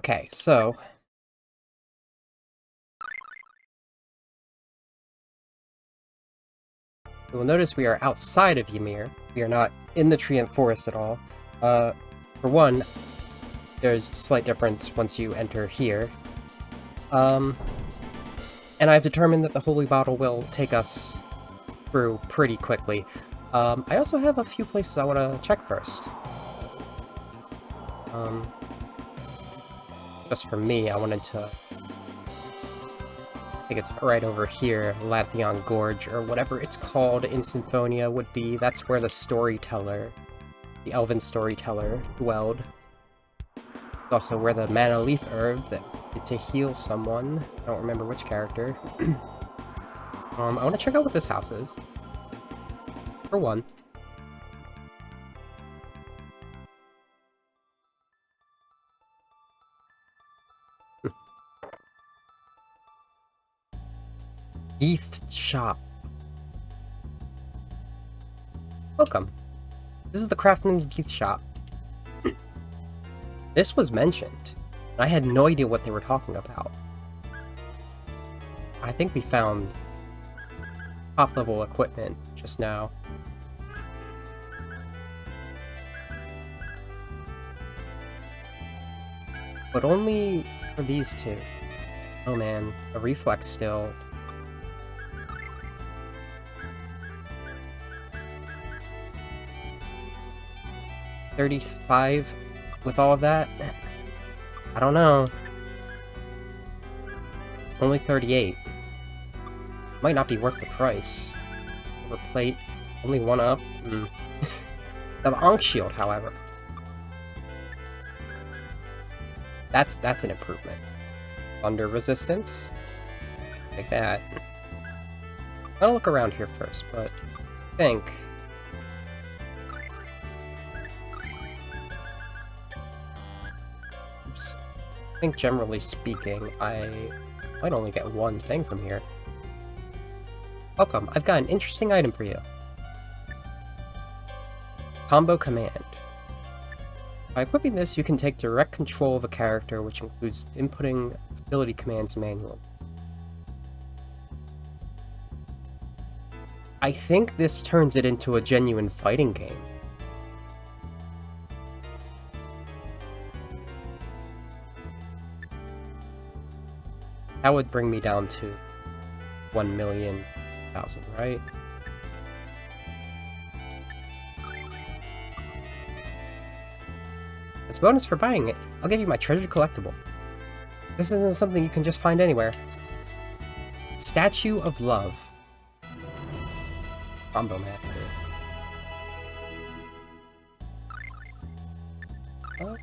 Okay, so you will notice we are outside of Ymir. We are not in the Treant Forest at all. For one, there's a slight difference once you enter here. And I've determined that the Holy Bottle will take us through pretty quickly. I also have a few places I want to check first. Just for me, I wanted to... I think it's right over here, Lathion Gorge, or whatever it's called in Symphonia would be. That's where the storyteller, the elven storyteller, dwelled. It's also where the mana leaf herb that to heal someone. I don't remember which character. I want to check out what this house is. For one. Gift shop. Welcome. This is the craftsman's gift shop. This was mentioned, and I had no idea what they were talking about. I think we found top-level equipment just now. But only for these two. Oh man, a reflex still. $35 with all of that? I don't know. Only 38. Might not be worth the price. Over plate, only one up. The Ankh shield, however. That's an improvement. Thunder resistance. Like that. I'll look around here first, but I think... I think generally speaking, I might only get one thing from here. Welcome, I've got an interesting item for you. Combo command. By equipping this, you can take direct control of a character, which includes inputting ability commands manually. I think this turns it into a genuine fighting game. That would bring me down to 1,000,000, right? As a bonus for buying it, I'll give you my treasured collectible. This isn't something you can just find anywhere. Statue of Love. Combo master. Oh.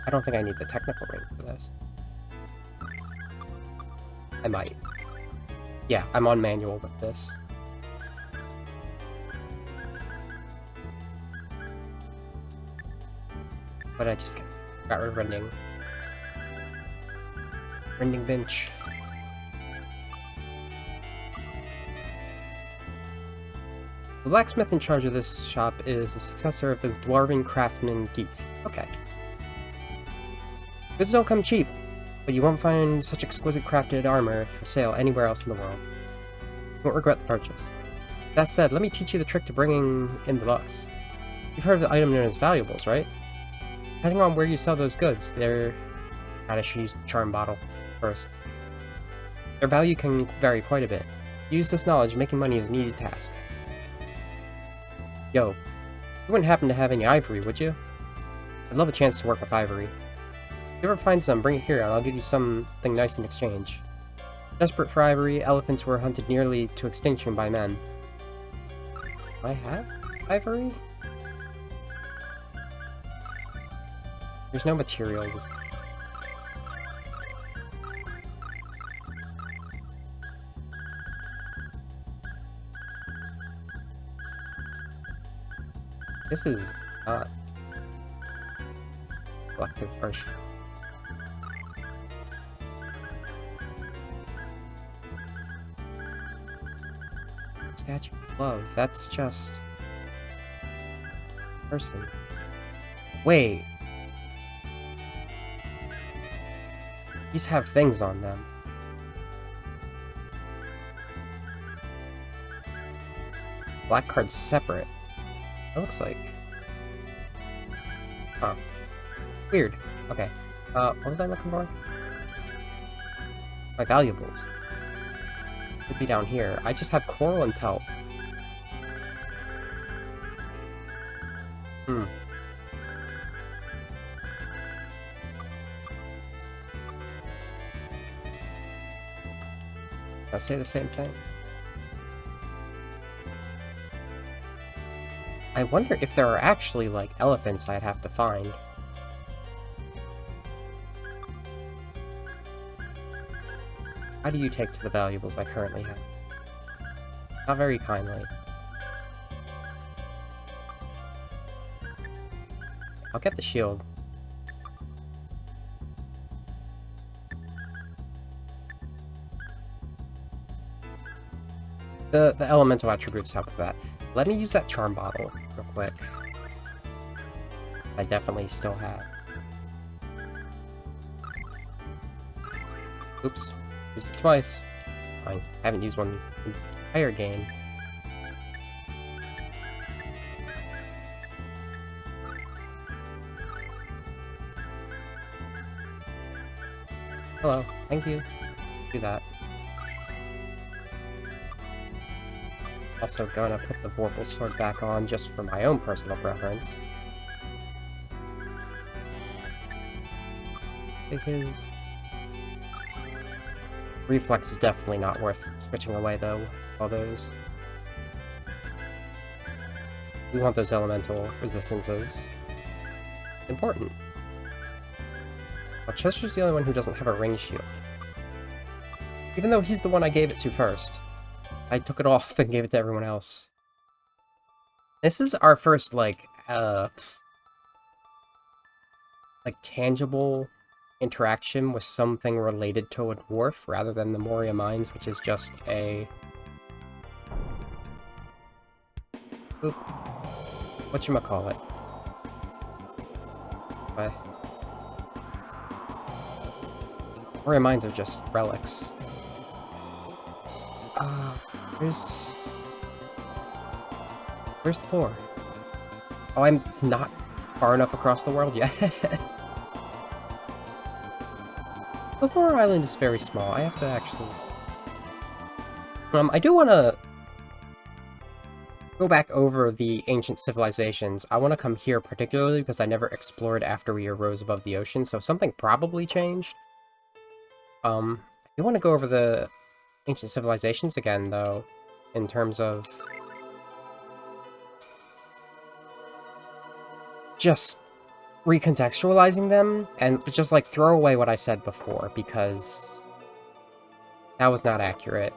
I don't think I need the technical ring for this. I might. Yeah, I'm on manual with this. But I just got rid of rending. Rending bench. The blacksmith in charge of this shop is the successor of the dwarven craftsman Geef. Okay. Goods don't come cheap, but you won't find such exquisite crafted armor for sale anywhere else in the world. You won't regret the purchase. That said, let me teach you the trick to bringing in the bucks. You've heard of the item known as valuables, right? Depending on where you sell those goods, I should use the charm bottle first. Their value can vary quite a bit. Use this knowledge, making money is an easy task. Yo, you wouldn't happen to have any ivory, would you? I'd love a chance to work with ivory. If you ever find some, bring it here, and I'll give you something nice in exchange. Desperate for ivory, elephants were hunted nearly to extinction by men. Do I have ivory? There's no materials. This is not collective version. Statue of Love, that's just person. Wait. These have things on them. Black card's separate. It looks like. Huh. Weird. Okay. What was I looking for? My valuables. Could be down here. I just have coral and pelt. Hmm. I'll say the same thing. I wonder if there are actually, like, elephants I'd have to find. How do you take to the valuables I currently have? Not very kindly. I'll get the shield. The elemental attributes help with that. Let me use that charm bottle real quick. I definitely still have. Oops. Used it twice. Fine. I haven't used one the entire game. Hello. Thank you. Do that. Also gonna put the Vorpal sword back on just for my own personal preference. I think his reflex is definitely not worth switching away though, all those. We want those elemental resistances. Important. Well, Chester's the only one who doesn't have a ring shield. Even though he's the one I gave it to first. I took it off and gave it to everyone else. This is our first, like tangible interaction with something related to a dwarf, rather than the Moria Mines, which is just a... Oop. Whatchamacallit. What? Moria Mines are just relics. Where's Thor? Oh, I'm not far enough across the world yet. The Thor Island is very small. I have to actually... I do want to go back over the ancient civilizations. I want to come here particularly because I never explored after we arose above the ocean, so something probably changed. I do want to go over the ancient civilizations again, though, in terms of just recontextualizing them, and just, like, throw away what I said before, because that was not accurate.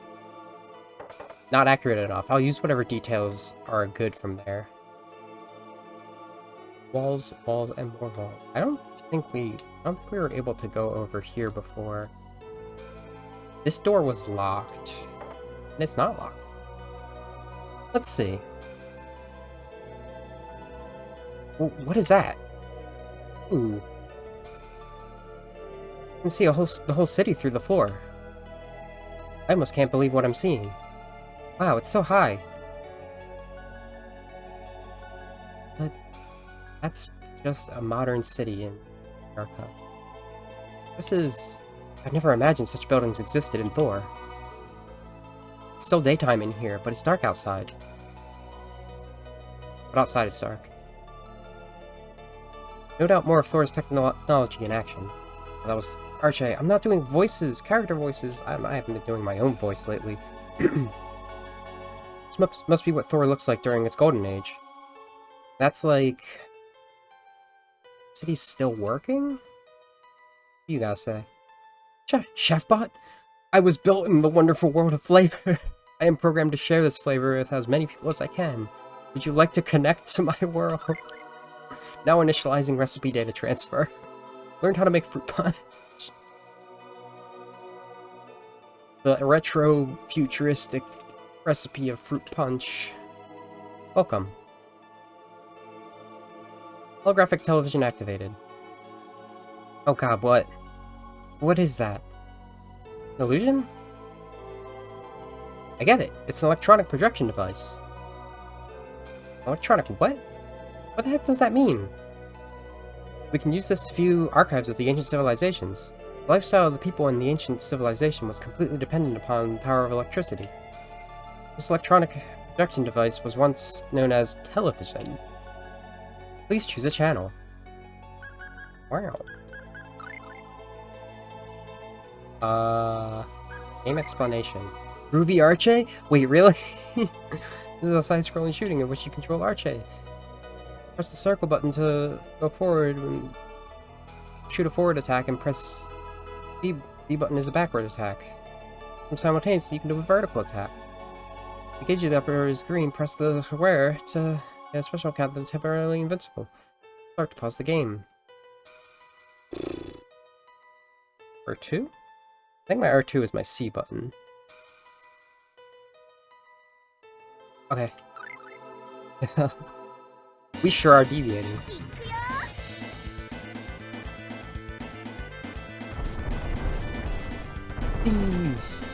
Not accurate enough. I'll use whatever details are good from there. Walls, walls, and more walls. I don't think we were able to go over here before. This door was locked. And it's not locked. Let's see. Well, what is that? Ooh. You can see the whole city through the floor. I almost can't believe what I'm seeing. Wow, it's so high. But that's just a modern city in America. I've never imagined such buildings existed in Thor. It's still daytime in here, but it's dark outside. But outside it's dark. No doubt more of Thor's technology in action. That was Archie. I'm not doing voices, character voices. I haven't been doing my own voice lately. This must be what Thor looks like during its golden age. That's like... City's still working? What do you guys say? Chefbot? I was built in the wonderful world of flavor. I am programmed to share this flavor with as many people as I can. Would you like to connect to my world? Now initializing recipe data transfer. Learned how to make fruit punch. The retro-futuristic recipe of fruit punch. Welcome. Holographic television activated. Oh god, what? What is that? An illusion? I get it. It's an electronic projection device. Electronic what? What the heck does that mean? We can use this to view archives of the ancient civilizations. The lifestyle of the people in the ancient civilization was completely dependent upon the power of electricity. This electronic projection device was once known as television. Please choose a channel. Wow. Game explanation. Ruby Arche? Wait, really? This is a side-scrolling shooting in which you control Arche. Press the circle button to go forward and shoot a forward attack, and press B button is a backward attack. And simultaneously, you can do a vertical attack. To gauge the upper is green, press the square to get a special count that's temporarily invincible. Start to pause the game. R2? I think my R2 is my C button. Okay. We sure are deviating. Bees!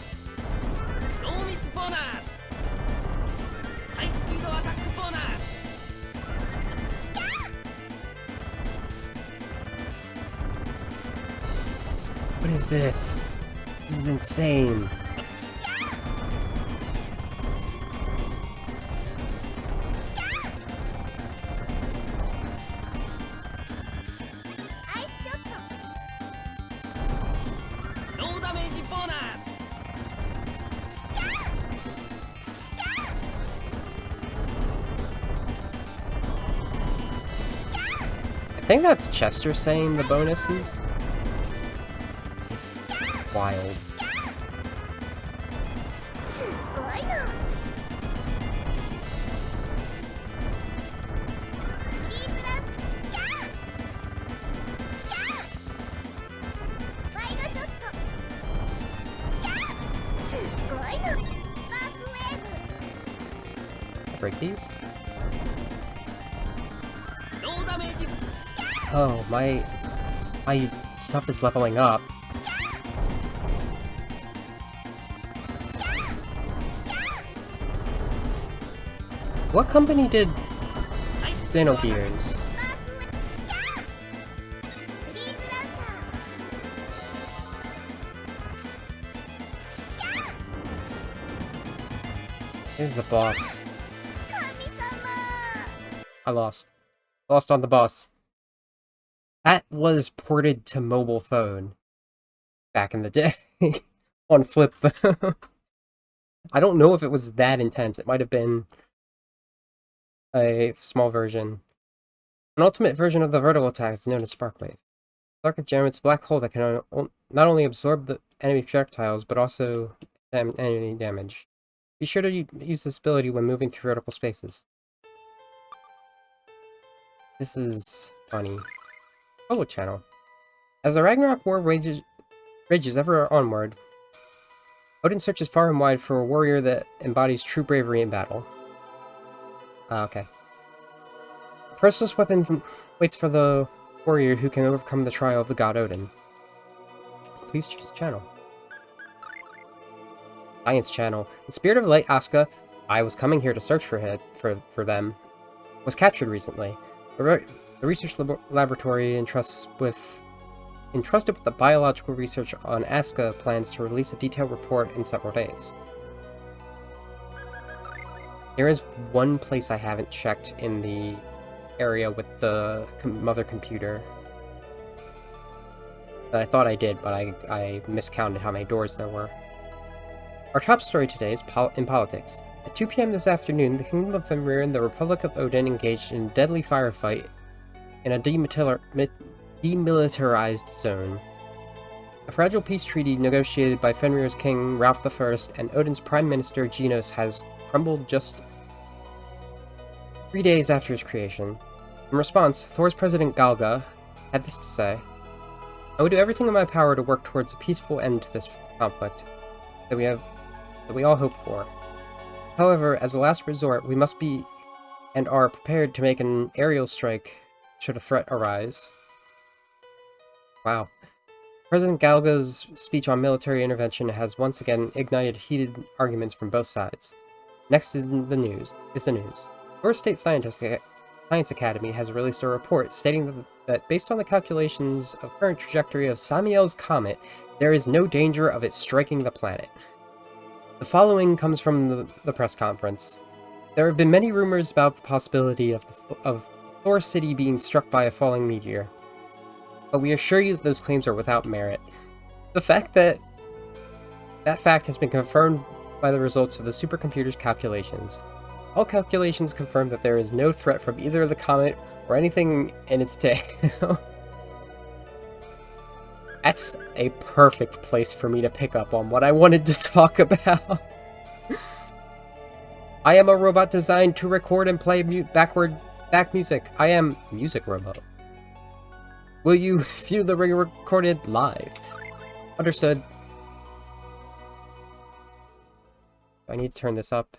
What is this? This is insane. I think that's Chester saying the bonuses. This is wild. Break these. Oh, my stuff is leveling up. What company did Xenogears? Here's the boss. I lost. Lost on the boss. That was ported to mobile phone back in the day on flip phone. I don't know if it was that intense. It might have been a small version. An ultimate version of the vertical attack is known as Sparkwave. Spark Gem, it's a black hole that can not only absorb the enemy projectiles, but also enemy damage. Be sure to use this ability when moving through vertical spaces. This is funny. Public channel. As the Ragnarok War rages ever onward, Odin searches far and wide for a warrior that embodies true bravery in battle. Okay. The priceless weapon waits for the warrior who can overcome the trial of the god Odin. Please choose the channel. Science channel. The spirit of light Asuka, I was coming here to search for them, was captured recently. The research laboratory entrusted with the biological research on Asuka plans to release a detailed report in several days. There is one place I haven't checked in the area with the mother computer that I thought I did, but I miscounted how many doors there were. Our top story today is in politics. At 2 p.m. this afternoon, the Kingdom of Fenrir and the Republic of Odin engaged in a deadly firefight in a demilitarized zone. A fragile peace treaty negotiated by Fenrir's king, Ralph I, and Odin's prime minister, Genos, has crumbled just 3 days after its creation. In response, Thor's president Galga had this to say: I will do everything in my power to work towards a peaceful end to this conflict that we all hope for. However, as a last resort, we must be and are prepared to make an aerial strike should a threat arise. Wow. President Galga's speech on military intervention has once again ignited heated arguments from both sides. Next is the news. Your State Science Academy has released a report stating that based on the calculations of current trajectory of Samiel's comet, there is no danger of it striking the planet. The following comes from the press conference. There have been many rumors about the possibility of Thor City being struck by a falling meteor, but we assure you that those claims are without merit. The fact that fact has been confirmed by the results of the supercomputer's calculations. All calculations confirm that there is no threat from either the comet or anything in its tail. That's a perfect place for me to pick up on what I wanted to talk about. I am a robot designed to record and play back music. I am music robot. Will you view the recorded live? Understood. I need to turn this up.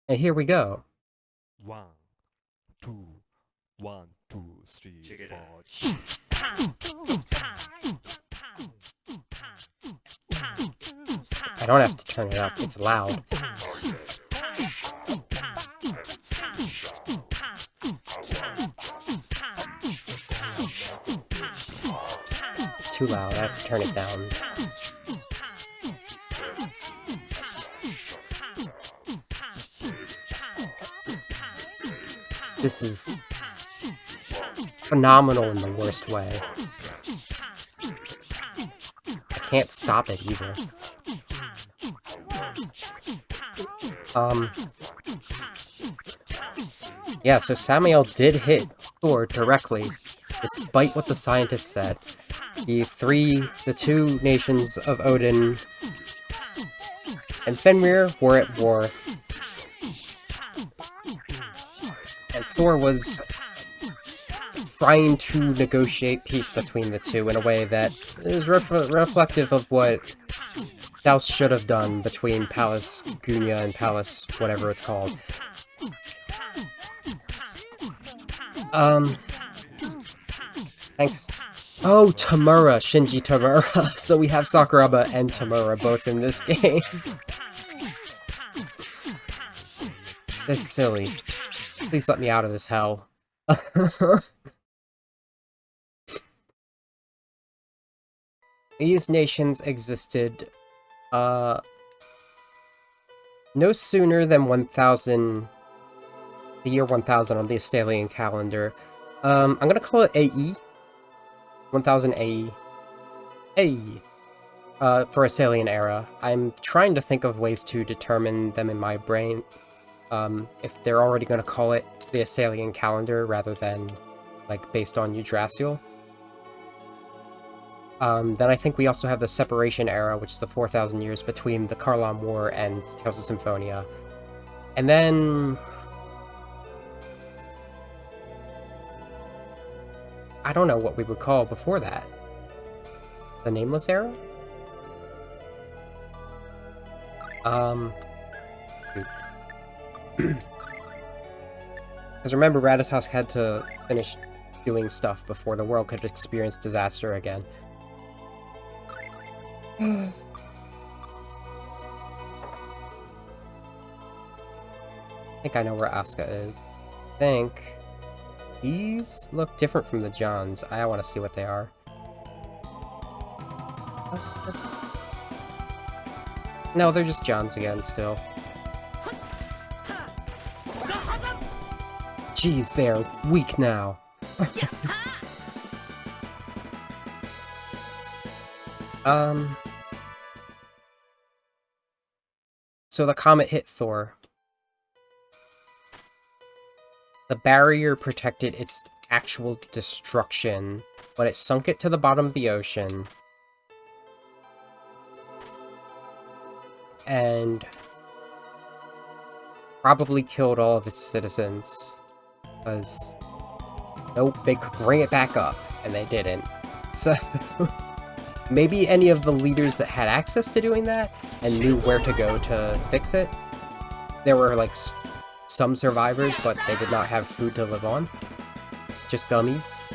And here we go. 1, 2, 1, 2, 3, 4. I don't have to turn it up, it's loud. It's too loud, I have to turn it down. This is phenomenal in the worst way. I can't stop it either. Yeah, so Samiel did hit Thor directly, despite what the scientists said. The two nations of Odin and Fenrir were at war. And Thor was trying to negotiate peace between the two in a way that is reflective of what South should have done between Palace Gunya and Palace whatever it's called. Thanks. Oh, Tamura, Shinji Tamura. So we have Sakuraba and Tamura both in this game. This is silly. Please let me out of this hell. These nations existed, no sooner than 1000, the year 1000 on the Astalian calendar. I'm gonna call it AE. 1000 AE. AE. For Astalian era. I'm trying to think of ways to determine them in my brain. If they're already gonna call it the Astalian calendar rather than, like, based on Yggdrasil. Then I think we also have the Separation era, which is the 4000 years between the Karlan War and Tales of Symphonia. And then... I don't know what we would call before that. The Nameless era? Because remember, Ratatosk had to finish doing stuff before the world could experience disaster again. I think I know where Asuka is. I think these look different from the Johns. I want to see what they are. No, they're just Johns again still. Jeez, they're weak now. So the comet hit Thor. The barrier protected its actual destruction, but it sunk it to the bottom of the ocean. And probably killed all of its citizens. Because, nope, they could bring it back up, and they didn't. So, maybe any of the leaders that had access to doing that and knew where to go to fix it. There were, like, some survivors, but they did not have food to live on. Just gummies.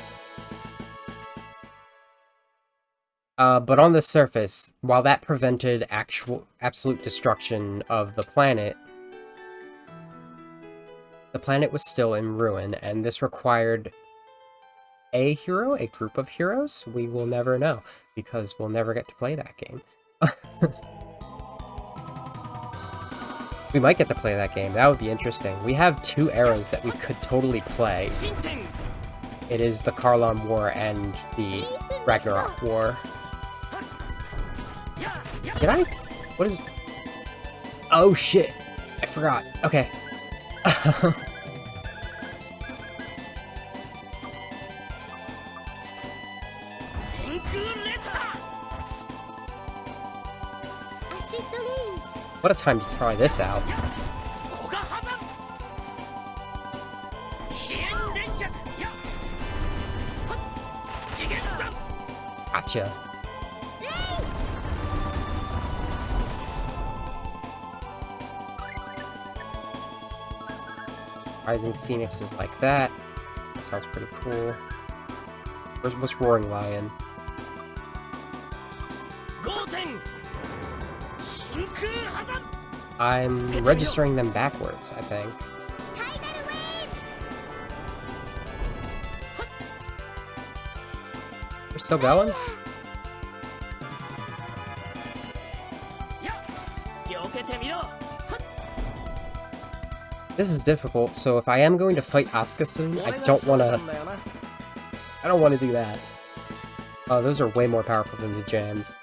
But on the surface, while that prevented absolute destruction of the planet was still in ruin, and this required a hero, a group of heroes. We will never know, because we'll never get to play that game. We might get to play that game. That would be interesting. We have 2 eras that we could totally play. It is the Karlon War and the Ragnarok War. Did I? What is... Oh shit! I forgot. Okay. What a time to try this out. Gotcha. Rising Phoenixes like that. That sounds pretty cool. What's Roaring Lion? I'm registering them backwards, I think. We're still going? This is difficult, so if I am going to fight Asuka soon, I don't want to do that. Oh, those are way more powerful than the jams.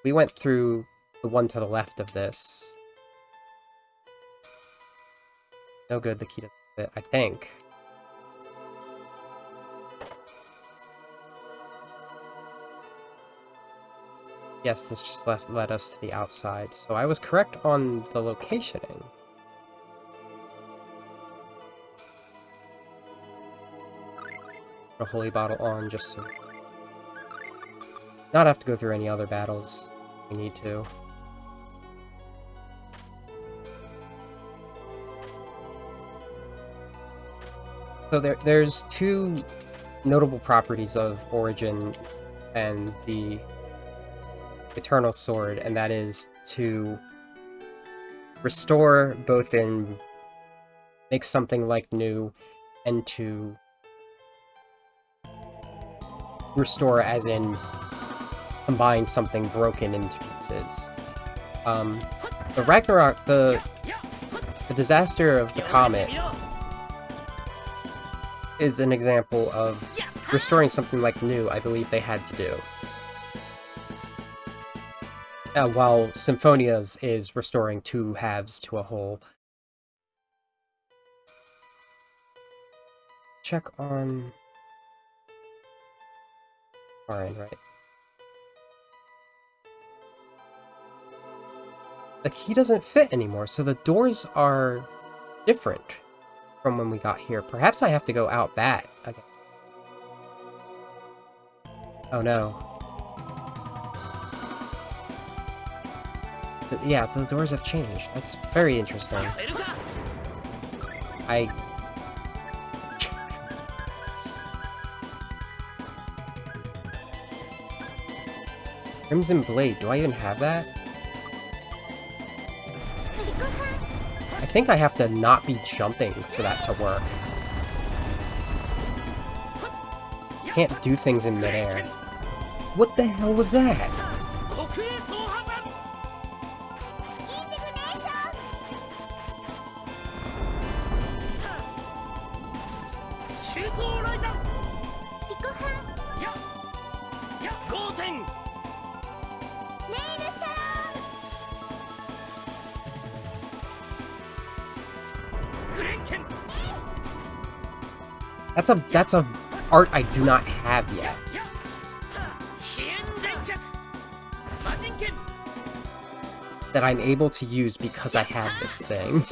We went through the one to the left of this. No good, the key doesn't fit, I think. Yes, this just led us to the outside, so I was correct on the locationing. Put a holy bottle on just so... Not have to go through any other battles. We need to. So there's 2 notable properties of Origin and the Eternal Sword, and that is to restore both in make something like new, and to restore as in combine something broken into pieces. The Ragnarok, the disaster of the comet is an example of restoring something like new. I believe they had to do. While Symphonia's is restoring 2 halves to a whole. Check on... Fine, right? The key doesn't fit anymore, so the doors are different from when we got here. Perhaps I have to go out that again. Oh no. Yeah, the doors have changed. That's very interesting. Crimson Blade, do I even have that? I think I have to not be jumping for that to work. Can't do things in midair. What the hell was that? That's a art I do not have yet. That I'm able to use because I have this thing.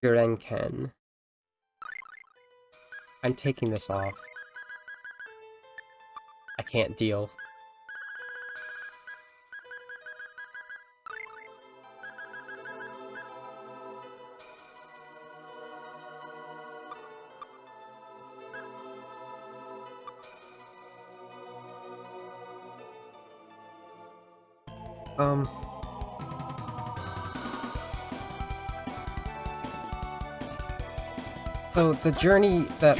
Gurenken. I'm taking this off. I can't deal. So the journey that,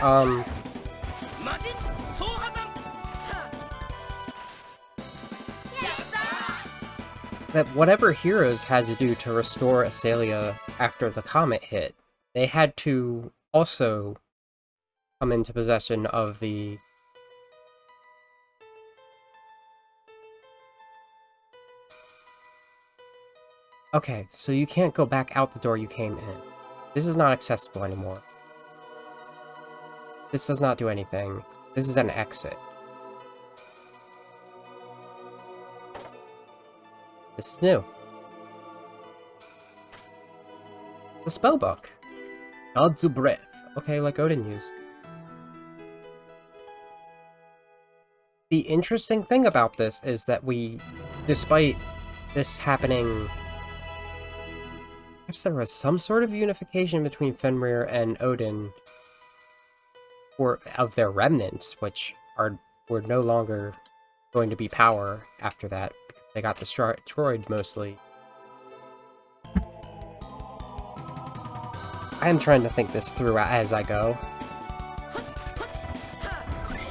that whatever heroes had to do to restore Asalia after the comet hit, they had to also come into possession of the... Okay, so you can't go back out the door you came in. This is not accessible anymore. This does not do anything. This is an exit. This is new. The spellbook. Gods of Breath. Okay, like Odin used. The interesting thing about this is that we, despite this happening... Perhaps there was some sort of unification between Fenrir and Odin, or of their remnants, which were no longer going to be power after that. They got destroyed mostly. I am trying to think this through as I go.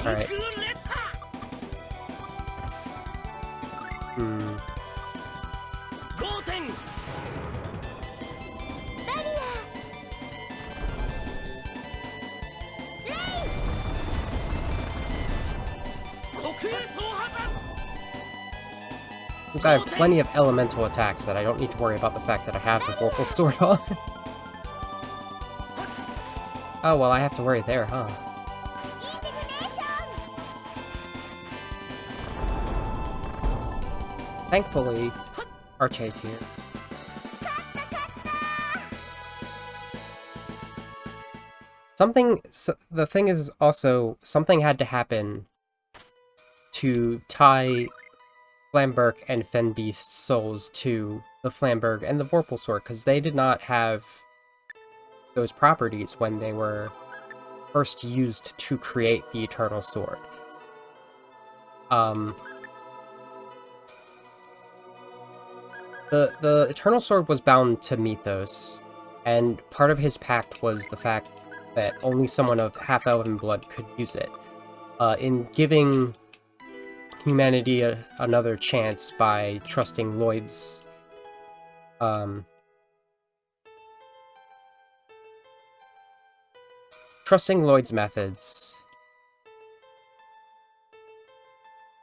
Alright. Since I have plenty of elemental attacks that I don't need to worry about the fact that I have the Vorpal Sword on. Oh, well, I have to worry there, huh? Thankfully, Arche's here. The thing is also, something had to happen to tie Flamberg and Fenbeast's souls to the Flamberg and the Vorpal Sword, because they did not have those properties when they were first used to create the Eternal Sword. The Eternal Sword was bound to Mythos, and part of his pact was the fact that only someone of half-elven blood could use it. In giving humanity another chance by trusting Lloyd's methods,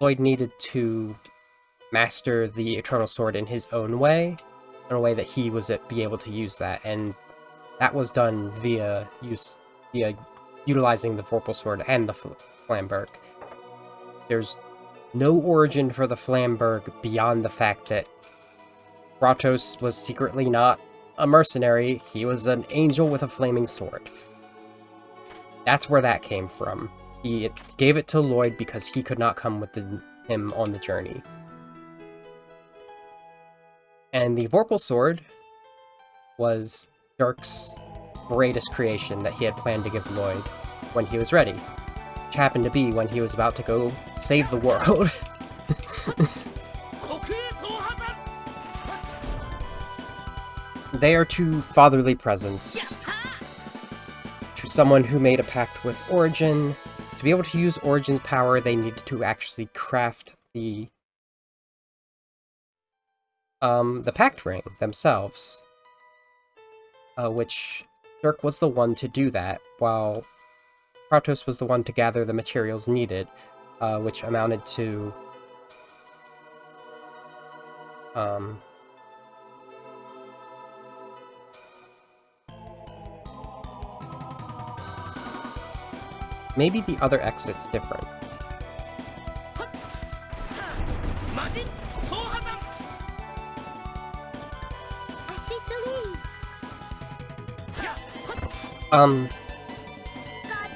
Lloyd needed to master the Eternal Sword in his own way, in a way that he was be able to use that, and that was done via utilizing the Vorpal Sword and the Flamberg. There's no origin for the Flamberg beyond the fact that Kratos was secretly not a mercenary, he was an angel with a flaming sword. That's where that came from. He gave it to Lloyd because he could not come with him on the journey. And the Vorpal Sword was Dirk's greatest creation that he had planned to give Lloyd when he was ready. Which happened to be when he was about to go save the world. They are two fatherly presents to someone who made a pact with Origin. To be able to use Origin's power, they needed to actually craft the pact ring themselves, which Dirk was the one to do that, while Kratos was the one to gather the materials needed, which amounted to maybe the other exit's different. Um,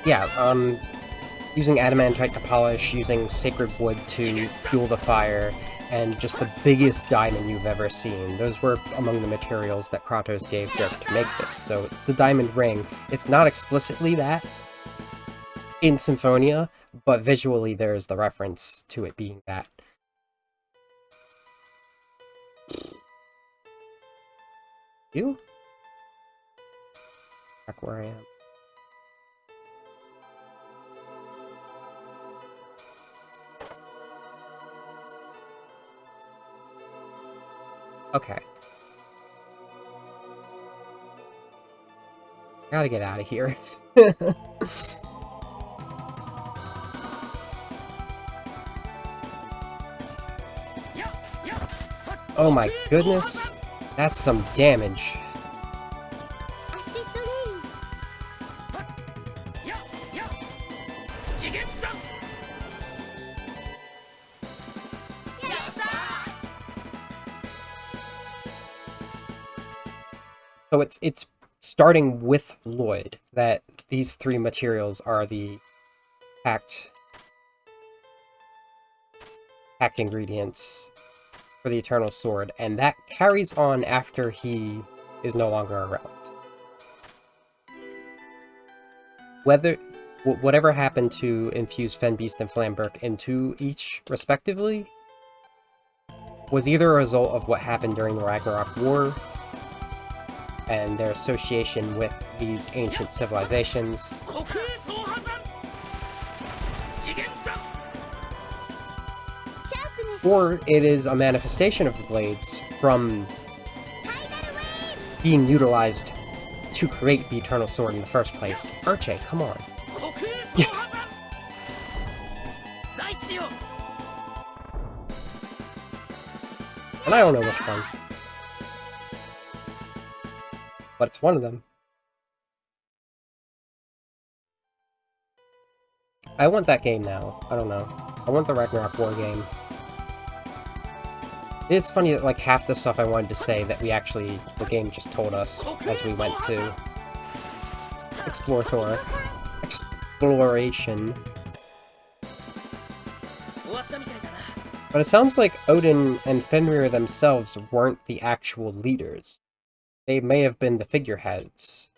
yeah, using adamantite to polish, using sacred wood to fuel the fire, and just the biggest diamond you've ever seen. Those were among the materials that Kratos gave Dirk to make this. So the diamond ring, it's not explicitly that in Symphonia, but visually there's the reference to it being that. You? Back where I am. Okay. Gotta get out of here. Oh my goodness. That's some damage. So it's starting with Lloyd that these three materials are the packed ingredients for the Eternal Sword, and that carries on after he is no longer around. Whatever happened to infuse Fenbeast and Flamberg into each, respectively, was either a result of what happened during the Ragnarok War and their association with these ancient civilizations, or it is a manifestation of the blades from being utilized to create the Eternal Sword in the first place. Arche, come on. And I don't know which one. But it's one of them. I want that game now. I don't know. I want the Ragnarok War game. It is funny that like half the stuff I wanted to say that the game just told us as we went to exploration. But it sounds like Odin and Fenrir themselves weren't the actual leaders. They may have been the figureheads.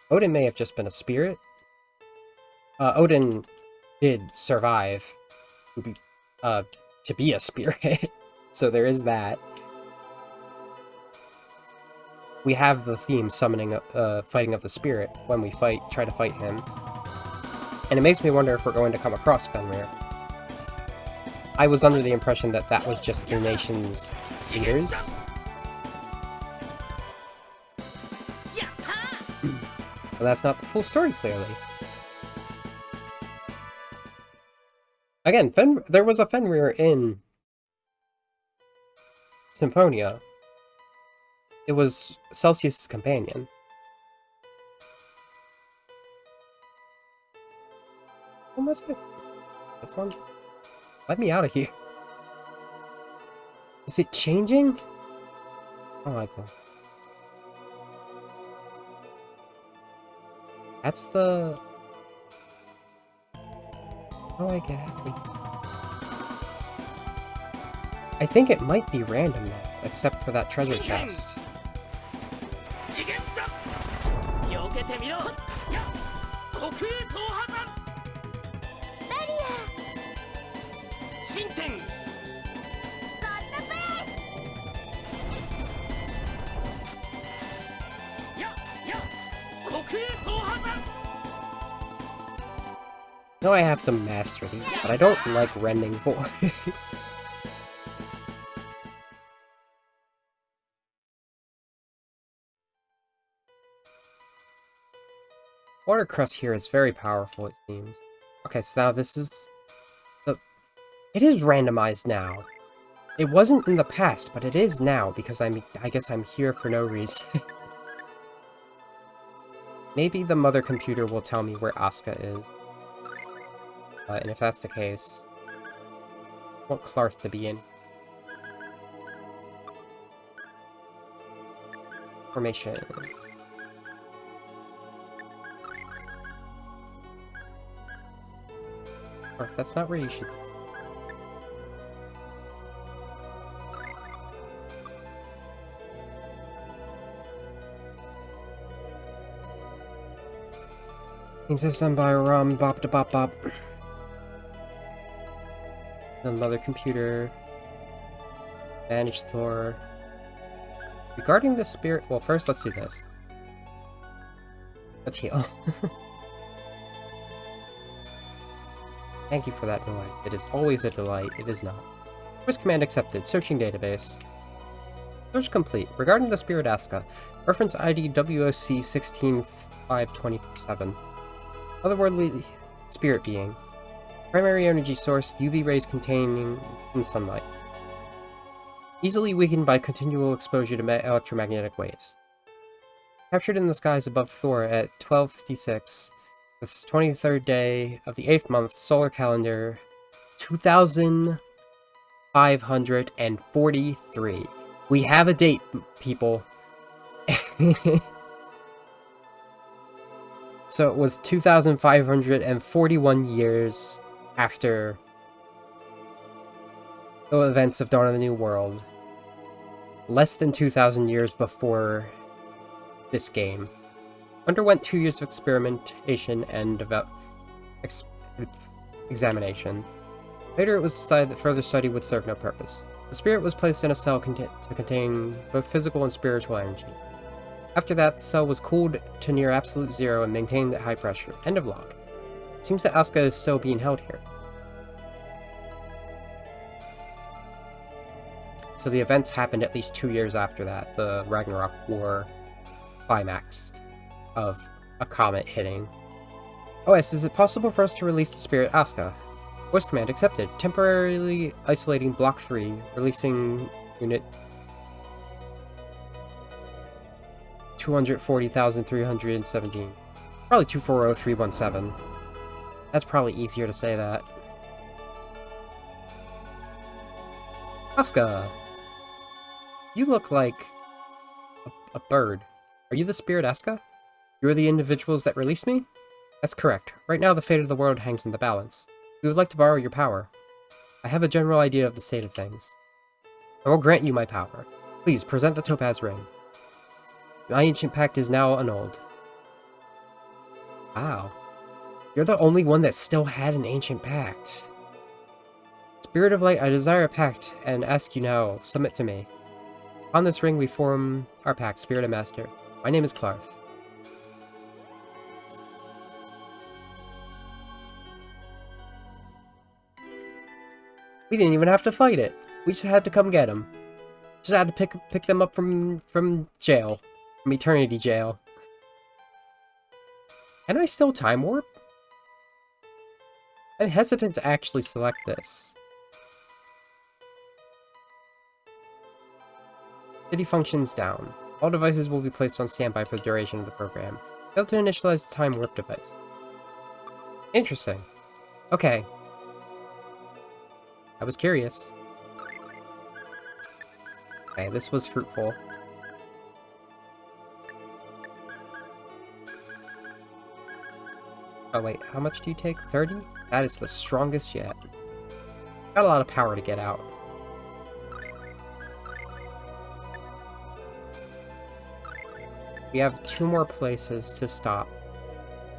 Odin may have just been a spirit. Odin did survive to be a spirit, so there is that. We have the theme summoning, fighting of the spirit when we try to fight him. And it makes me wonder if we're going to come across Fenrir. I was under the impression that that was just the nation's leaders. But that's not the full story, clearly. Again, there was a Fenrir in Symphonia. It was Celsius' companion. When was it? This one? Let me out of here. Is it changing? I don't like that. That's the... How do I get out of here? I think it might be random now, except for that treasure chest. No, I have to master these, but I don't like rending void. Watercress here is very powerful, it seems. Okay, so now this is... It is randomized now. It wasn't in the past, but it is now, because I guess I'm here for no reason. Maybe the mother computer will tell me where Asuka is. And if that's the case, I want Clarth to be in. Formation. Or that's not where you should... System by Ram Bop da Bop Bop. Another computer. Manage Thor. Regarding the spirit... Well, first let's do this. Let's heal. Thank you for that delight. It is always a delight. It is not. First command accepted. Searching database. Search complete. Regarding the spirit Asuka. Reference ID WOC 16527. Otherworldly spirit being. Primary energy source, UV rays containing in sunlight. Easily weakened by continual exposure to electromagnetic waves. Captured in the skies above Thor at 12:56. The 23rd day of the 8th month, solar calendar, 2543. We have a date, people. So it was 2,541 years after the events of Dawn of the New World. Less than 2,000 years before this game. Underwent 2 years of experimentation and examination. Later it was decided that further study would serve no purpose. The spirit was placed in a cell to contain both physical and spiritual energy. After that, the cell was cooled to near absolute zero and maintained at high pressure. End of log. It seems that Asuka is still being held here. So the events happened at least 2 years after that, the Ragnarok War climax of a comet hitting. OS, is it possible for us to release the spirit Asuka? Voice command accepted. Temporarily isolating Block 3, releasing Unit 240,317. Probably 240317. That's probably easier to say that. Asuka! You look like a bird. Are you the spirit Asuka? You are the individuals that released me? That's correct. Right now the fate of the world hangs in the balance. We would like to borrow your power. I have a general idea of the state of things. I will grant you my power. Please, present the Topaz Ring. My ancient pact is now annulled. Wow. You're the only one that still had an ancient pact. Spirit of Light, I desire a pact, and ask you now, submit to me. On this ring we form our pact, Spirit of Master. My name is Clarth. We didn't even have to fight it. We just had to come get him. Just had to pick them up from jail. From Eternity Jail. Can I still time warp? I'm hesitant to actually select this. City functions down. All devices will be placed on standby for the duration of the program. Fail to initialize the time warp device. Interesting. Okay. I was curious. Okay, this was fruitful. Oh wait, how much do you take? 30? That is the strongest yet. Got a lot of power to get out. We have 2 more places to stop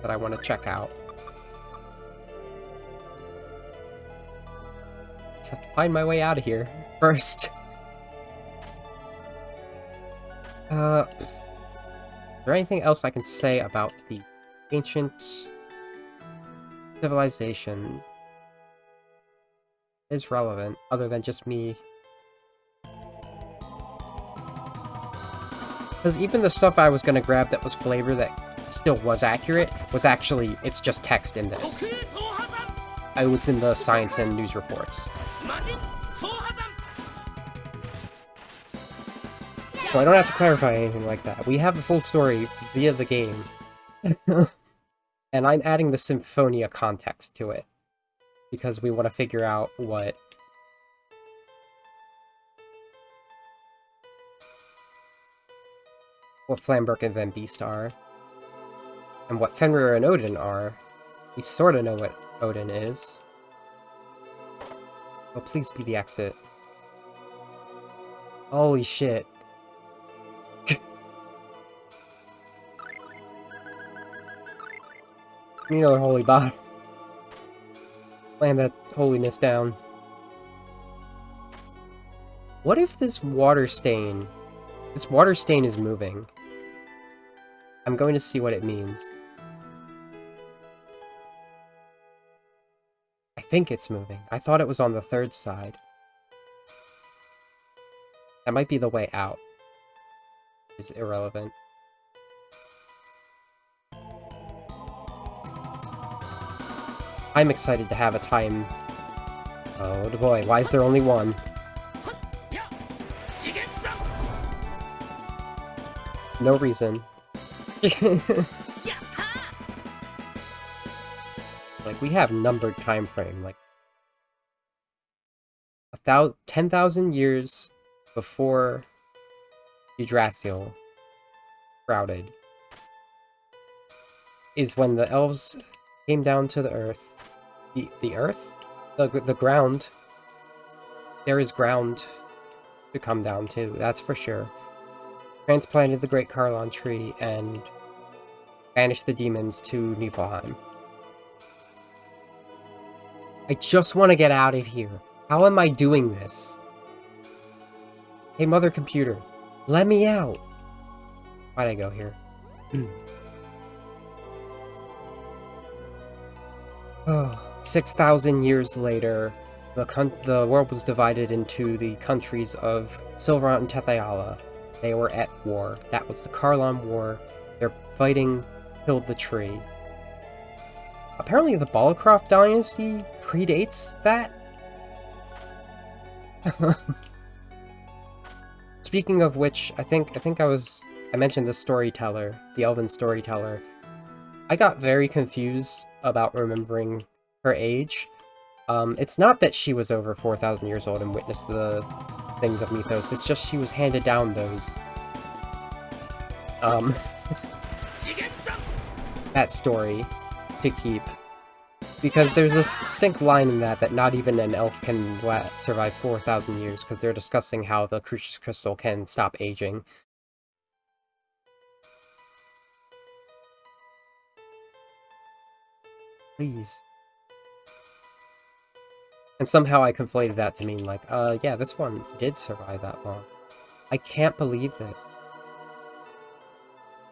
that I want to check out. Just have to find my way out of here first. Is there anything else I can say about the ancient civilization is relevant, other than just me? Because even the stuff I was going to grab that was flavor that still was accurate was actually, it's just text in this. I was in the science and news reports. So I don't have to clarify anything like that. We have a full story via the game. And I'm adding the Symphonia context to it. Because we want to figure out what Flamberg and Van Beast are. And what Fenrir and Odin are. We sort of know what Odin is. Oh, please be the exit. Holy shit. You know, holy bot. Slam that holiness down. What if this water stain is moving? I'm going to see what it means. I think it's moving. I thought it was on the third side. That might be the way out. It's irrelevant. I'm excited to have a time. Oh boy, why is there only one? No reason. Like, we have numbered time frame, like 10,000 years before Yggdrasil sprouted is when the elves came down to the earth. The earth? The ground. There is ground to come down to, that's for sure. Transplanted the Great Carlon tree and banished the demons to Niflheim. I just want to get out of here. How am I doing this? Hey, mother computer, let me out. Why'd I go here? Oh, 6,000 years later, the world was divided into the countries of Silverant and Tethayala. They were at war. That was the Carlon War. Their fighting killed the tree. Apparently the Balacroft dynasty predates that? Speaking of which, I think I mentioned the storyteller, the elven storyteller. I got very confused about remembering her age. It's not that she was over 4,000 years old and witnessed the things of Mythos, it's just she was handed down those. That story to keep. Because there's this distinct line in that not even an elf can survive 4,000 years, because they're discussing how the Crucius Crystal can stop aging. Please. And somehow I conflated that to mean like, yeah, this one did survive that long. I can't believe this.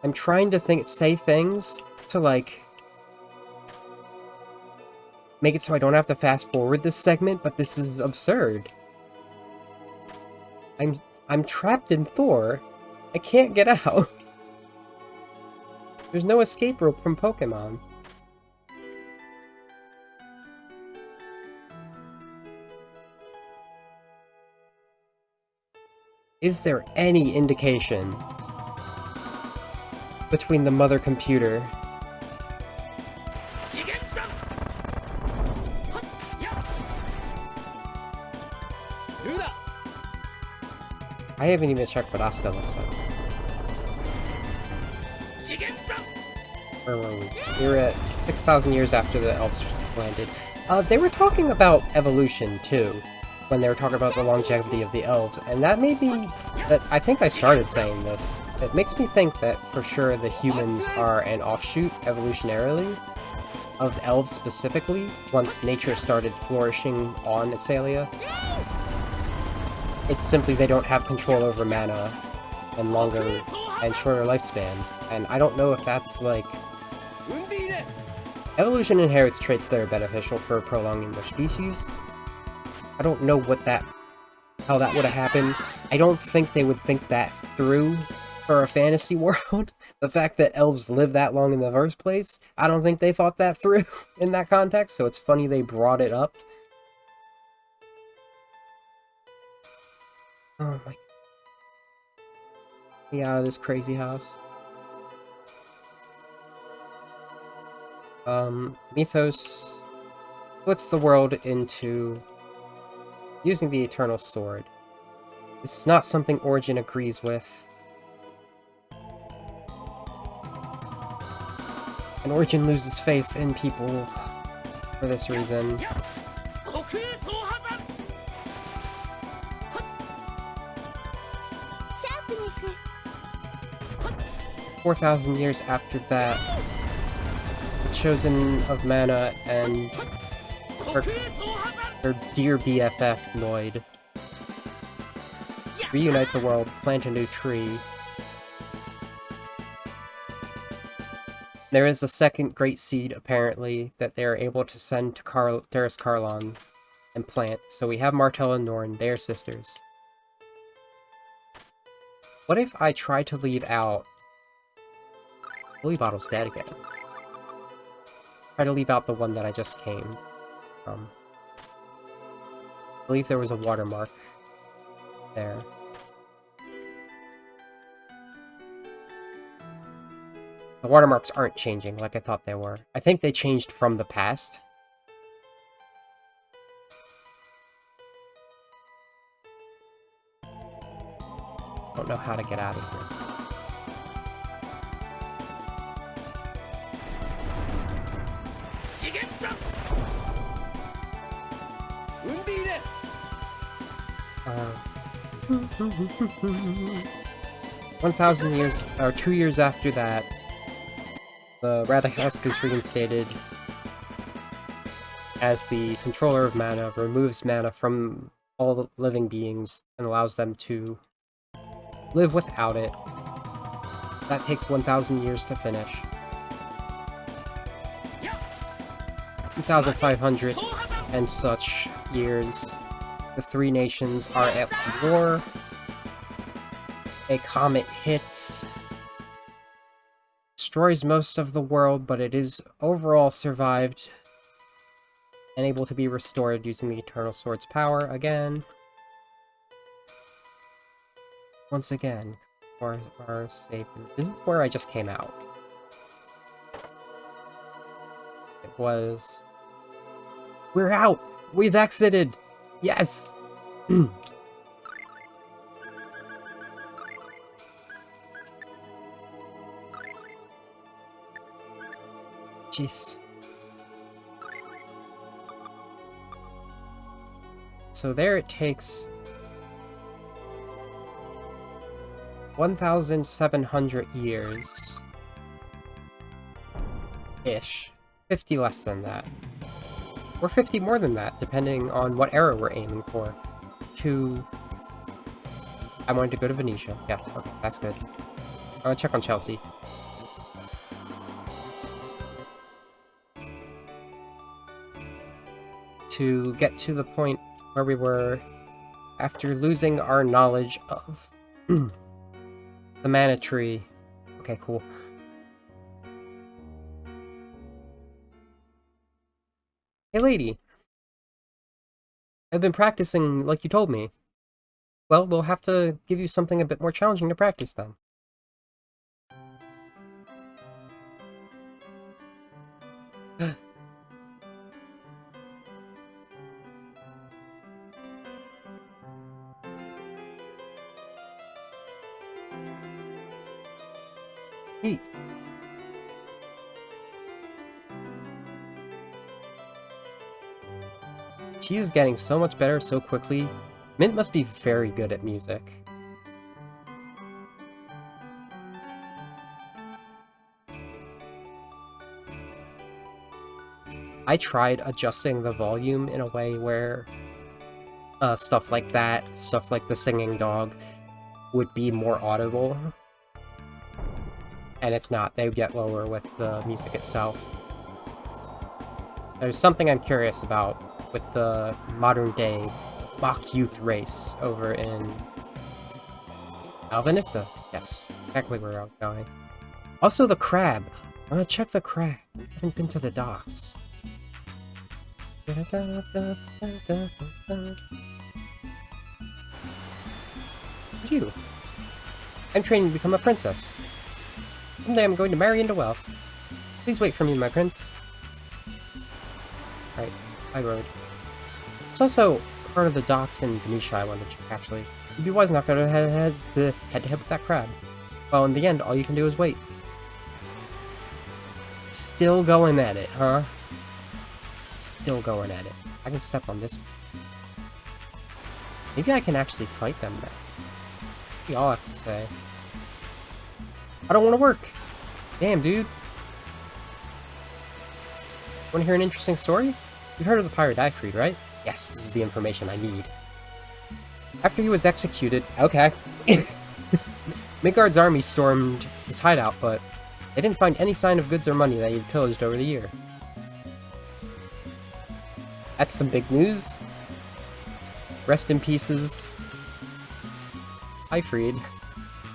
I'm trying to say things to, like, make it so I don't have to fast forward this segment, but this is absurd. I'm trapped in Thor. I can't get out. There's no escape rope from Pokemon. Is there any indication between the mother computer I haven't even checked what Asuka looks like. Where were we? We were at 6,000 years after the elves landed. They were talking about evolution, too, when they were talking about the longevity of the elves, and that made me... I think I started saying this. It makes me think that, for sure, the humans are an offshoot, evolutionarily, of elves specifically, once nature started flourishing on Asalia. It's simply they don't have control over mana and longer and shorter lifespans, and I don't know if that's like... Evolution inherits traits that are beneficial for prolonging their species. I don't know how that would have happened. I don't think they would think that through for a fantasy world. The fact that elves live that long in the first place, I don't think they thought that through in that context, so it's funny they brought it up. Oh my... Get me out of this crazy house. Mythos splits the world into using the Eternal Sword. This is not something Origin agrees with. And Origin loses faith in people for this reason. 4,000 years after that, the Chosen of Mana and her dear BFF, Lloyd, reunite the world, plant a new tree. There is a second Great Seed, apparently, that they are able to send to Terrace Carlon and plant. So we have Martell and Norn, they are sisters. What if I try to leave out... Holy Bottle's dead again. Try to leave out the one that I just came from. I believe there was a watermark there. The watermarks aren't changing like I thought they were. I think they changed from the past. Don't know how to get out of here. Uh, 1,000 years, or 2 years after that, the Radhahusk is reinstated as the controller of mana, removes mana from all the living beings, and allows them to live without it. That takes 1,000 years to finish. 2,500 and such years. The three nations are at war. A comet hits, destroys most of the world, but it is overall survived and able to be restored using the Eternal Sword's power again. Once again, for our savior. This is where I just came out. It was... We're out! We've exited! Yes! Jeez. So there it takes 1,700 years. Ish. 50 less than that. Or 50 more than that, depending on what era we're aiming for. I wanted to go to Venetia. Yes, okay, that's good. I'll check on Chelsea. To get to the point where we were after losing our knowledge of the mana tree. Okay, cool. Hey lady, I've been practicing like you told me. Well, we'll have to give you something a bit more challenging to practice then. Neat. She's getting so much better so quickly. Mint must be very good at music. I tried adjusting the volume in a way where stuff like that, stuff like the singing dog, would be more audible. And it's not. They get lower with the music itself. There's something I'm curious about with the modern-day mock youth race over in Alvanista. Yes, exactly where I was going. Also, the crab. I want to check the crab. I haven't been to the docks. Who's you? I'm training to become a princess. Someday I'm going to marry into wealth. Please wait for me, my prince. Right, I rode. It's also part of the docks in Venetia I wanted to check, actually. You'd be wise not to go head to head with that crab. Well, in the end, all you can do is wait. Still going at it, huh? Still going at it. I can step on this. Maybe I can actually fight them now. That's all I have to say. I don't want to work. Damn, dude. Want to hear an interesting story? You've heard of the pirate I freed, right? Yes, this is the information I need. After he was executed... Okay. Midgard's army stormed his hideout, but they didn't find any sign of goods or money that he had pillaged over the year. That's some big news. Rest in pieces. I freed.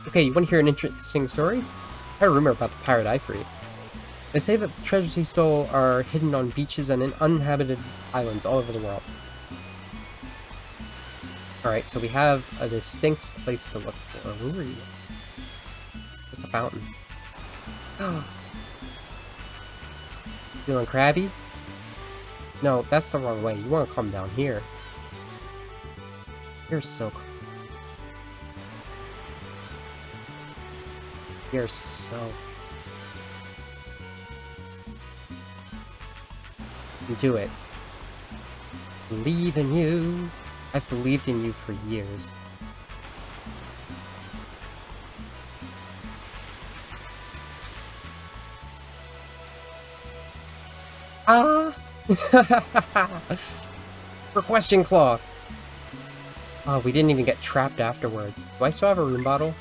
Okay, you want to hear an interesting story? I heard a rumor about the pirate I freed. They say that the treasures he stole are hidden on beaches and in uninhabited islands all over the world. Alright, so we have a distinct place to look for. Who are you? Just a fountain. Feeling crabby? No, that's the wrong way. You want to come down here. You're so cool. You're so... Do it. Believe in you. I've believed in you for years. Ah! Requesting cloth. Oh, we didn't even get trapped afterwards. Do I still have a room bottle?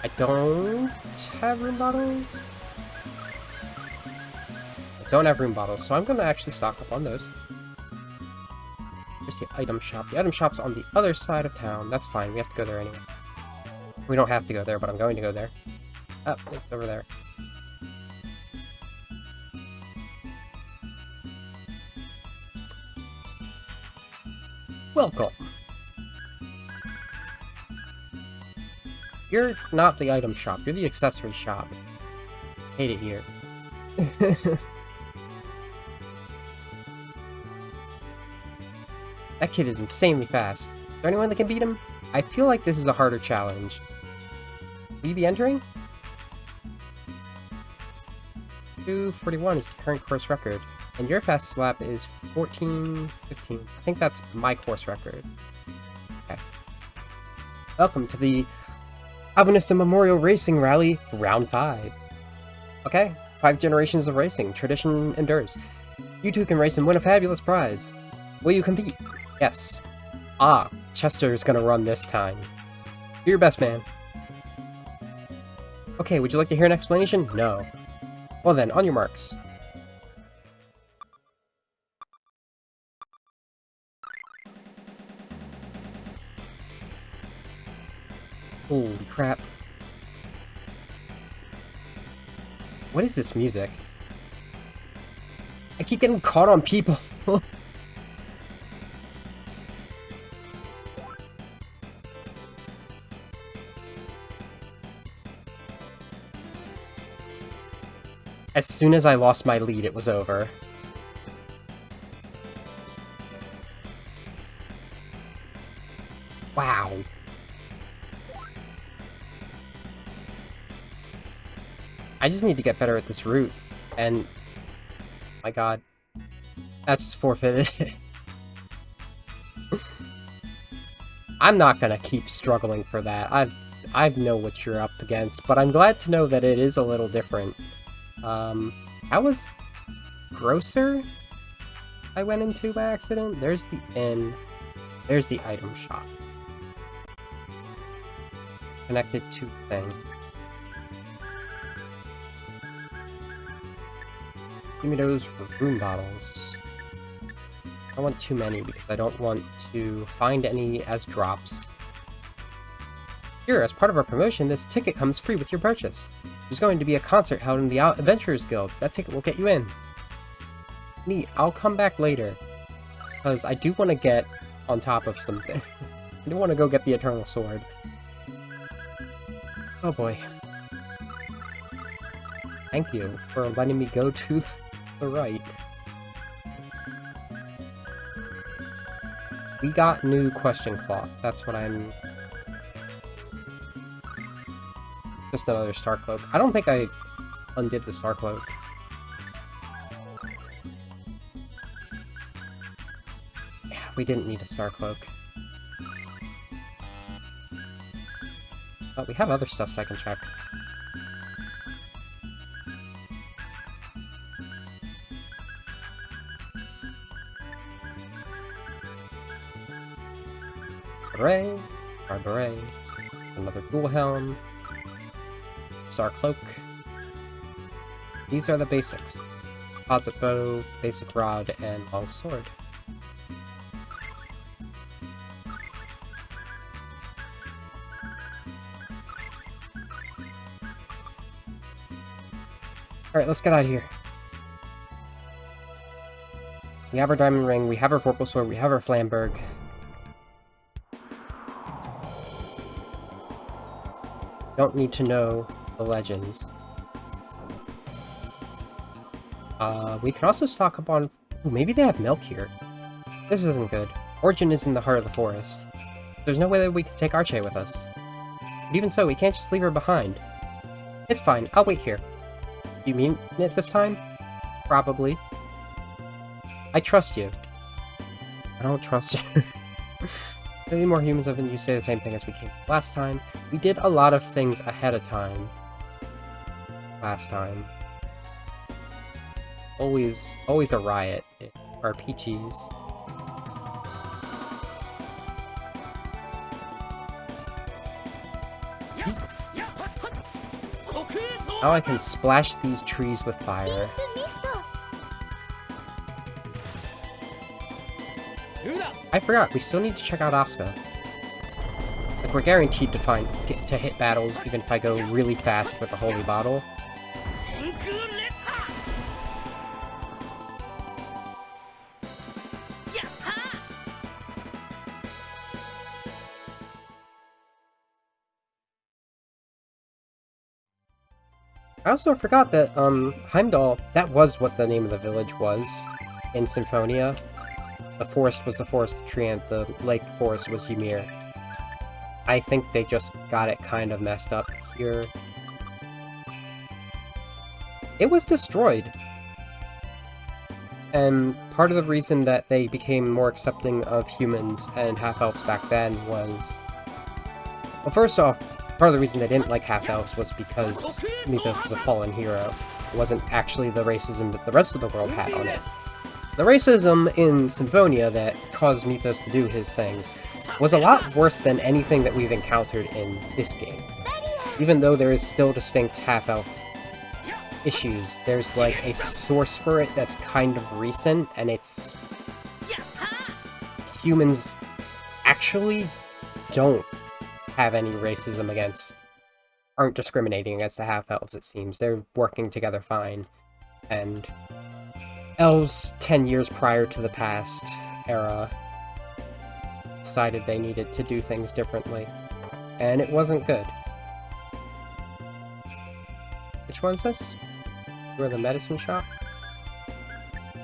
I don't have room bottles. I don't have room bottles, so I'm gonna actually stock up on those. Here's the item shop. The item shop's on the other side of town. That's fine. We have to go there anyway. We don't have to go there, but I'm going to go there. Oh, it's over there. Welcome. You're not the item shop. You're the accessory shop. Hate it here. That kid is insanely fast. Is there anyone that can beat him? I feel like this is a harder challenge. Will you be entering? 2:41 is the current course record. And your fastest lap is 14:15. I think that's my course record. Okay. Welcome to the Alvinista Memorial Racing Rally, Round 5. Okay, 5 generations of racing. Tradition endures. You two can race and win a fabulous prize. Will you compete? Yes. Ah, Chester's gonna run this time. Do your best, man. Okay, would you like to hear an explanation? No. Well then, on your marks. Holy crap. What is this music? I keep getting caught on people. As soon as I lost my lead, it was over. Wow. I just need to get better at this route, and... my god. That's just forfeited. I'm not gonna keep struggling for that. I know what you're up against, but I'm glad to know that it is a little different. That was... Grocer? I went into by accident? There's the inn. There's the item shop. Connected to thing. Give me those room bottles. I don't want too many because I don't want to find any as drops. Here, as part of our promotion, this ticket comes free with your purchase. There's going to be a concert held in the Adventurers Guild. That ticket will get you in. Neat, I'll come back later. Because I do want to get on top of something. I do want to go get the Eternal Sword. Oh boy. Thank you for letting me go to the right. We got new question cloth. That's what I'm... Just another Star Cloak. I don't think I undid the Star Cloak. Yeah, we didn't need a Star Cloak. But we have other stuff so I can check. Beret, our beret, another dual helm, star cloak. These are the basics. Composite bow, basic rod, and long sword. Alright, let's get out of here. We have our diamond ring, we have our vorpal sword, we have our flamberg. Don't need to know the legends. We can also stock up on... Ooh, maybe they have milk here. This isn't good. Origin is in the heart of the forest. There's no way that we can take Arche with us. But even so, we can't just leave her behind. It's fine, I'll wait here. You mean it this time? Probably. I trust you. I don't trust you. Maybe more humans have been you say the same thing as we came last time. We did a lot of things ahead of time. Last time. Always a riot. RPGs. Now I can splash these trees with fire. I forgot, we still need to check out Asuka. Like, we're guaranteed to to hit battles even if I go really fast with the Holy Bottle. I also forgot that, Heimdall, that was what the name of the village was in Symphonia. The forest was the Forest of Treant, the lake forest was Ymir. I think they just got it kind of messed up here. It was destroyed. And part of the reason that they became more accepting of humans and half-elves back then was... Well, first off, part of the reason they didn't like half-elves was because Mythos was a fallen hero. It wasn't actually the racism that the rest of the world had on it. The racism in Symphonia that caused Mythos to do his things was a lot worse than anything that we've encountered in this game. Even though there is still distinct half-elf issues, there's like a source for it that's kind of recent, and it's... Humans actually don't have any racism against... aren't discriminating against the half-elves, it seems. They're working together fine, and... Elves 10 years prior to the past era decided they needed to do things differently, and it wasn't good. Which one's this? We're the medicine shop?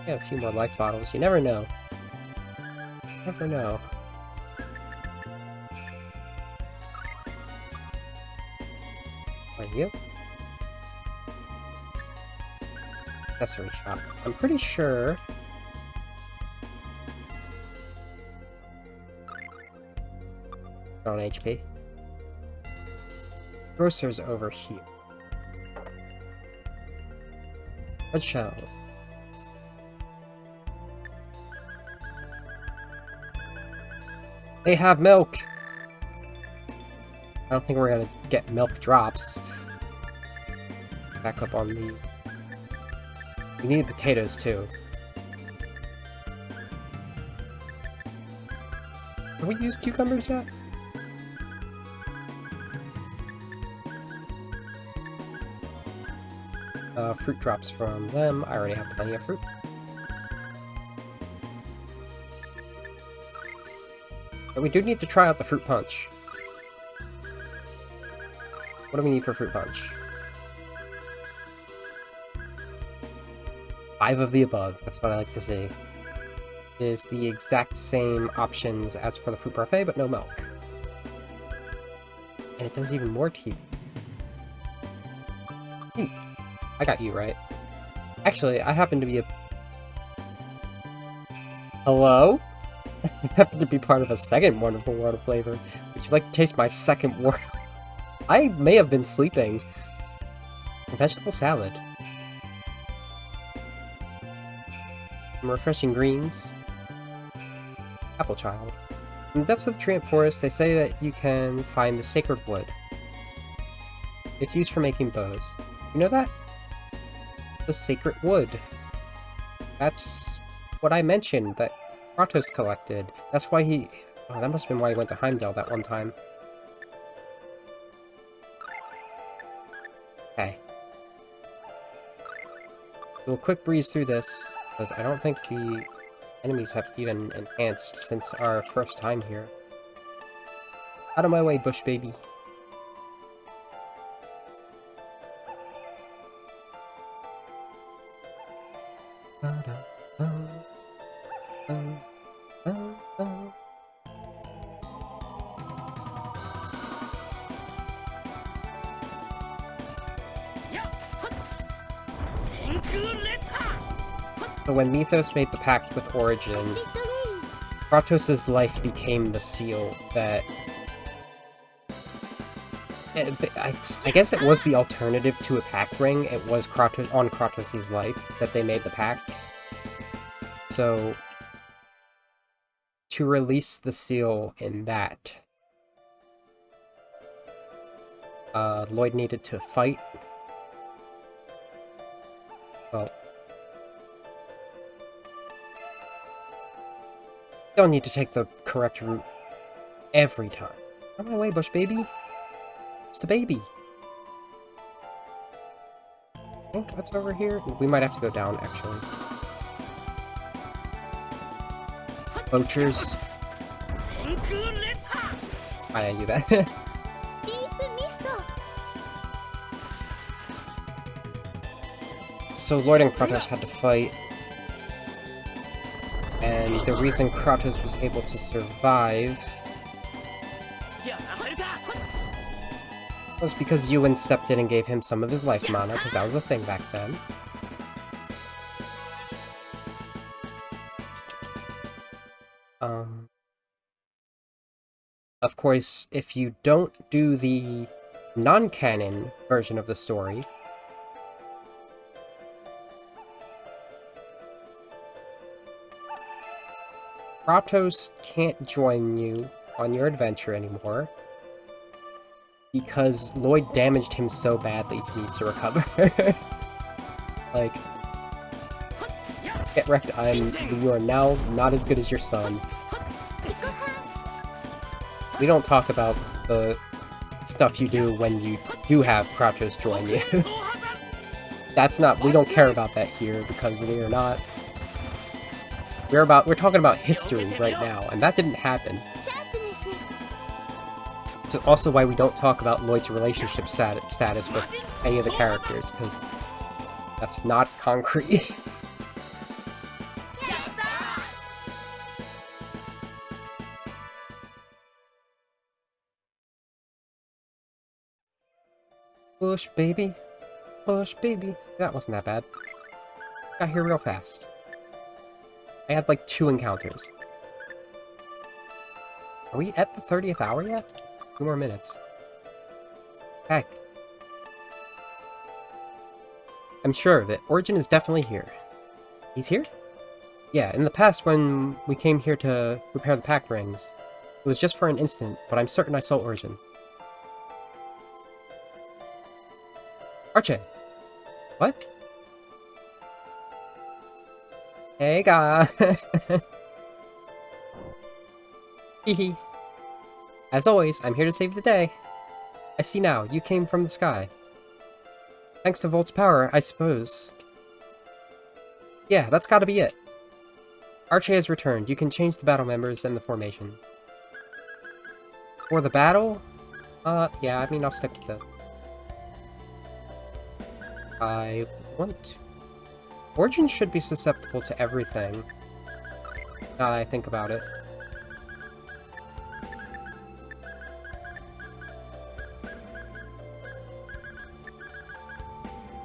Yeah, a few more life bottles. You never know. Never know. Are you? Accessory shop. I'm pretty sure... on HP. Grocer's over here. Red shells. They have milk! I don't think we're gonna get milk drops. Back up on the... We need potatoes, too. Have we used cucumbers yet? Fruit drops from them. I already have plenty of fruit. But we do need to try out the fruit punch. What do we need for fruit punch? 5 of the above. That's what I like to see. It is the exact same options as for the fruit parfait, but no milk. And it does even more to you. I got you, right? Actually, I happen to be a... Hello? I happen to be part of a second Wonderful World of Flavor. Would you like to taste my second world? I may have been sleeping. Vegetable salad. Some refreshing greens. Apple child. In the depths of the tree forest, they say that you can find the sacred wood. It's used for making bows. You know that? The sacred wood. That's what I mentioned, that Kratos collected. That's why he... Oh, that must have been why he went to Heimdall that one time. Okay. We'll quick breeze through this, because I don't think the enemies have even enhanced since our first time here. Out of my way, bush baby. So when Mythos made the pact with Origin, Kratos' life became the seal that... I guess it was the alternative to a pact ring. It was Kratos on Kratos' life that they made the pact. So, to release the seal in that, Lloyd needed to fight. Well, don't need to take the correct route every time. On my way, bush baby. Just a baby. I think that's over here. We might have to go down, actually. Poachers. I knew that. So Lloyd and Kratos had to fight. And the reason Kratos was able to survive was because Ewan stepped in and gave him some of his life mana, because that was a thing back then. Of course, if you don't do the non-canon version of the story, Kratos can't join you on your adventure anymore, because Lloyd damaged him so badly he needs to recover. Like, get wrecked, you are now not as good as your son. We don't talk about the stuff you do when you do have Kratos join you. We don't care about that here, because we are not... We're talking about history right now, and that didn't happen. It's also why we don't talk about Lloyd's relationship status with any of the characters, because that's not concrete. Bush baby. Bush baby. That wasn't that bad. Got here real fast. I had like 2 encounters. Are we at the 30th hour yet? 2 more minutes. Okay. I'm sure that Origin is definitely here. He's here? Yeah, in the past when we came here to repair the pack rings, it was just for an instant, but I'm certain I saw Origin. Archie! What? Hey guys! Hehe. As always, I'm here to save the day. I see now, you came from the sky. Thanks to Volt's power, I suppose. Yeah, that's gotta be it. Archie has returned. You can change the battle members and the formation. For the battle? Yeah, I mean, I'll stick with this. I want to... Origin should be susceptible to everything. Now that I think about it.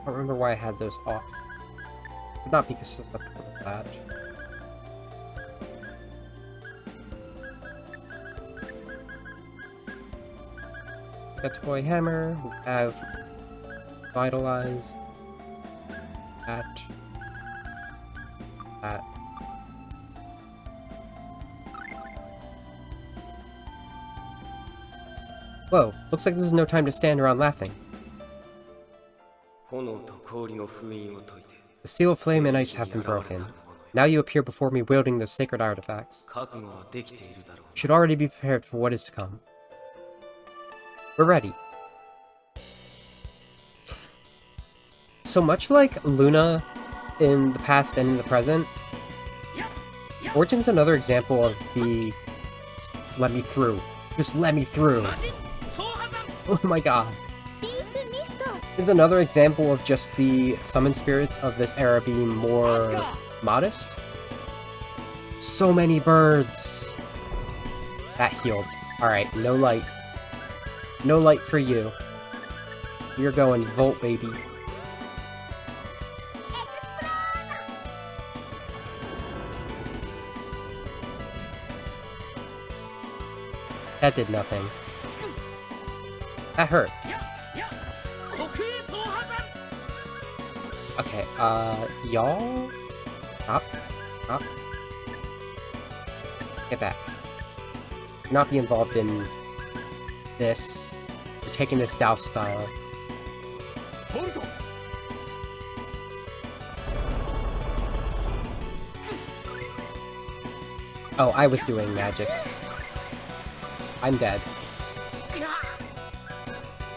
I don't remember why I had those off. Would not be susceptible to that. a toy hammer. We have Vitalize. That. Whoa, looks like this is no time to stand around laughing. The seal of flame and ice have been broken. Now you appear before me wielding those sacred artifacts. You should already be prepared for what is to come. We're ready. So much like Luna in the past and in the present, Origin's another example of the just let me through. Just let me through. Oh my god. This is another example of just the summon spirits of this era being more modest. So many birds. That healed. Alright, no light. No light for you. You're going Volt, baby. That did nothing. That hurt. Okay, y'all? Stop. Get back. Do not be involved in this. You're taking this Dao style. Oh, I was doing magic. I'm dead.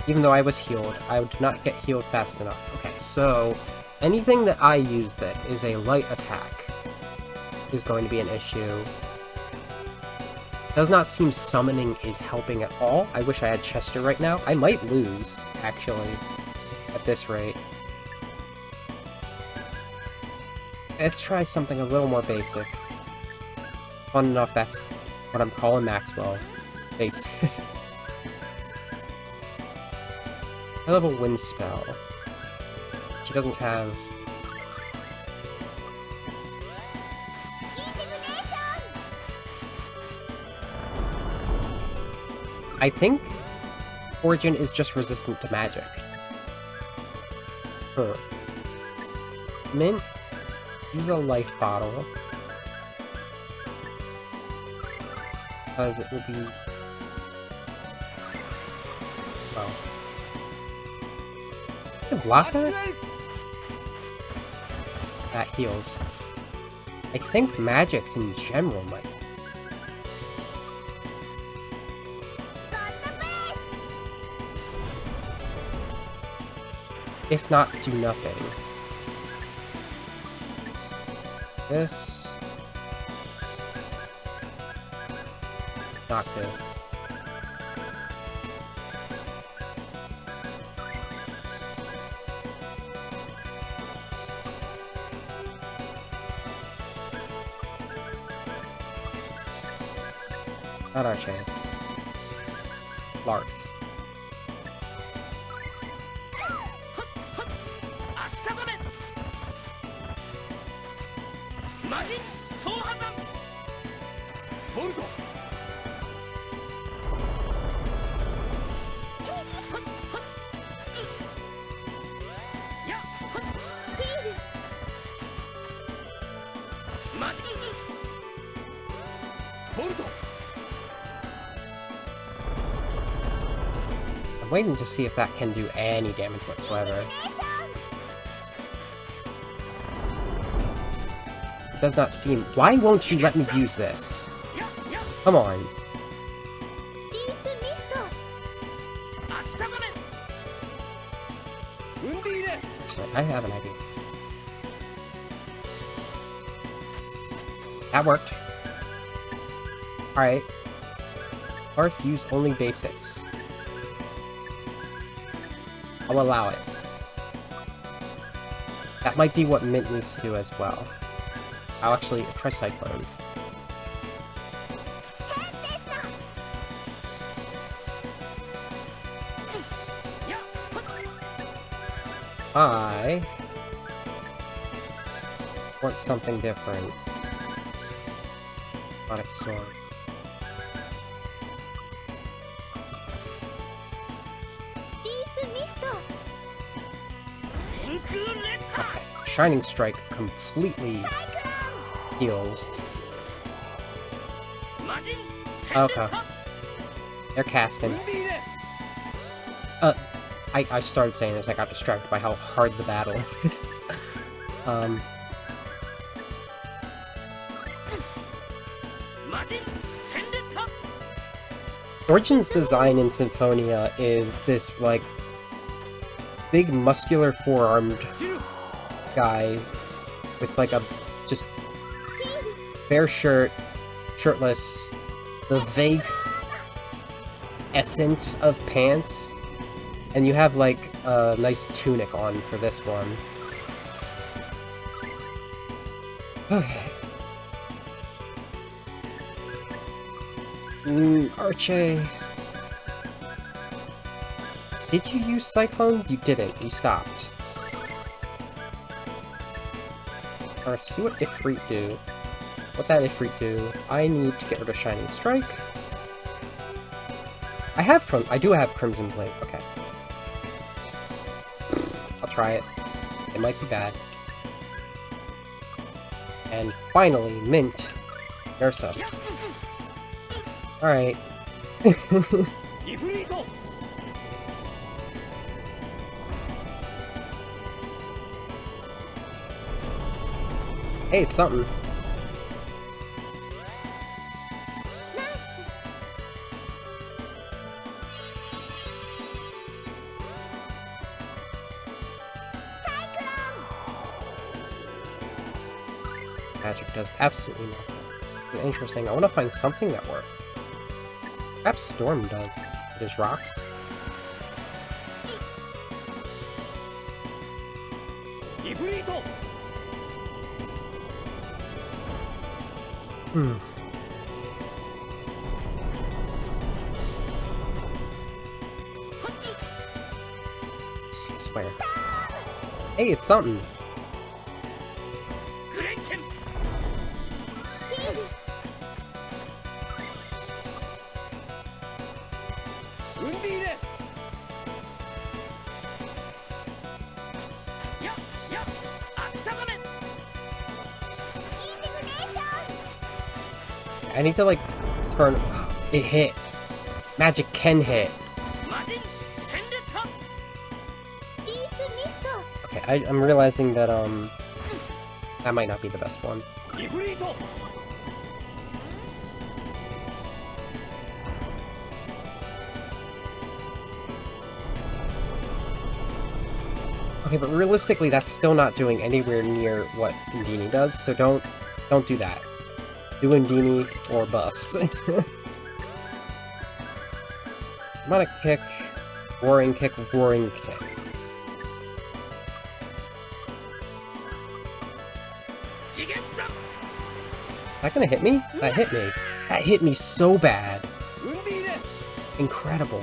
Even though I was healed, I did not get healed fast enough. Okay, so anything that I use that is a light attack is going to be an issue. Does not seem summoning is helping at all. I wish I had Chester right now. I might lose, actually, at this rate. Let's try something a little more basic. Fun enough, that's what I'm calling Maxwell. Basic. I level Wind Spell. She doesn't have... I think Origin is just resistant to magic. Huh. Mint, use a life bottle. Because it will be... well... I can block that? That heals. I think magic in general might... if not, do nothing. This... not good. Not Archie. Larth. I'm waiting to see if that can do any damage whatsoever. It does not seem... why won't you let me use this? Come on. Actually, I have an idea. That worked. Alright. Earth use only basics. I'll allow it. That might be what Mint needs to do as well. I'll actually try Cyclone. I want something different. Sonic Sword. Okay. Shining Strike completely heals. Okay. They're casting. I started saying this, I got distracted by how hard the battle is. Origin's design in Symphonia is this, like, big muscular four-armed guy with, like, a just bare shirt, shirtless, the vague essence of pants, and you have, like, a nice tunic on for this one. Okay. Arche. Did you use Cyclone? You didn't. You stopped. Alright, see what Ifrit do. What that Ifrit do. I need to get rid of Shining Strike. I do have Crimson Blade. Okay. I'll try it. It might be bad. And finally, Mint. Nurse us. Alright. Hey, it's something. Magic does absolutely nothing. It's interesting. I want to find something that works. Perhaps Storm does. It is rocks. I swear. Hey, it's something. I need to, like, turn... It hit. Magic can hit. Okay, I'm realizing that, that might not be the best one. Okay, but realistically, that's still not doing anywhere near what Indini does, so don't do that. Do Indini or bust. I'm gonna kick, roaring kick, roaring kick. Is that gonna hit me? That hit me. That hit me so bad. Incredible.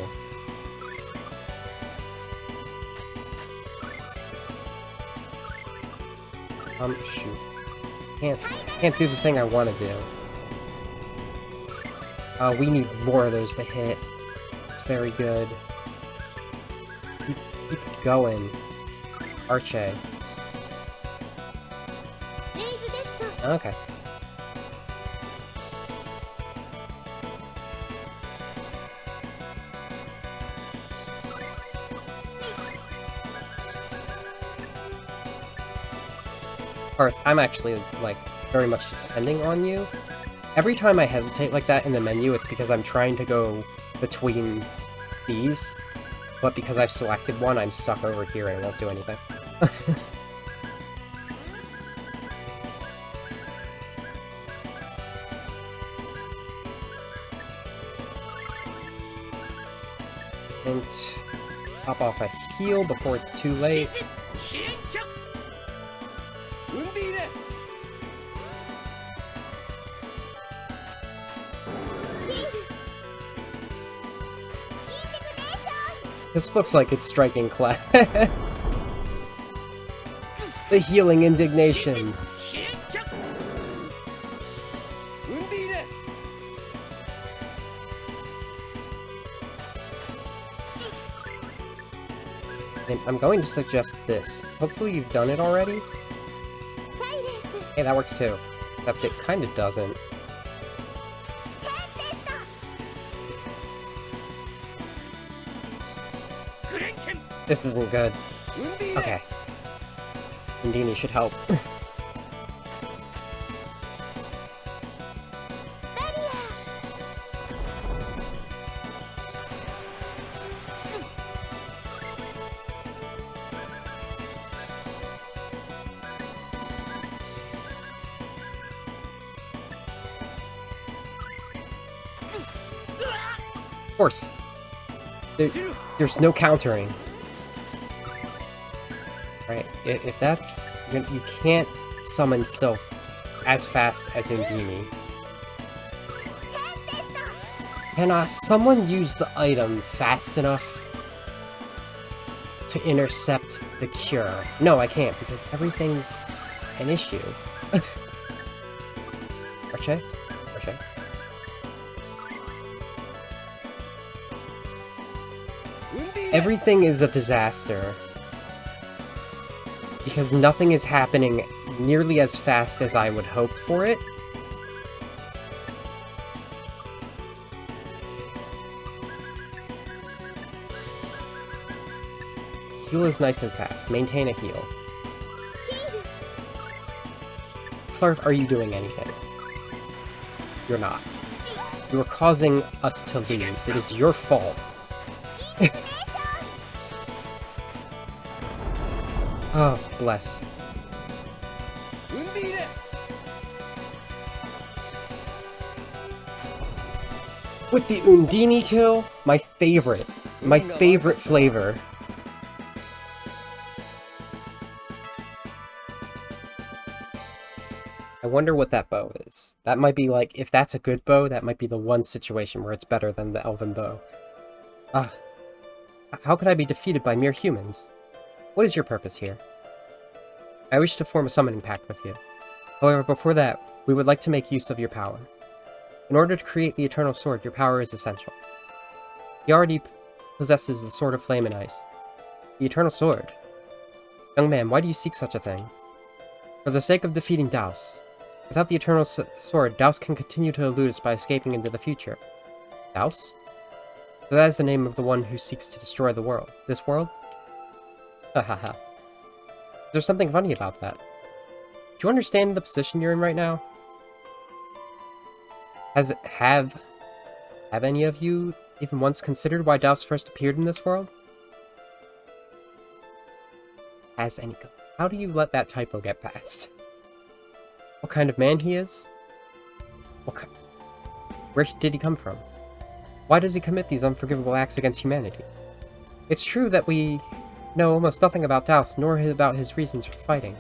Shoot. Can't do the thing I want to do. We need more of those to hit. It's very good. Keep going. Arche. Okay. Parth, I'm actually, like, very much depending on you. Every time I hesitate like that in the menu, it's because I'm trying to go between these, but because I've selected one, I'm stuck over here and it won't do anything. And pop off a heal before it's too late. This looks like it's striking class. The healing indignation. And I'm going to suggest this. Hopefully you've done it already. Hey, that works too. Except it kind of doesn't. This isn't good. Okay. Undine should help. Of course. There's no countering. Right, if that's... You can't summon Sylph as fast as Undine. Can someone use the item fast enough to intercept the cure? No, I can't, because everything's an issue. Arche? Arche? Everything is a disaster. Because nothing is happening nearly as fast as I would hope for it. Heal is nice and fast. Maintain a heal. Clark, are you doing anything? You're not. You are causing us to lose. It is your fault. Oh, bless. With the Undine kill, my favorite flavor. I wonder what that bow is. That might be like, if that's a good bow, that might be the one situation where it's better than the elven bow. How could I be defeated by mere humans? What is your purpose here? I wish to form a summoning pact with you. However, before that, we would like to make use of your power. In order to create the Eternal Sword, your power is essential. He already possesses the Sword of Flame and Ice. The Eternal Sword. Young man, why do you seek such a thing? For the sake of defeating Daus. Without the Eternal Sword, Daus can continue to elude us by escaping into the future. Daus? So that is the name of the one who seeks to destroy the world. This world? Hahaha. There's something funny about that. Do you understand the position you're in right now? Have any of you even once considered why Daus first appeared in this world? How do you let that typo get past? What kind of man he is? Where did he come from? Why does he commit these unforgivable acts against humanity? It's true that we know almost nothing about Daus, nor about his reasons for fighting.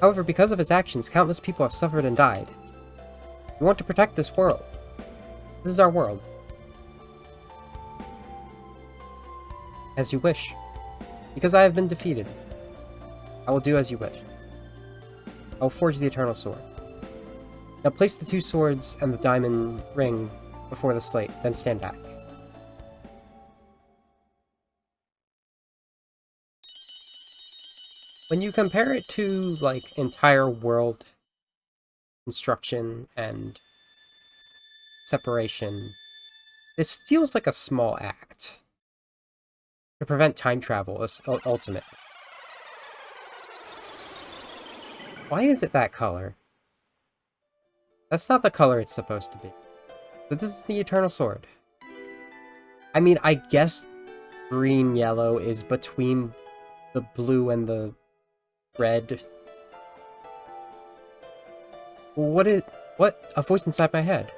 However, because of his actions, countless people have suffered and died. We want to protect this world. This is our world. As you wish. Because I have been defeated, I will do as you wish. I will forge the Eternal Sword. Now place the two swords and the diamond ring before the slate, then stand back. When you compare it to, like, entire world construction and separation, this feels like a small act to prevent time travel, ultimately. Why is it that color? That's not the color it's supposed to be. But this is the Eternal Sword. I mean, I guess green-yellow is between the blue and the red. What? A voice inside my head.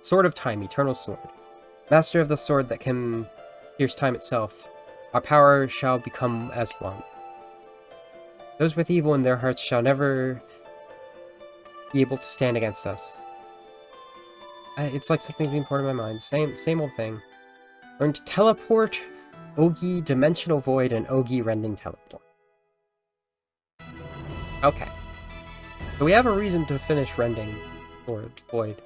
Sword of Time, Eternal Sword. Master of the sword that can pierce time itself. Our power shall become as one. Those with evil in their hearts shall never be able to stand against us. It's like something's being poured in my mind. Same old thing. Learn to teleport, Ogi, Dimensional Void, and Ogi Rending Teleport. Okay. So we have a reason to finish Rending Void.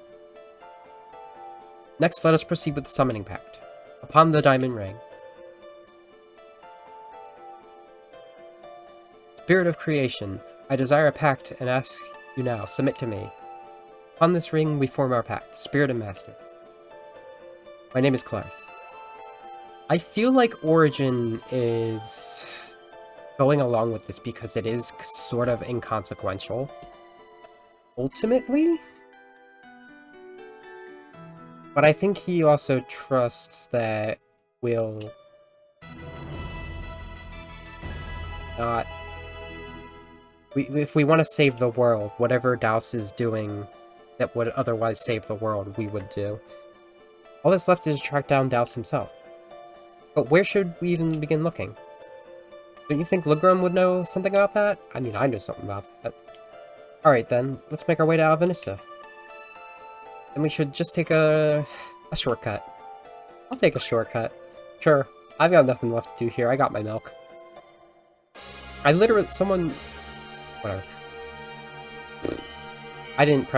Next, let us proceed with the Summoning Pact. Upon the Diamond Ring. Spirit of creation, I desire a pact and ask you now, submit to me. Upon this ring we form our pact, Spirit and Master. My name is Clarth. I feel like Origin is going along with this because it is sort of inconsequential. Ultimately? But I think he also trusts that we'll not... if we want to save the world, whatever Daus is doing that would otherwise save the world, we would do. All that's left is to track down Daus himself. But where should we even begin looking? Don't you think Lugrum would know something about that? I mean, I know something about that. Alright then, let's make our way to Alvanista. Then we should just take a shortcut. I'll take a shortcut. Sure, I've got nothing left to do here, I got my milk. I literally, whatever. I didn't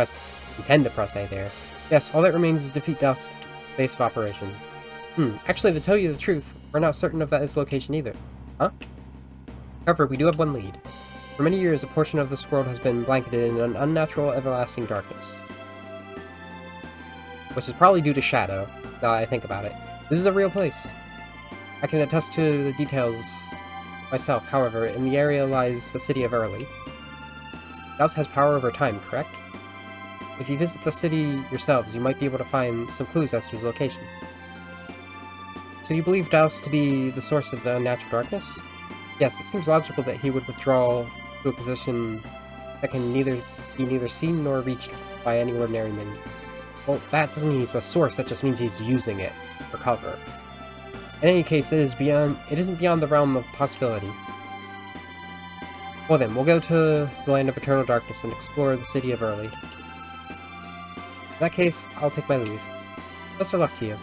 intend to press A there. Yes, all that remains is defeat Daus' base of operations. Actually, to tell you the truth, we're not certain of his location either. Huh? However, we do have one lead. For many years, a portion of this world has been blanketed in an unnatural, everlasting darkness. Which is probably due to Shadow, now that I think about it. This is a real place. I can attest to the details myself, however, in the area lies the city of Early. Daus has power over time, correct? If you visit the city yourselves, you might be able to find some clues as to his location. So you believe Daus to be the source of the unnatural darkness? Yes, it seems logical that he would withdraw to a position that can neither be seen nor reached by any ordinary means. Well, that doesn't mean he's the source, that just means he's using it for cover. In any case, it isn't beyond the realm of possibility. Well then, we'll go to the Land of Eternal Darkness and explore the city of Early. In that case, I'll take my leave. Best of luck to you.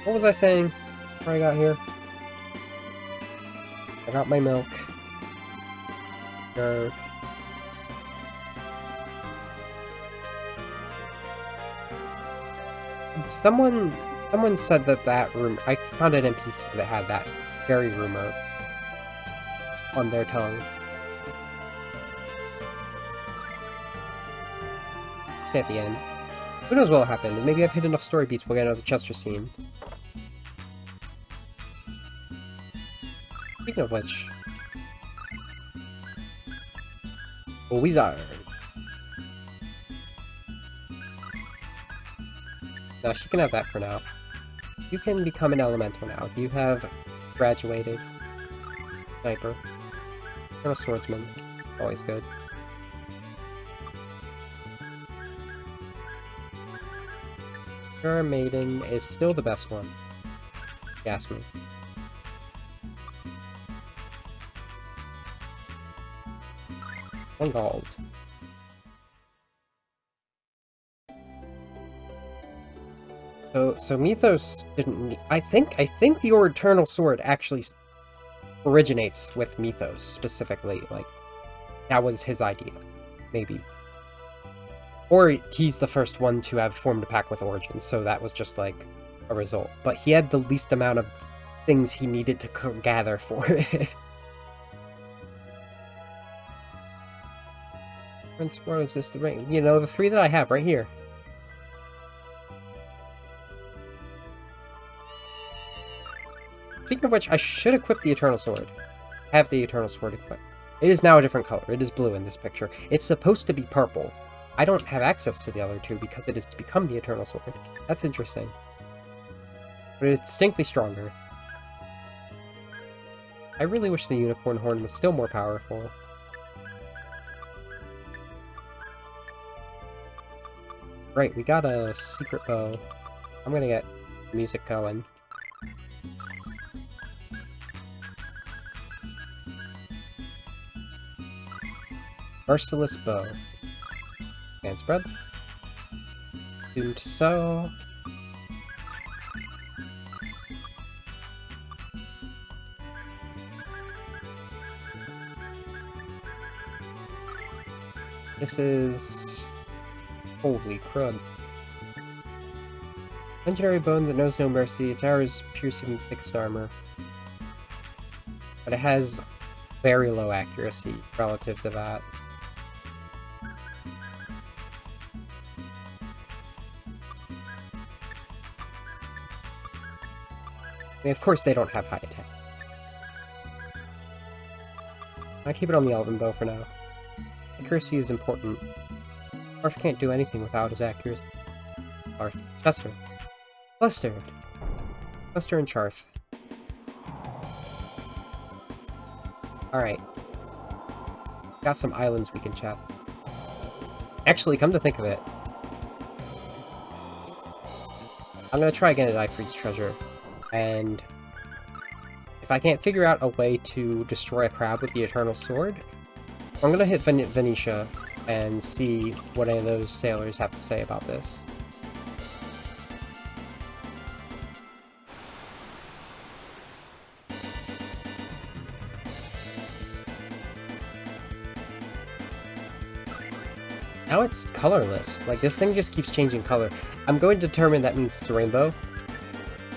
What was I saying before I got here? I got my milk. Someone said that room... I found an NPC that had that very rumor on their tongue. Stay at the end. Who knows what'll happen? Maybe I've hit enough story beats we'll get another Chester scene. Speaking of which... Oh, Wizard! No, she can have that for now. You can become an elemental now. You have graduated. Sniper. And a swordsman. Always good. Your maiden is still the best one. If you ask me. One gold. So Mythos didn't need... I think the Eternal Sword actually originates with Mythos, specifically. Like, that was his idea. Maybe. Or he's the first one to have formed a pact with Origin, so that was just, like, a result. But he had the least amount of things he needed to gather for it. Prince Rose is the ring. You know, the three that I have right here. Speaking of which, I should equip the Eternal Sword. I have the Eternal Sword equipped. It is now a different color. It is blue in this picture. It's supposed to be purple. I don't have access to the other two because it has become the Eternal Sword. That's interesting. But it is distinctly stronger. I really wish the Unicorn Horn was still more powerful. Right, we got a secret bow. I'm gonna get music going. Merciless bow. And spread. Doomed so. This is... Holy crud. Legendary bone that knows no mercy. Its arrows piercing thickest armor. But it has very low accuracy relative to that. I mean, of course they don't have high attack. I keep it on the Elven Bow for now. Accuracy is important. Arth can't do anything without his accuracy. Arth. Chester. Lester. Lester and Charth. Alright. Got some islands we can chest. Actually, come to think of it, I'm gonna try again at Ifrit's treasure, and if I can't figure out a way to destroy a crab with the Eternal Sword, I'm gonna hit Venetia and see what any of those sailors have to say about this. Now it's colorless. Like, this thing just keeps changing color. I'm going to determine that means it's a rainbow.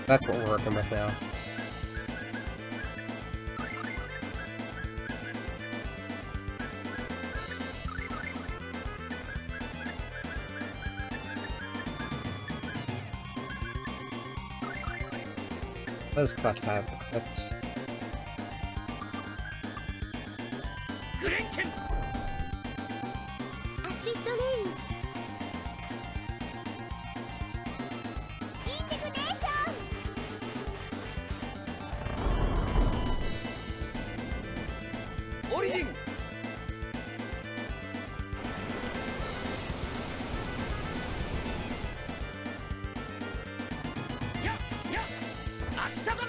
That's what we're working with now. Those quests have equipped.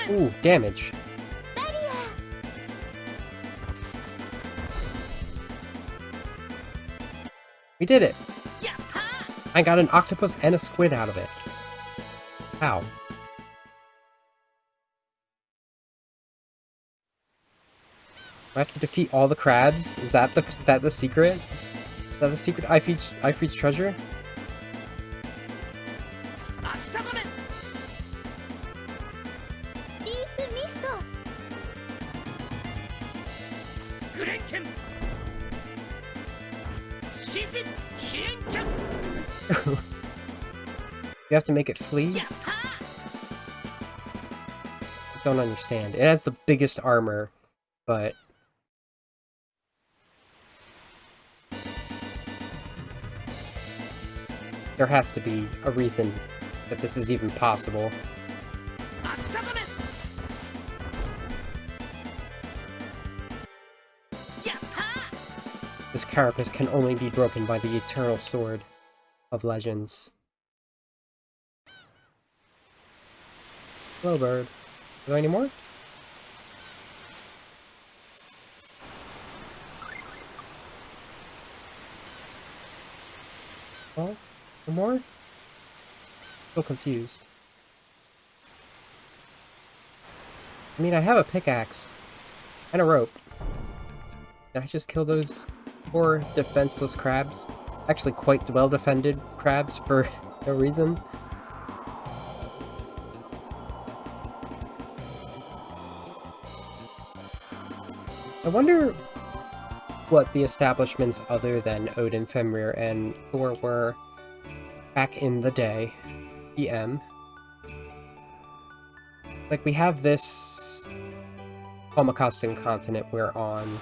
Ooh, damage. We did it! I got an octopus and a squid out of it. How? I have to defeat all the crabs? Is that the secret? Is that the secret Ifrit's treasure? You have to make it flee? I don't understand. It has the biggest armor, but... there has to be a reason that this is even possible. This carapace can only be broken by the Eternal Sword of Legends. Hello, bird. Are there any more? Oh, no more? Still confused. I mean, I have a pickaxe and a rope. Did I just kill those poor defenseless crabs? Actually, quite well-defended crabs for no reason. I wonder what the establishments other than Odin, Fenrir, and Thor were back in the day. EM. Like, we have this Palmacostan continent we're on.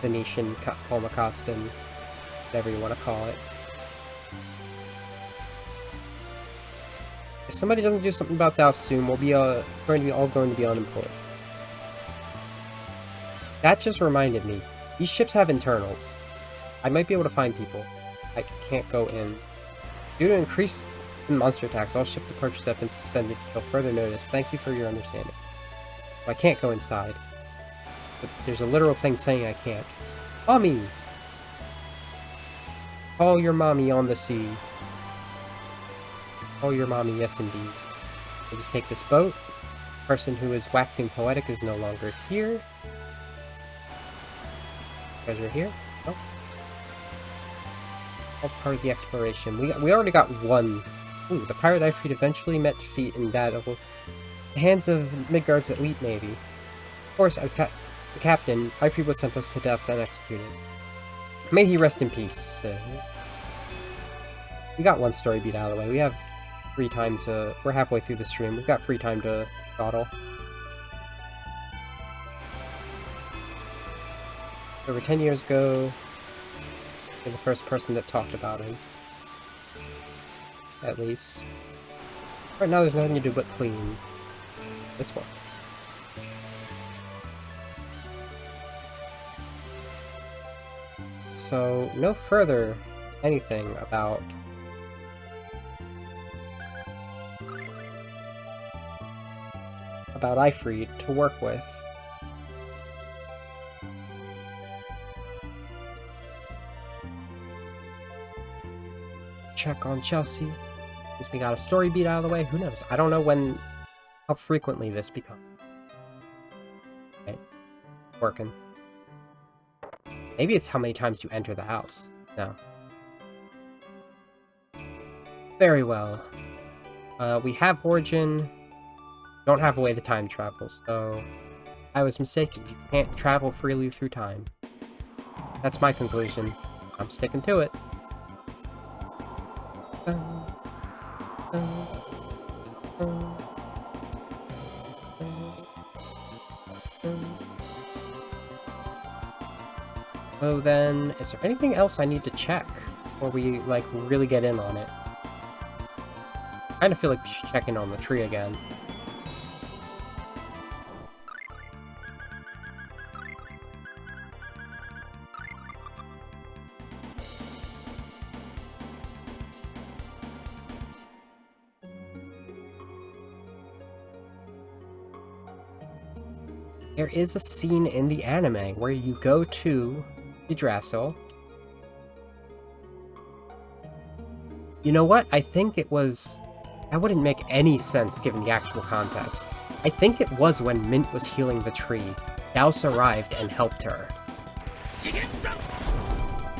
Venetian Palmacostan, whatever you want to call it. If somebody doesn't do something about that soon, we'll be all going to be unemployed. That just reminded me. These ships have internals. I might be able to find people. I can't go in. Due to increased monster attacks, all ship departures have been suspended until further notice. Thank you for your understanding. I can't go inside. But there's a literal thing saying I can't. Mommy! Call your mommy on the sea. Call your mommy, yes indeed. I'll just take this boat. The person who is waxing poetic is no longer here. Treasure here? Oh. All part of the exploration. We already got one. Ooh, the pirate Ifrit eventually met defeat in battle. The hands of Midgard's elite navy. Of course, as The captain, Ifrey was sentenced to death and executed. May he rest in peace. We got one story beat out of the way. We have free time to... We're halfway through the stream. We've got free time to dawdle. Over 10 years ago, you're the first person that talked about him. At least. Right now there's nothing to do but clean this one. So, no further anything about Ifried to work with. Check on Chelsea. Since we got a story beat out of the way, who knows? I don't know how frequently this becomes. Okay. Working. Maybe it's how many times you enter the house. No. Very well. We have Origin. Don't have a way to time travel, so I was mistaken. You can't travel freely through time. That's my conclusion. I'm sticking to it. So then, is there anything else I need to check before we, like, really get in on it? I kind of feel like we should check in on the tree again. There is a scene in the anime where you go to Yggdrasil. You know what? I think it was... That wouldn't make any sense given the actual context. I think it was when Mint was healing the tree. Douse arrived and helped her.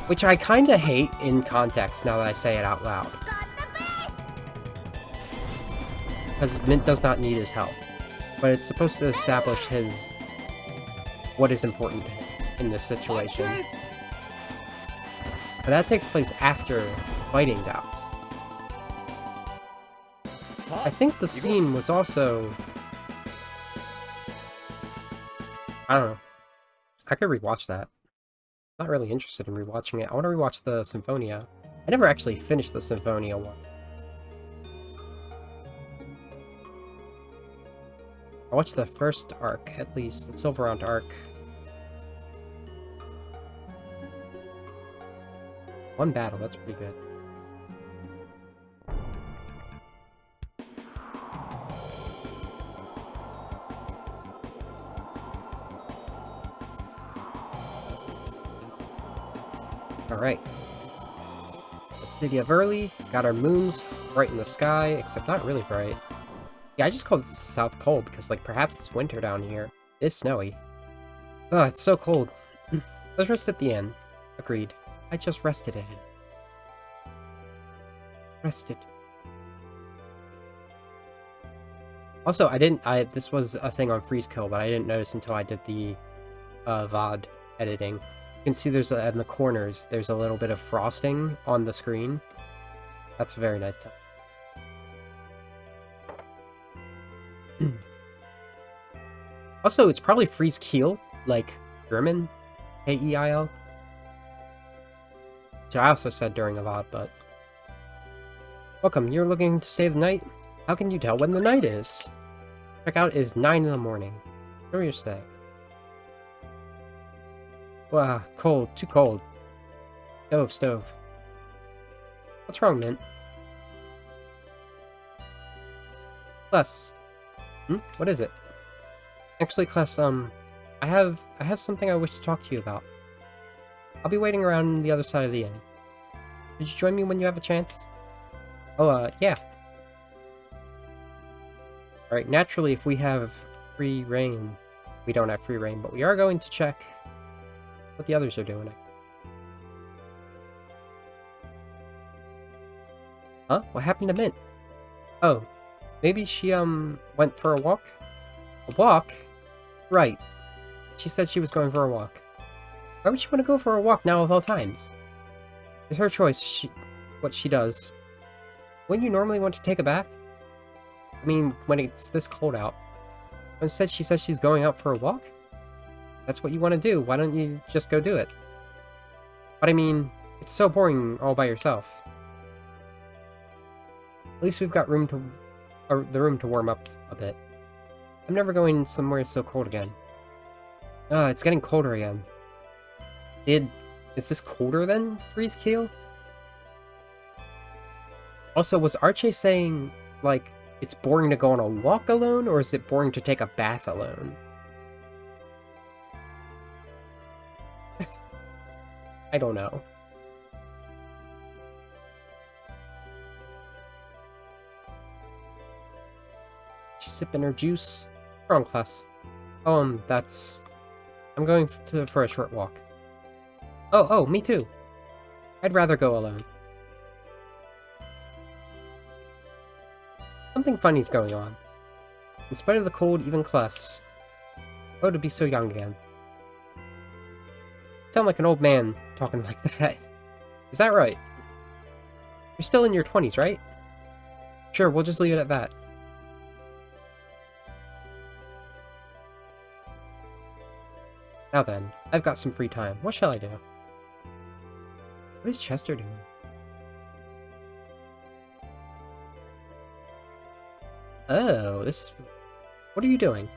Which I kinda hate in context now that I say it out loud. Because Mint does not need his help. But it's supposed to establish what is important to him in this situation. But that takes place after fighting Douse. I think the scene was also... I don't know. I could rewatch that. Not really interested in rewatching it. I want to rewatch the Symphonia. I never actually finished the Symphonia one. I watched the first arc, at least, the Silverant arc. One battle, that's pretty good. Alright. The city of Early, got our moons bright in the sky, except not really bright. Yeah, I just called this the South Pole because, like, perhaps it's winter down here. It is snowy. Oh, it's so cold. Let's rest at the inn. Agreed. I just rested at it. Rested. Also, this was a thing on Freeze Kill, but I didn't notice until I did the VOD editing. You can see there's in the corners, there's a little bit of frosting on the screen. That's a very nice touch. Also, it's probably Freeze Kiel, like German, K-E-I-L. Which I also said during a VOD, but... Welcome, you're looking to stay the night? How can you tell when the night is? Checkout is 9 in the morning. Enjoy your stay. Wow, cold, too cold. Stove. What's wrong, Mint? Kless. What is it? Actually, Kless, I have something I wish to talk to you about. I'll be waiting around the other side of the inn. Could you join me when you have a chance? Oh, yeah. Alright, naturally, if we have free reign... We don't have free reign, but we are going to check what the others are doing. Huh? What happened to Mint? Oh, maybe she, went for a walk? A walk? Right. She said she was going for a walk. Why would she want to go for a walk now of all times? It's her choice, what she does. Wouldn't you normally want to take a bath? I mean, when it's this cold out. Instead, she says she's going out for a walk? That's what you want to do. Why don't you just go do it? But I mean, it's so boring all by yourself. At least we've got the room to warm up a bit. I'm never going somewhere so cold again. It's getting colder again. Is this colder than Freeze Keel? Also, was Archie saying, like, it's boring to go on a walk alone, or is it boring to take a bath alone? I don't know. Sipping her juice. Wrong class. I'm going for a short walk. Oh, me too. I'd rather go alone. Something funny's going on. In spite of the cold, even Kless. Oh, to be so young again. Sound like an old man talking like that. Is that right? You're still in your 20s, right? Sure, we'll just leave it at that. Now then, I've got some free time. What shall I do? What is Chester doing? Oh, what are you doing?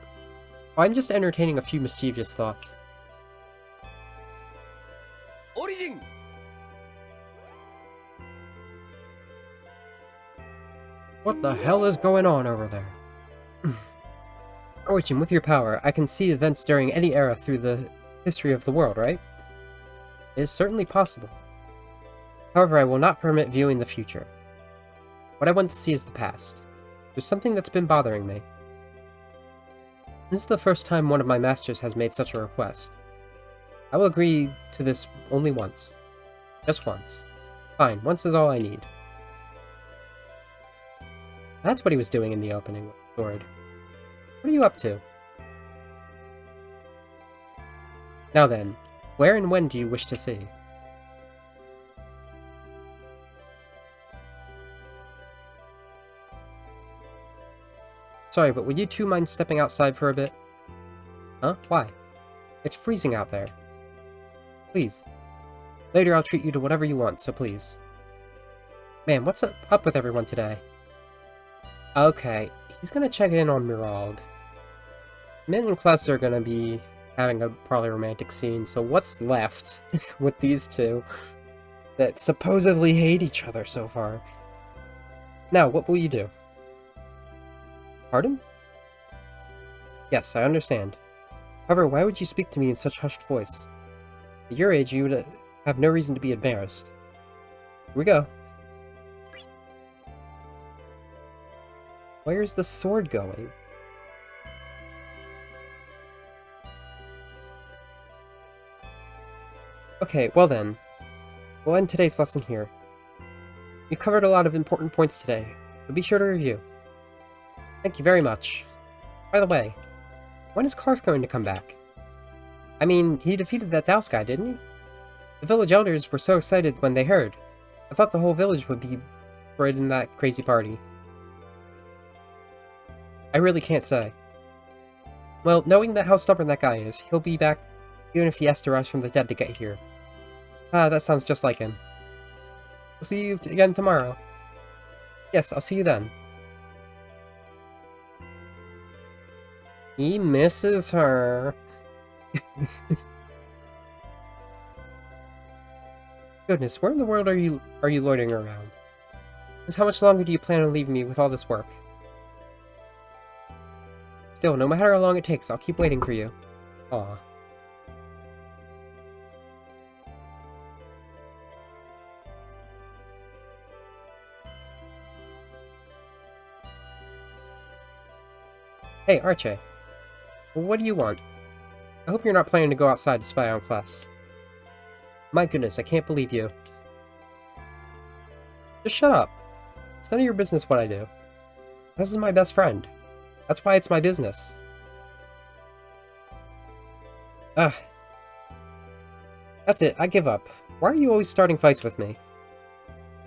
Oh, I'm just entertaining a few mischievous thoughts. Origin! What the hell is going on over there? Origin, with your power, I can see events during any era through the history of the world, right? It is certainly possible. However, I will not permit viewing the future. What I want to see is the past. There's something that's been bothering me. This is the first time one of my masters has made such a request. I will agree to this only once. Just once. Fine, once is all I need. That's what he was doing in the opening, Lord. What are you up to? Now then, where and when do you wish to see? Sorry, but would you two mind stepping outside for a bit? Huh? Why? It's freezing out there. Please. Later I'll treat you to whatever you want, so please. Man, what's up with everyone today? Okay, he's gonna check in on Mirald. Min and Kless are gonna be having a probably romantic scene, so what's left with these two that supposedly hate each other so far? Now, what will you do? Pardon? Yes, I understand. However, why would you speak to me in such hushed voice? At your age, you would have no reason to be embarrassed. Here we go. Where's the sword going? Okay, well then. We'll end today's lesson here. You covered a lot of important points today, so be sure to review. Thank you very much. By the way, when is Clark going to come back? I mean, he defeated that Douse guy, didn't he? The village elders were so excited when they heard. I thought the whole village would be right in that crazy party. I really can't say. Well, knowing how stubborn that guy is, he'll be back even if he has to rise from the dead to get here. Ah, that sounds just like him. We'll see you again tomorrow. Yes, I'll see you then. He misses her. Goodness, where in the world are you loitering around? Just how much longer do you plan on leaving me with all this work? Still, no matter how long it takes, I'll keep waiting for you. Aw. Hey, Archie. Well, what do you want? I hope you're not planning to go outside to spy on Kless. My goodness, I can't believe you. Just shut up. It's none of your business what I do. This is my best friend. That's why it's my business. Ugh. That's it, I give up. Why are you always starting fights with me?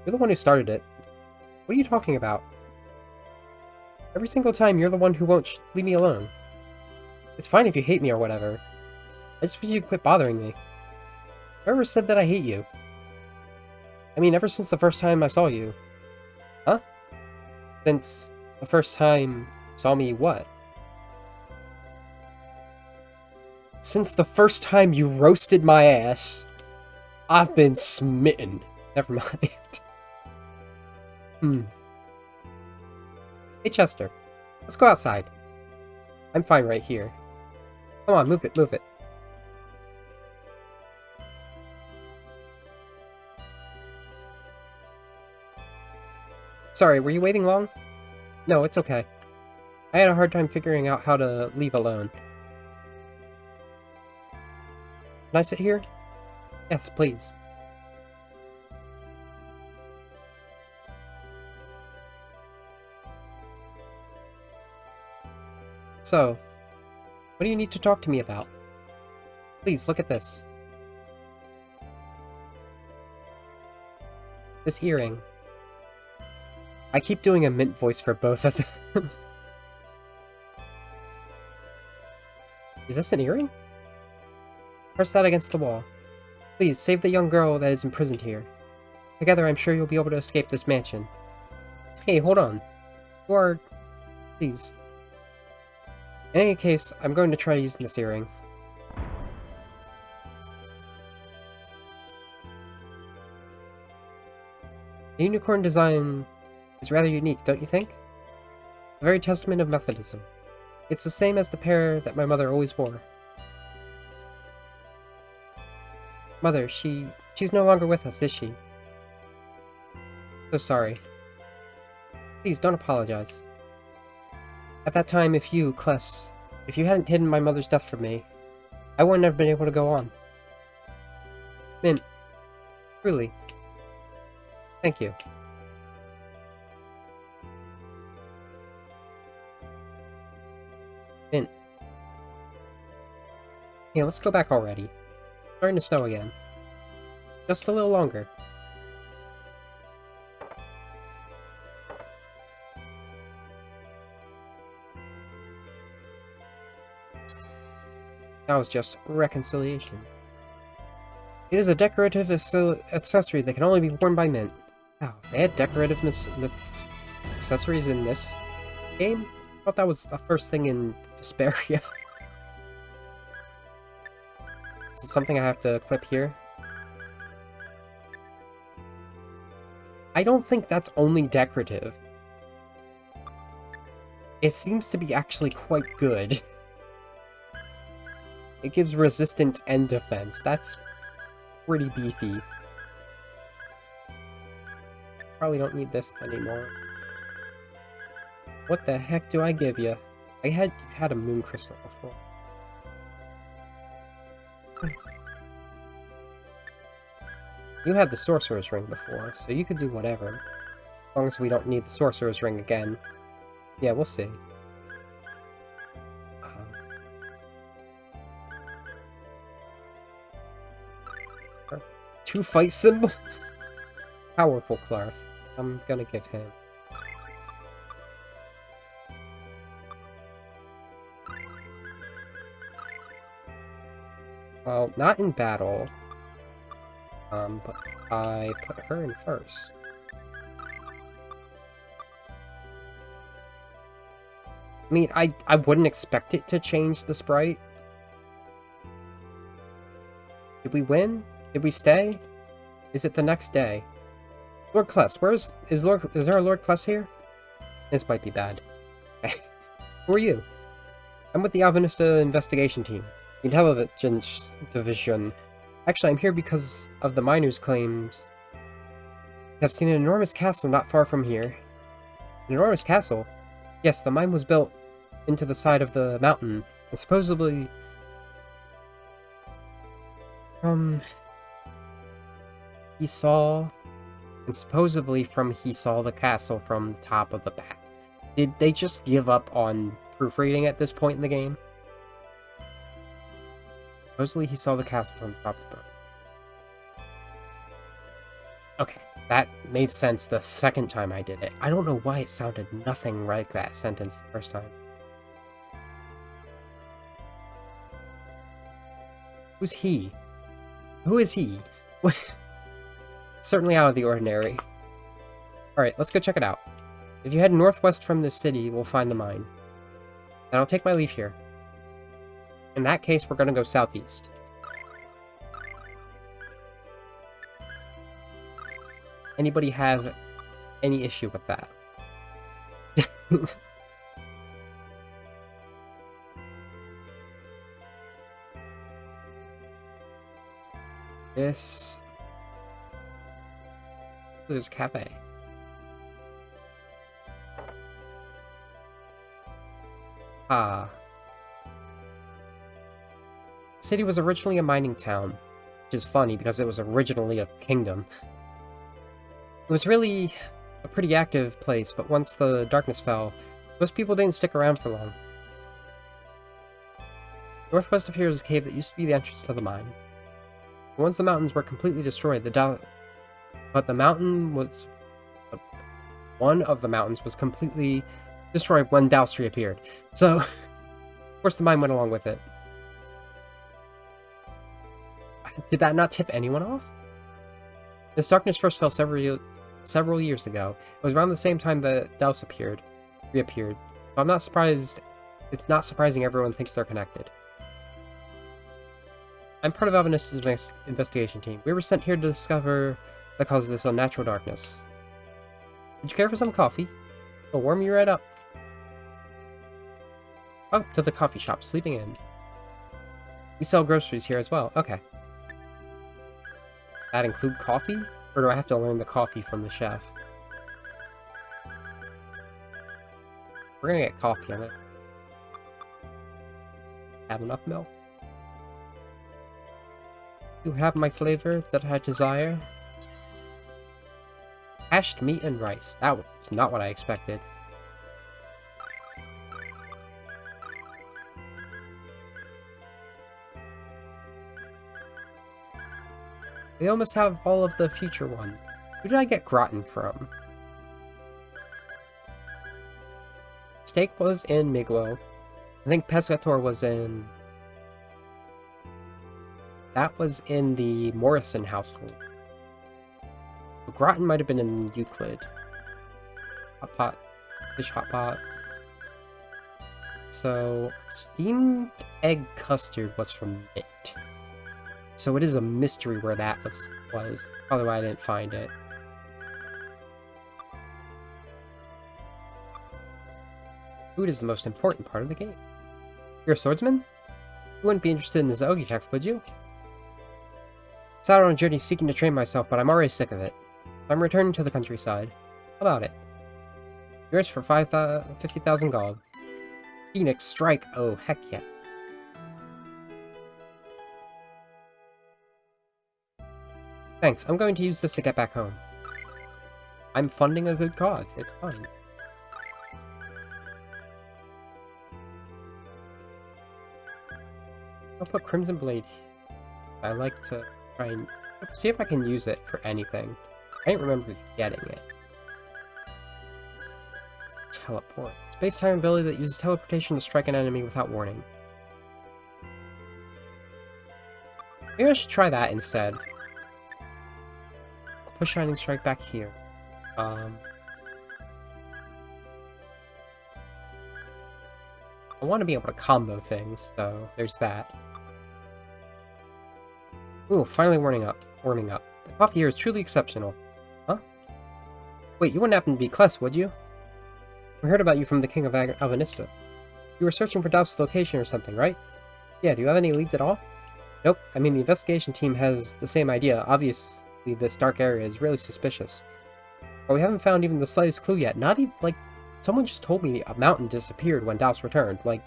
You're the one who started it. What are you talking about? Every single time you're the one who won't leave me alone. It's fine if you hate me or whatever. I just wish you'd quit bothering me. Whoever said that I hate you? I mean, ever since the first time I saw you. Huh? Since the first time you saw me what? Since the first time you roasted my ass, I've been smitten. Never mind. Hey, Chester. Let's go outside. I'm fine right here. Come on, move it, move it. Sorry, were you waiting long? No, it's okay. I had a hard time figuring out how to leave alone. Can I sit here? Yes, please. So, what do you need to talk to me about? Please, look at this. This earring. I keep doing a mint voice for both of them. Is this an earring? Press that against the wall. Please, save the young girl that is imprisoned here. Together, I'm sure you'll be able to escape this mansion. Hey, hold on. You are... Please. In any case, I'm going to try using this earring. The unicorn design is rather unique, don't you think? A very testament of Methodism. It's the same as the pair that my mother always wore. Mother, she's no longer with us, is she? So sorry. Please, don't apologize. At that time, if you, Kless, if you hadn't hidden my mother's death from me, I wouldn't have been able to go on. Mint. Truly. Thank you. Mint. Yeah, let's go back already. It's starting to snow again. Just a little longer. That was just reconciliation. It is a decorative accessory that can only be worn by Mint. Wow, they had decorative accessories in this game? I thought that was the first thing in Vesperia. Is it something I have to equip here? I don't think that's only decorative. It seems to be actually quite good. It gives resistance and defense. That's pretty beefy. Probably don't need this anymore. What the heck do I give you? I had a moon crystal before. You had the sorcerer's ring before, so you could do whatever. As long as we don't need the sorcerer's ring again. Yeah, we'll see. Two fight symbols? Powerful Clarth. I'm gonna give him. Well, not in battle. But I put her in first. I mean, I wouldn't expect it to change the sprite. Did we win? Did we stay? Is it the next day? Lord Kless, is there a Lord Kless here? This might be bad. Who are you? I'm with the Alvinista investigation team, the intelligence division. Actually, I'm here because of the miners' claims. I've seen an enormous castle not far from here. An enormous castle? Yes, the mine was built into the side of the mountain, and supposedly... he saw... And supposedly he saw the castle from the top of the path. Did they just give up on proofreading at this point in the game? Supposedly he saw the castle from the top of the boat. Okay, that made sense the second time I did it. I don't know why it sounded nothing like that sentence the first time. Who's he? Who is he? Certainly out of the ordinary. Alright, let's go check it out. If you head northwest from this city, we'll find the mine. And I'll take my leave here. In that case, we're gonna go southeast. Anybody have any issue with that? This... There's a cafe. Ah. The city was originally a mining town, which is funny because it was originally a kingdom. It was really a pretty active place, but once the darkness fell, most people didn't stick around for long. Northwest of here is a cave that used to be the entrance to the mine. Once the mountains were completely destroyed, one of the mountains was completely destroyed when Douse reappeared. So, of course the mine went along with it. Did that not tip anyone off? This darkness first fell several years ago. It was around the same time that Douse reappeared. So I'm not surprised. It's not surprising everyone thinks they're connected. I'm part of Alvinista's investigation team. We were sent here to discover the cause of this unnatural darkness. Would you care for some coffee? It'll warm you right up. Oh, to the coffee shop, sleeping in. We sell groceries here as well. Okay. That include coffee? Or do I have to learn the coffee from the chef? We're gonna get coffee. I'm gonna have enough milk. You have my flavor that I desire. Hashed meat and rice. That was not what I expected. We almost have all of the future ones. Who did I get gratin from? Steak was in Miglo. I think Pescator was in... That was in the Morrison household. Gratin might have been in Euclid. Hot pot. Fish hot pot. So, steamed egg custard was from Mitt. So it is a mystery where that was. Probably why I didn't find it. Food is the most important part of the game. You're a swordsman? You wouldn't be interested in this Ogi text, would you? I set out on a journey seeking to train myself, but I'm already sick of it. I'm returning to the countryside. How about it? Yours for 50,000 gold. Phoenix Strike. Oh, heck yeah. Thanks, I'm going to use this to get back home. I'm funding a good cause. It's fine. I'll put Crimson Blade. I like to try and see if I can use it for anything. I didn't remember getting it. Teleport. Space-time ability that uses teleportation to strike an enemy without warning. Maybe I should try that instead. Push Shining Strike back here. I want to be able to combo things, so there's that. Ooh, finally warming up. The coffee here is truly exceptional. Huh? Wait, you wouldn't happen to be Kless, would you? We heard about you from the King of Alvinista. You were searching for Douse's location or something, right? Yeah, do you have any leads at all? Nope, I mean the investigation team has the same idea. Obviously, this dark area is really suspicious. But we haven't found even the slightest clue yet. Not even, like, someone just told me a mountain disappeared when Douse returned. Like,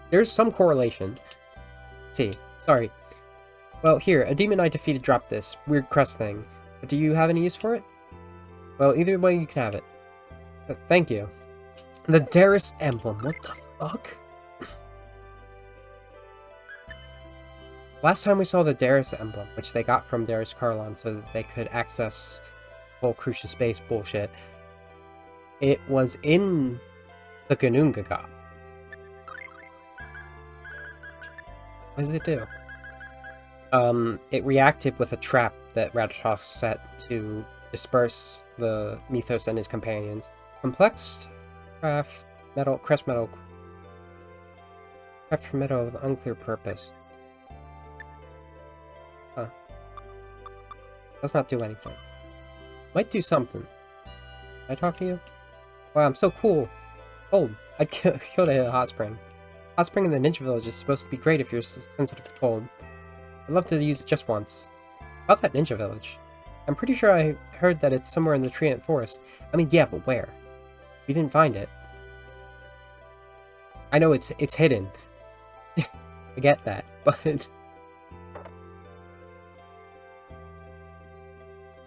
there's some correlation. Let's see, sorry. Well, here, a demon I defeated dropped this weird crest thing. But do you have any use for it? Well, either way, you can have it. Thank you. The Darius emblem, what the fuck? Last time we saw the Darius emblem, which they got from Darius Carlon so that they could access whole Crucial Space bullshit, it was in the Ganungaga. What does it do? It reacted with a trap that Ratatosk set to disperse the Mythos and his companions. Complex crest metal with unclear purpose. Huh. Does not do anything. Might do something. Can I talk to you? Wow, I'm so cool. Cold. I'd kill a hot spring. Hot spring in the Ninja Village is supposed to be great if you're sensitive to cold. I'd love to use it just once. About that Ninja Village. I'm pretty sure I heard that it's somewhere in the Treant Forest. I mean, yeah, but where? We didn't find it. I know it's hidden. I get that, but...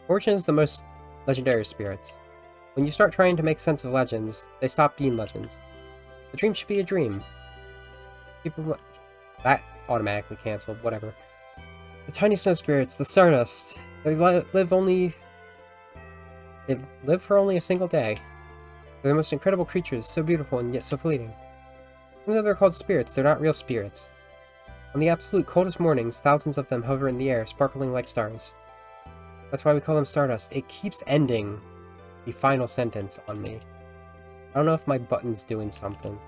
Fortune is the most legendary of spirits. When you start trying to make sense of legends, they stop being legends. A dream should be a dream. People... That automatically canceled, whatever. The tiny snow spirits, the Stardust, they live for only a single day. They're the most incredible creatures, so beautiful and yet so fleeting. Even though they're called spirits, they're not real spirits. On the absolute coldest mornings, thousands of them hover in the air, sparkling like stars. That's why we call them Stardust. It keeps ending the final sentence on me. I don't know if my button's doing something.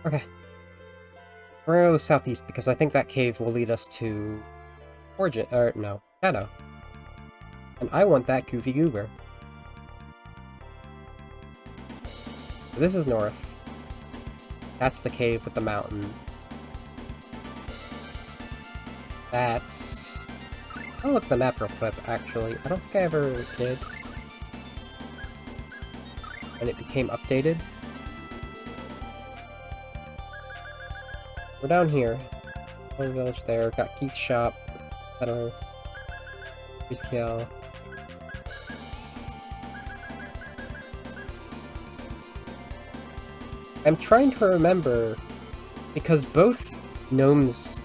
Okay. We're gonna go southeast because I think that cave will lead us to Origin, or no, Shadow. And I want that Goofy Goober. So this is north. That's the cave with the mountain. That's... I'll look at the map real quick, actually. I don't think I ever did. And it became updated. We're down here. Holy Village there. Got Keith's shop. Peddler. Kill. I'm trying to remember because both gnomes,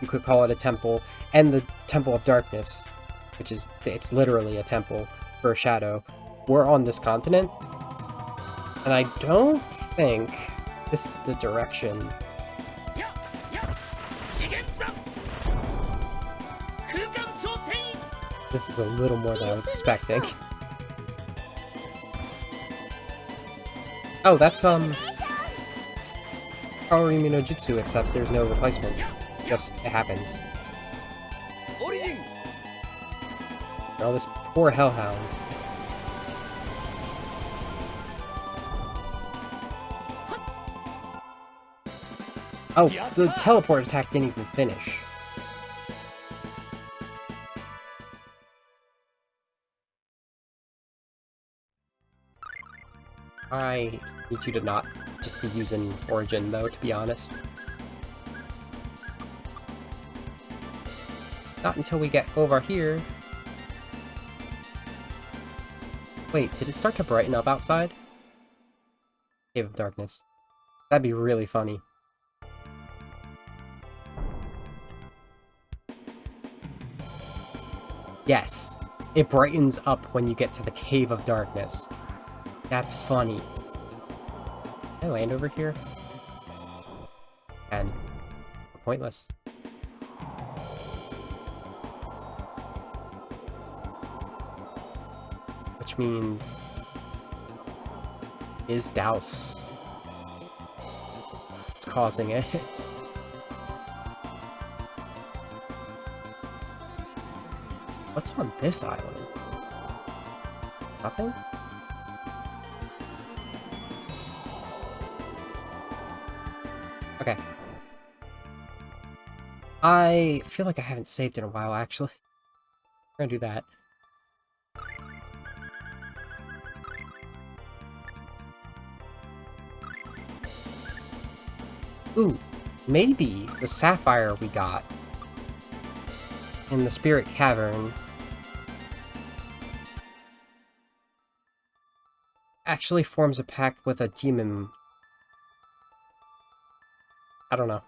you could call it a temple, and the Temple of Darkness, which is, it's literally a temple for a shadow, were on this continent. And I don't think this is the direction. This is a little more than I was expecting. Oh, that's, Kaorimi no Jutsu, except there's no replacement. Just, it happens. Oh, this poor Hellhound. Oh, the teleport attack didn't even finish. I need you to not just be using Origin, though, to be honest. Not until we get over here. Wait, did it start to brighten up outside? Cave of Darkness. That'd be really funny. Yes, it brightens up when you get to the Cave of Darkness. That's funny. Can I land over here? And pointless. Which means is Douse causing it. What's on this island? Nothing? Okay. I feel like I haven't saved in a while, actually. We're gonna do that. Ooh, maybe the sapphire we got in the Spirit Cavern actually forms a pact with a demon. I don't know.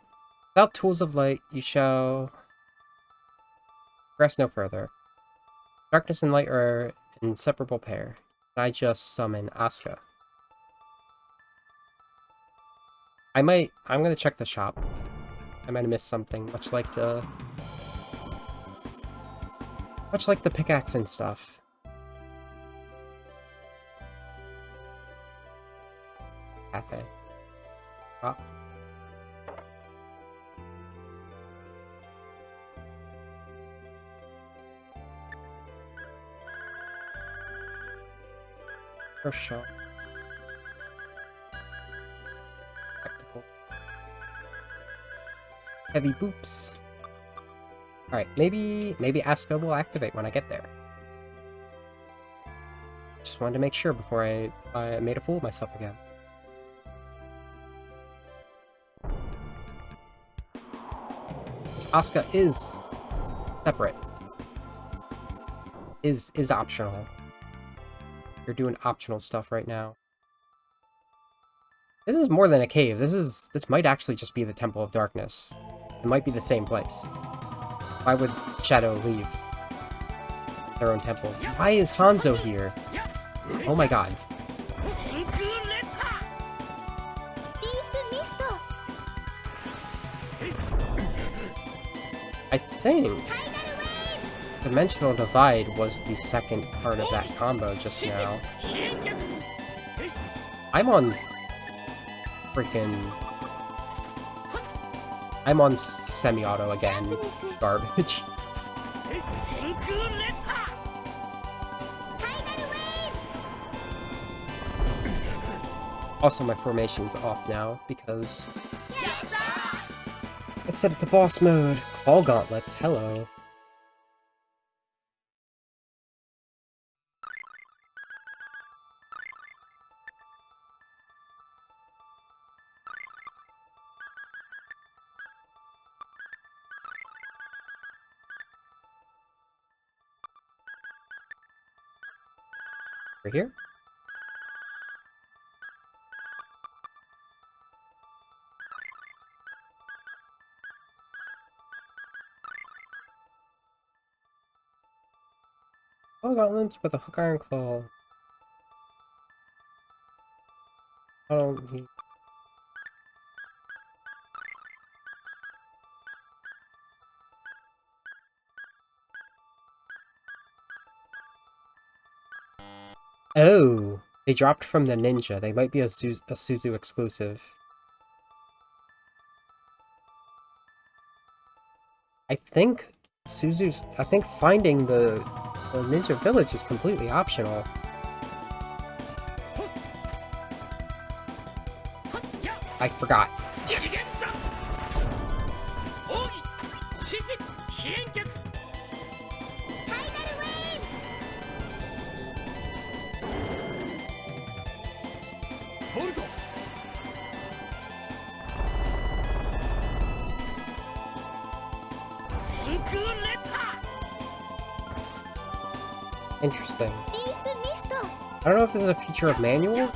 Without tools of light, you shall progress no further. Darkness and light are an inseparable pair. And I just summon Asuka. I'm gonna check the shop. I might have missed something, much like the pickaxe and stuff. Cafe. Shop. First shop. Tactical. Heavy boops. Alright, maybe Asuka will activate when I get there. Just wanted to make sure before I made a fool of myself again. Asuka is separate. Is optional. You're doing optional stuff right now. This is more than a cave. This might actually just be the Temple of Darkness. It might be the same place. Why would Shadow leave their own temple? Why is Hanzo here? Oh my god. I think Dimensional Divide was the second part of that combo just now. I'm on semi-auto again. Garbage. Also, my formation's off now because I set it to boss mode. Claw gauntlets, hello. Over here? Claw gauntlets with a hook iron claw. I don't need... Oh, they dropped from the ninja. They might be a Suzu exclusive. I think finding the ninja village is completely optional. I forgot. Interesting. I don't know if this is a feature of manual.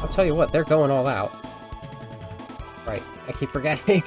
I'll tell you what, they're going all out. Right, I keep forgetting.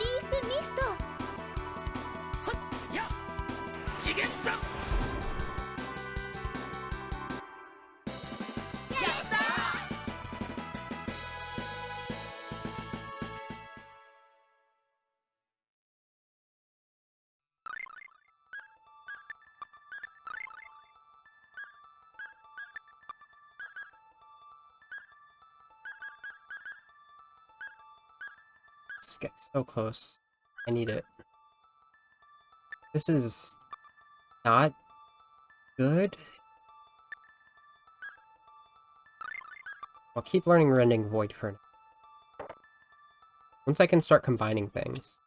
Let's get so close. I need it. This is not good. I'll keep learning Rending Void for now. Once I can start combining things.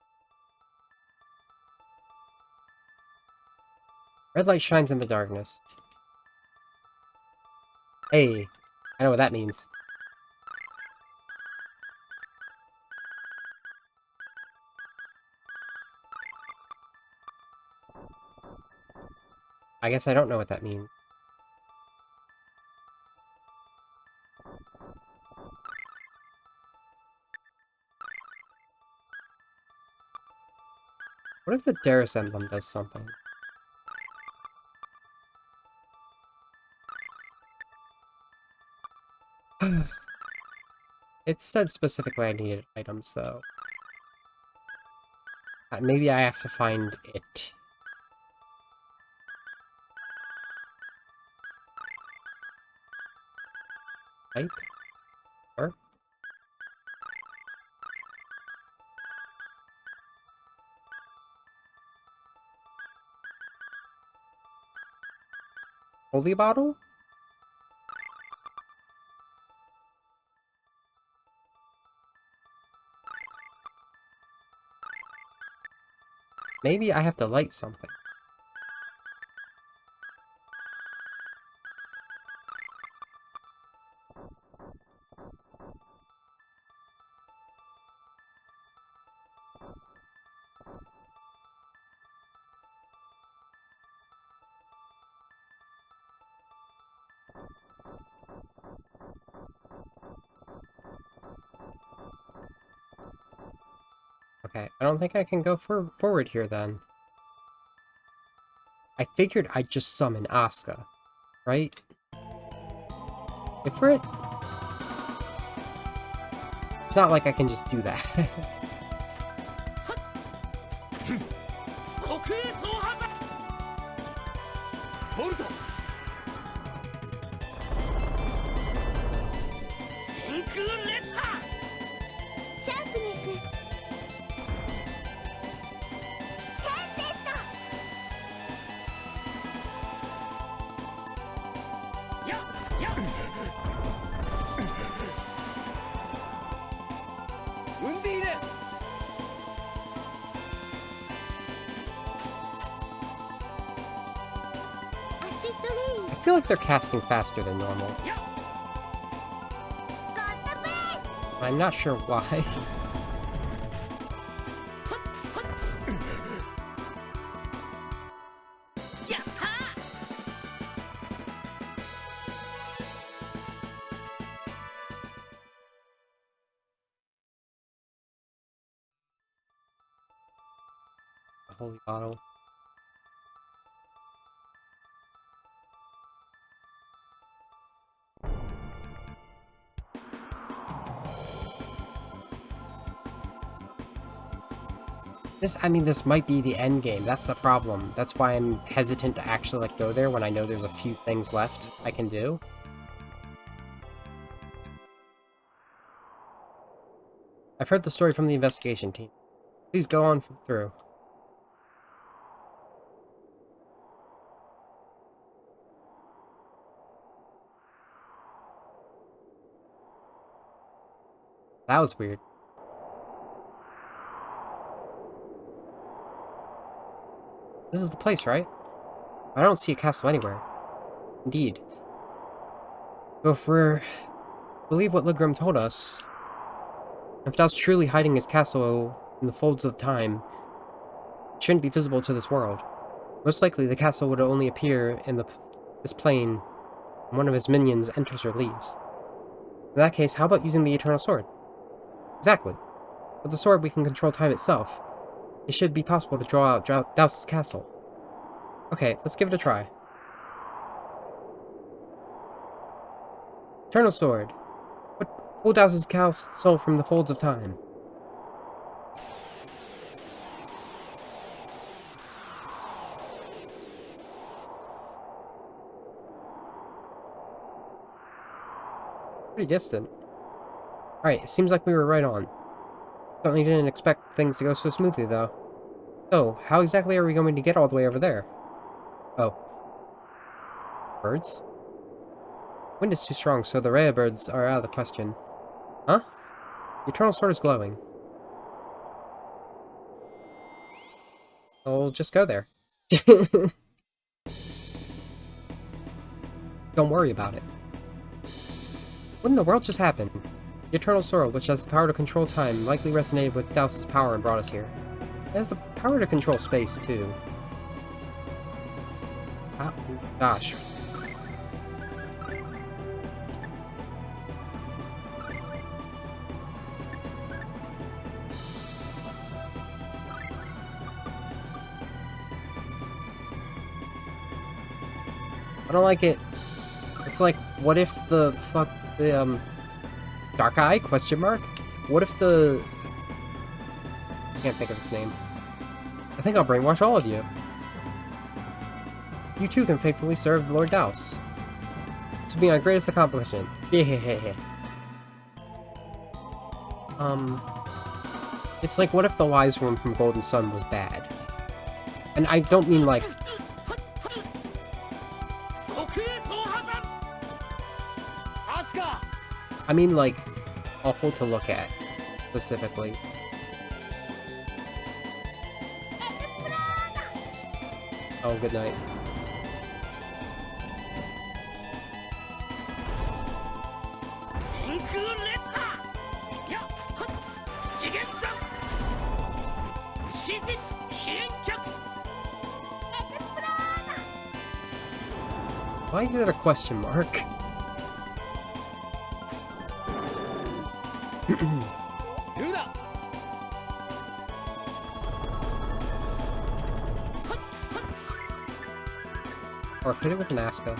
Red light shines in the darkness. Hey, I know what that means. I guess I don't know what that means. What if the Darius emblem does something? It said specifically I needed items, though. Maybe I have to find it. Type? Or? Holy bottle? Maybe I have to light something. Okay, I don't think I can go forward here then. I figured I'd just summon Asuka, right? Wait for it? It's not like I can just do that. I feel like they're casting faster than normal. I'm not sure why. Holy bottle. This might be the end game. That's the problem. That's why I'm hesitant to actually like go there when I know there's a few things left I can do. I've heard the story from the investigation team. Please go on through. That was weird. This is the place, right? I don't see a castle anywhere. Indeed. But if we're believe what Ligrim told us, if Dow's truly hiding his castle in the folds of time, it shouldn't be visible to this world. Most likely, the castle would only appear in this plane when one of his minions enters or leaves. In that case, how about using the Eternal Sword? Exactly. With the sword, we can control time itself. It should be possible to draw out Dow's castle. Okay, let's give it a try. Eternal Sword. Pull Dow's castle from the folds of time. Pretty distant. Alright, it seems like we were right on. Certainly didn't expect things to go so smoothly, though. So, how exactly are we going to get all the way over there? Oh. Birds? Wind is too strong, so the Rhea birds are out of the question. Huh? The Eternal Sword is glowing. I'll just go there. Don't worry about it. What in the world just happened? The Eternal Sword, which has the power to control time, likely resonated with Daus's power and brought us here. It has the power to control space, too. Oh, gosh. I don't like it. It's like, what if the Dark Eye? Question mark? What if the... I can't think of its name. I think I'll brainwash all of you. You too can faithfully serve Lord Daus. This will be my greatest accomplishment. It's like, what if the Wise One from Golden Sun was bad? And I don't mean like... I mean like, awful to look at, specifically. Oh, good night. Why is it a question mark? Or hit it with an Asuka.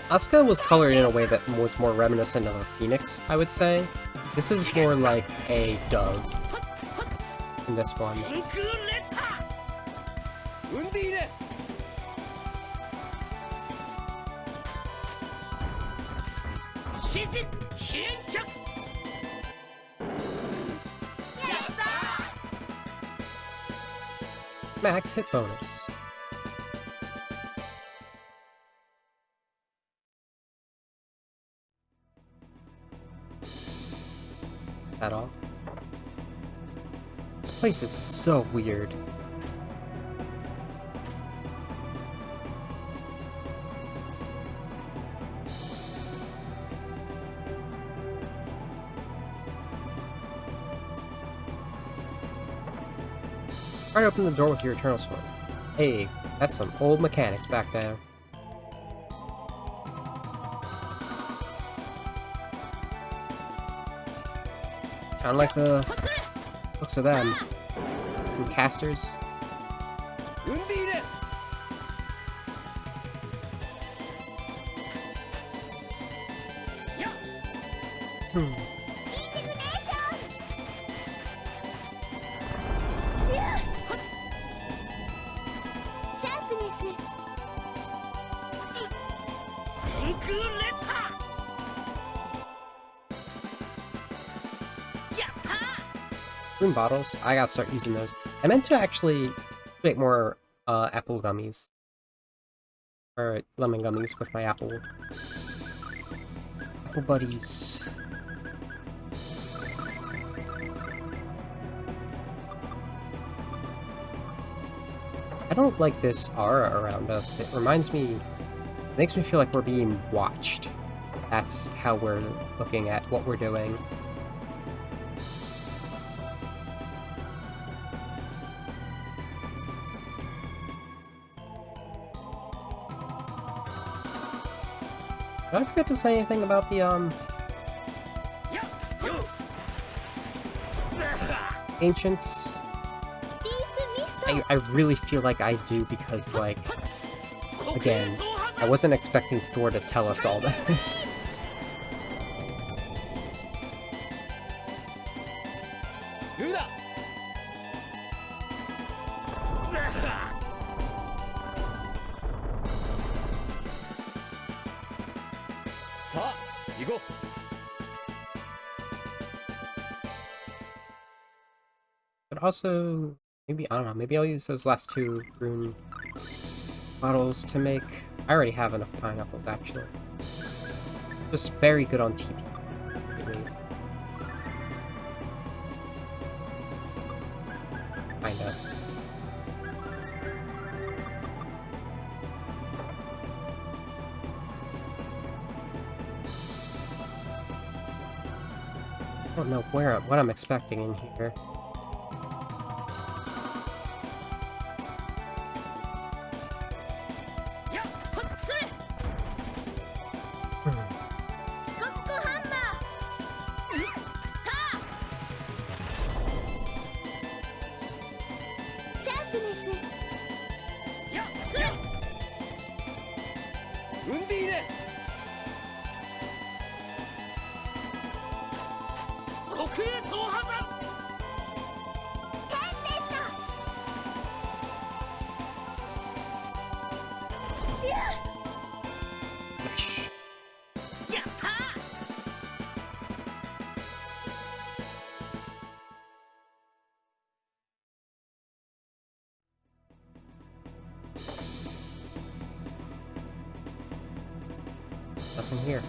Asuka was colored in a way that was more reminiscent of a phoenix, I would say. This is more like a dove in this one. Max hit bonus. At all. This place is so weird. Try to open the door with your Eternal Sword. Hey, that's some old mechanics back there. Kinda like the looks of them. Some casters. Spoon bottles. I gotta start using those. I meant to actually make more apple gummies. Or lemon gummies with my apple buddies. I don't like this aura around us. It reminds me... It makes me feel like we're being watched. That's how we're looking at what we're doing. Did I forget to say anything about the, Ancients? I really feel like I do because, like, again, I wasn't expecting Thor to tell us all that. But also, maybe, I don't know, maybe I'll use those last two rune bottles to make... I already have enough pineapples, actually. Just very good on TP. Really. Kinda. I don't know what I'm expecting in here. Nothing here.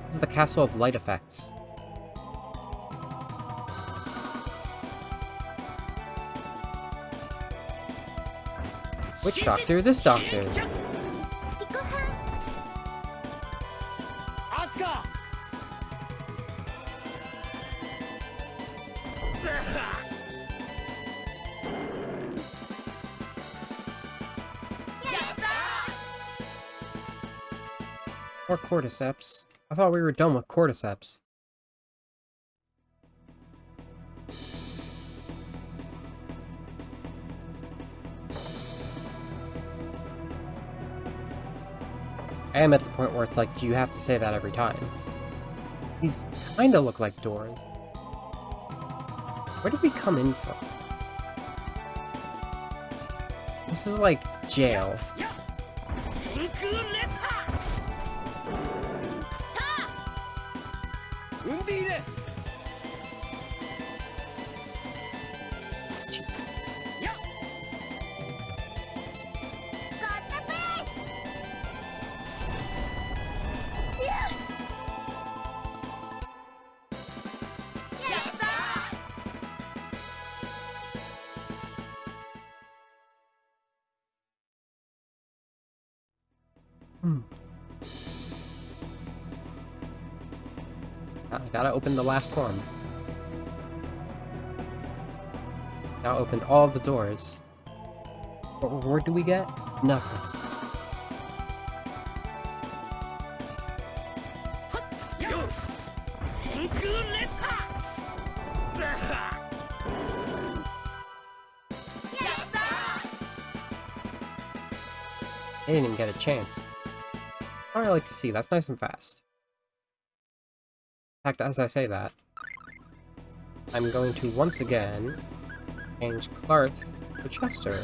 This is the Castle of Light Effects. Which doctor? This doctor. Or cordyceps. I thought we were done with cordyceps. I am at the point where it's like, do you have to say that every time? These kinda look like doors. Where did we come in from? This is like jail. I gotta open the last one. Now opened all the doors. What reward do we get? Nothing. They didn't even get a chance. I like to see, that's nice and fast. In fact, as I say that, I'm going to once again change Clarth to Chester.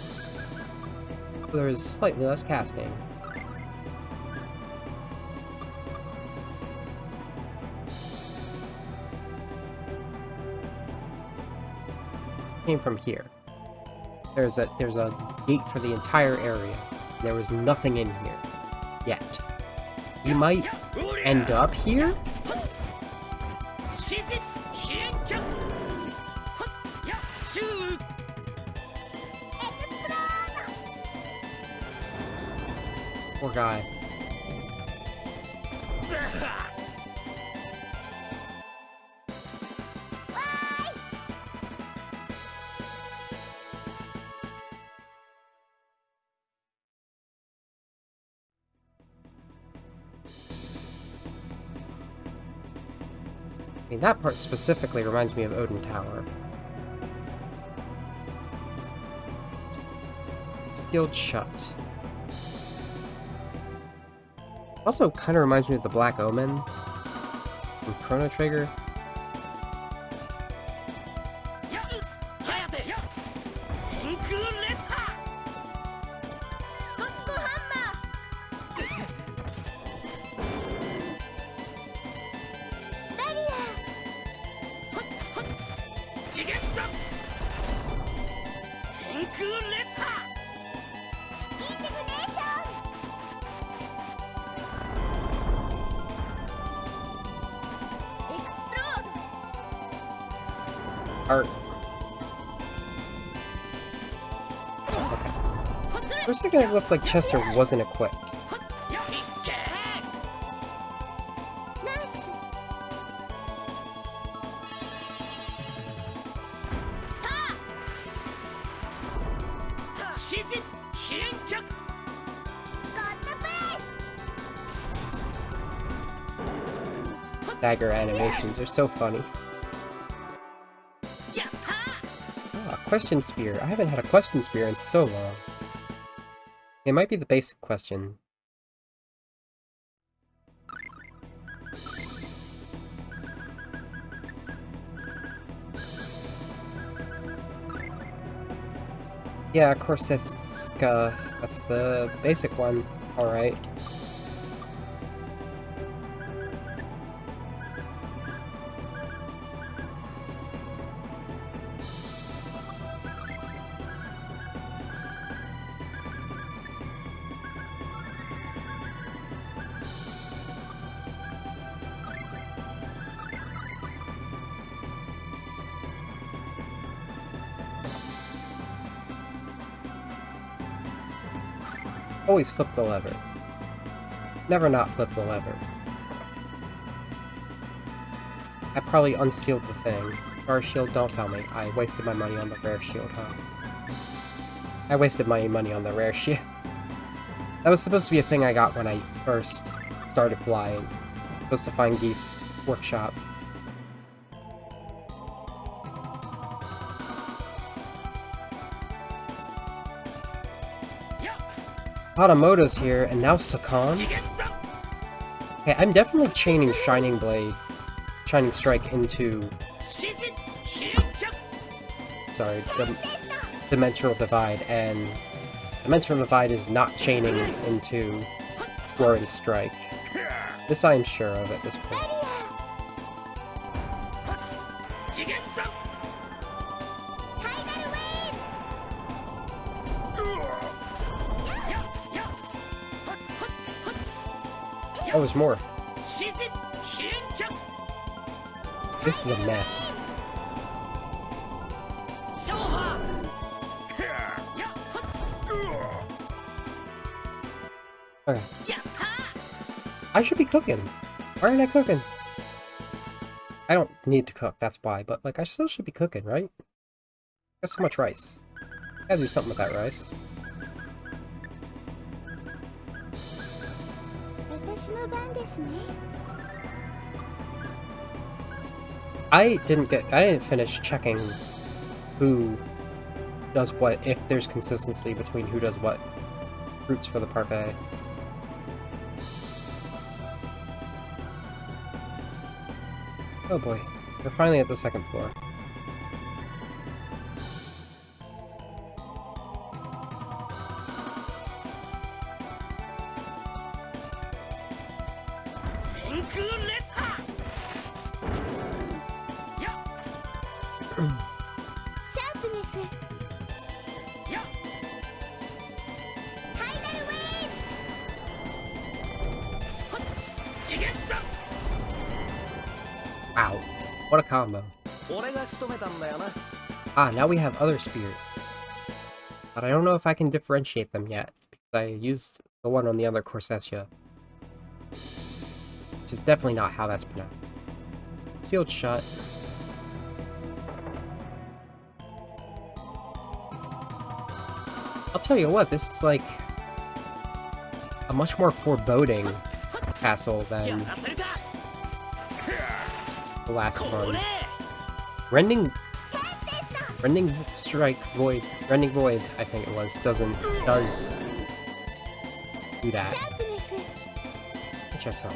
So there is slightly less casting. Came from here. There's a gate for the entire area. There was nothing in here yet. We might end up here? Poor guy. I mean, that part specifically reminds me of Odin Tower. Sealed shut. Also kind of reminds me of the Black Omen from Chrono Trigger. Art. For a second, it looked like Chester wasn't equipped. Dagger animations are so funny. Ah, question spear. I haven't had a question spear in so long. It might be the basic question. Yeah, of course that's the basic one. Alright. Always flip the lever. Never not flip the lever. I probably unsealed the thing. Star shield, don't tell me. I wasted my money on the rare shield, huh? I wasted my money on the rare shield. That was supposed to be a thing I got when I first started flying. Supposed to find Geeth's workshop. Hatamoto's here, and now Sakan? Okay, I'm definitely chaining Shining Blade, Shining Strike into... Sorry, Dimensional Divide, and Dimensional Divide is not chaining into Roaring Strike. This I am sure of at this point. Oh, there's more. This is a mess. Okay. I should be cooking. Why aren't I cooking? I don't need to cook, that's why, but like I still should be cooking, right? Got so much rice. Gotta do something with that rice. I didn't finish checking who does what, if there's consistency between who does what fruits for the parfait. Oh boy, we're finally at the second floor. Wow, what a combo. Ah, now we have other spears. But I don't know if I can differentiate them yet, because I used the one on the other Phantasia. Which is definitely not how that's pronounced. Sealed shut. I'll tell you what, this is like a much more foreboding castle than the last one. Rending Void, I think it was, does do that. Let's check some.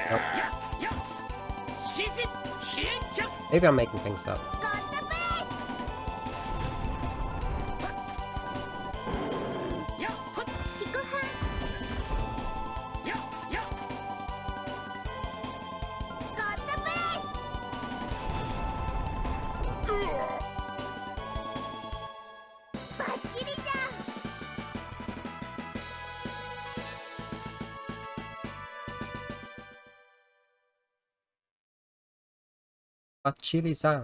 Nope. Maybe I'm making things up. Chili-san.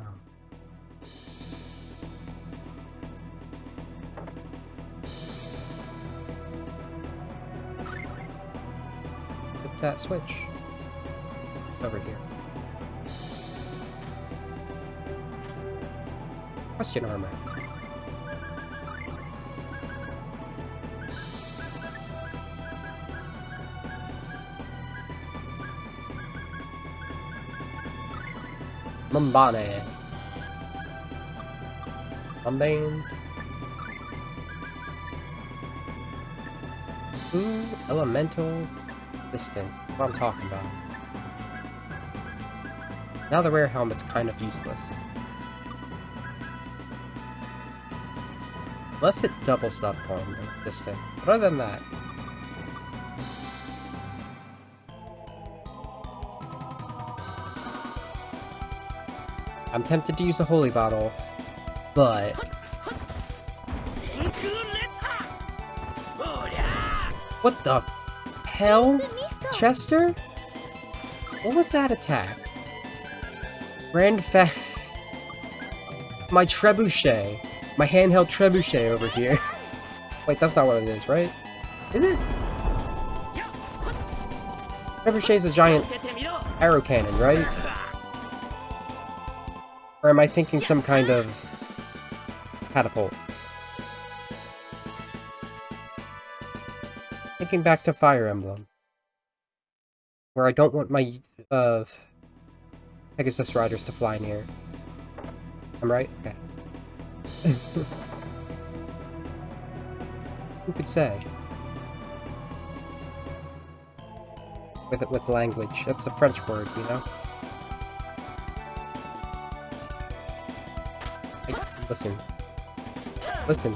that switch? Over here. Question armor. Mumbane. Mumbane. Ooh, elemental distance. That's what I'm talking about. Now the rare helmet's kind of useless. Unless it doubles up on the distance. But other than that. I'm tempted to use a holy bottle, but... What the hell? Chester? What was that attack? Grand fa- My trebuchet. My handheld trebuchet over here. Wait, that's not what it is, right? Is it? Trebuchet is a giant arrow cannon, right? Or am I thinking some kind of catapult? Thinking back to Fire Emblem. Where I don't want my Pegasus riders to fly near. I'm right? Okay. Who could say? With language. That's a French word, you know? Hey, listen. Listen.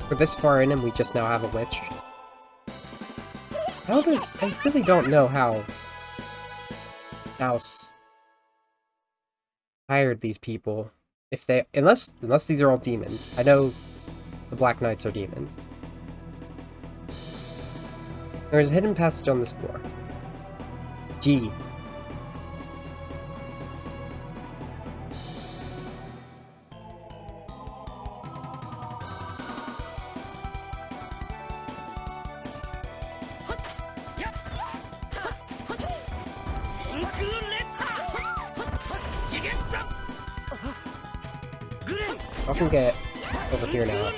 We're this far in and we just now have a witch. How does... I really don't know how... House hired these people. If they... Unless these are all demons. I know the Black Knights are demons. There is a hidden passage on this floor. G. I can get over here now.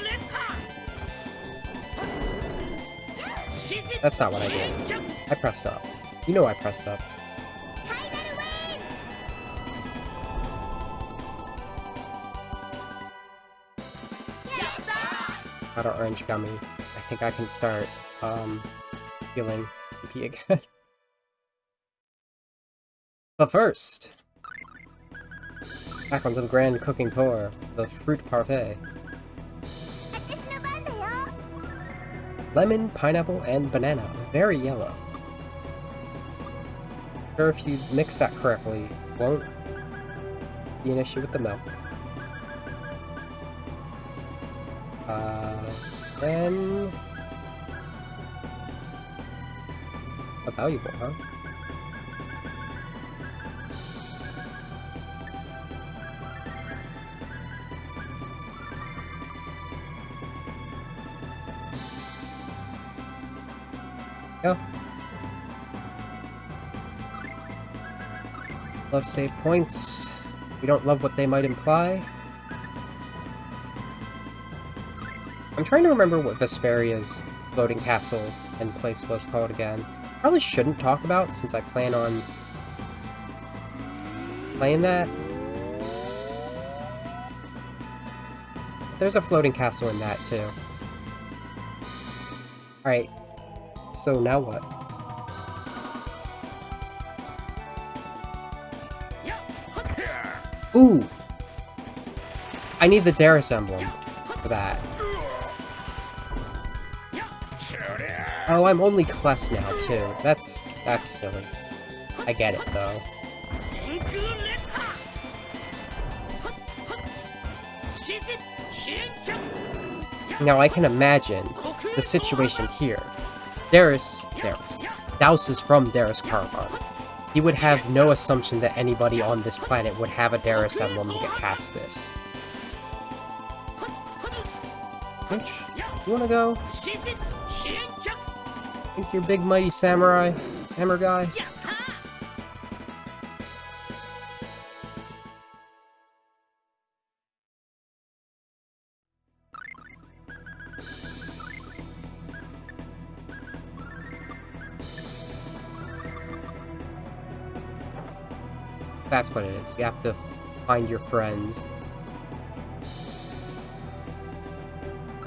That's not what I did. I pressed up. You know I pressed up. Got our orange gummy. I think I can start, healing PP again. But first, back onto the grand cooking tour, the fruit parfait. Lemon, pineapple, and banana. Very yellow. Sure, if you mix that correctly, won't be an issue with the milk. Then... a valuable, huh? Yeah. Love save points. We don't love what they might imply. I'm trying to remember what Vesperia's floating castle and place was called again. Probably shouldn't talk about since I plan on playing that. There's a floating castle in that too. Alright. So now what? Ooh! I need the Darius emblem for that. Oh, I'm only Kless now, too. That's silly. I get it, though. Now I can imagine the situation here. Darius, Daus is from Darius Carbon. He would have no assumption that anybody on this planet would have a Darius emblem to get past this. Bitch, you wanna go? Think you're big mighty samurai hammer guy? That's what it is. You have to find your friends.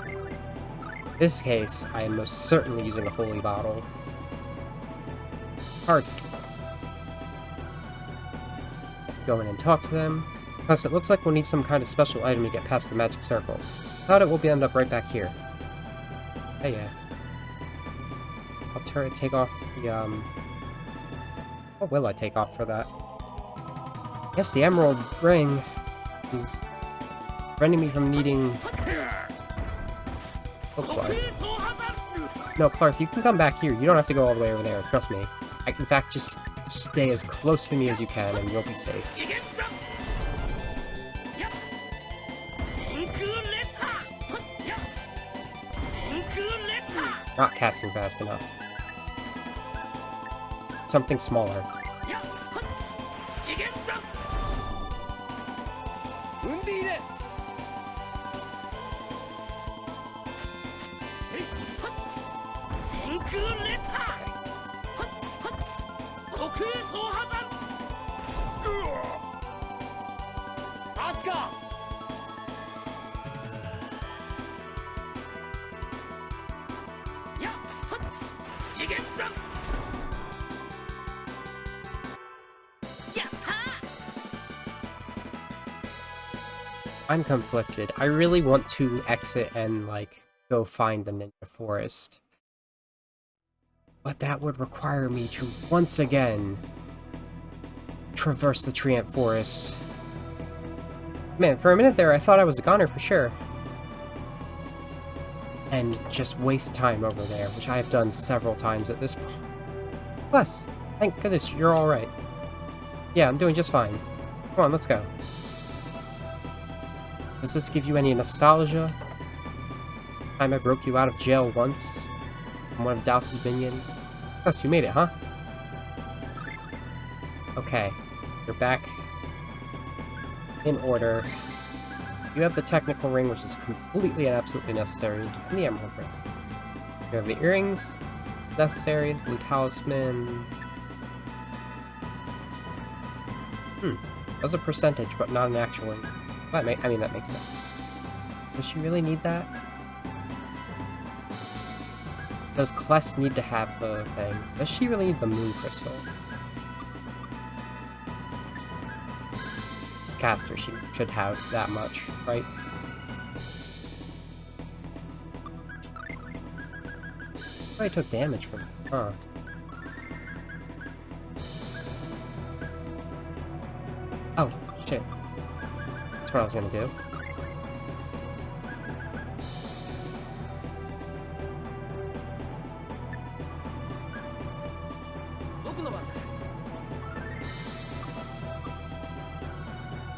In this case, I am most certainly using a holy bottle. Hearth. Go in and talk to them. Plus, it looks like we'll need some kind of special item to get past the magic circle. Without it, we'll end up right back here. Hey, yeah. I'll take off the, What will I take off for that? I guess the emerald ring is preventing me from needing... Oh, Clarth. No, Clarth, you can come back here. You don't have to go all the way over there. Trust me. In fact, just stay as close to me as you can, and you'll be safe. Not casting fast enough. Something smaller. I'm conflicted. I really want to exit and, like, go find the Ninja Forest. But that would require me to, once again, traverse the Treant Forest. Man, for a minute there, I thought I was a goner for sure. And just waste time over there, which I have done several times at this point. Plus, thank goodness you're alright. Yeah, I'm doing just fine. Come on, let's go. Does this give you any nostalgia? Time I broke you out of jail once from one of Daus's minions? Plus, you made it, huh? Okay, you're back in order. You have the technical ring, which is completely and absolutely necessary, and the emerald ring. You have the earrings, necessary, the blue talisman. That's a percentage, but not an actual ring. I mean, that makes sense. Does she really need that? Does Kless need to have the thing? Does she really need the moon crystal? Just caster, she should have that much, right? I took damage from it, huh? Oh, shit. That's what I was gonna do.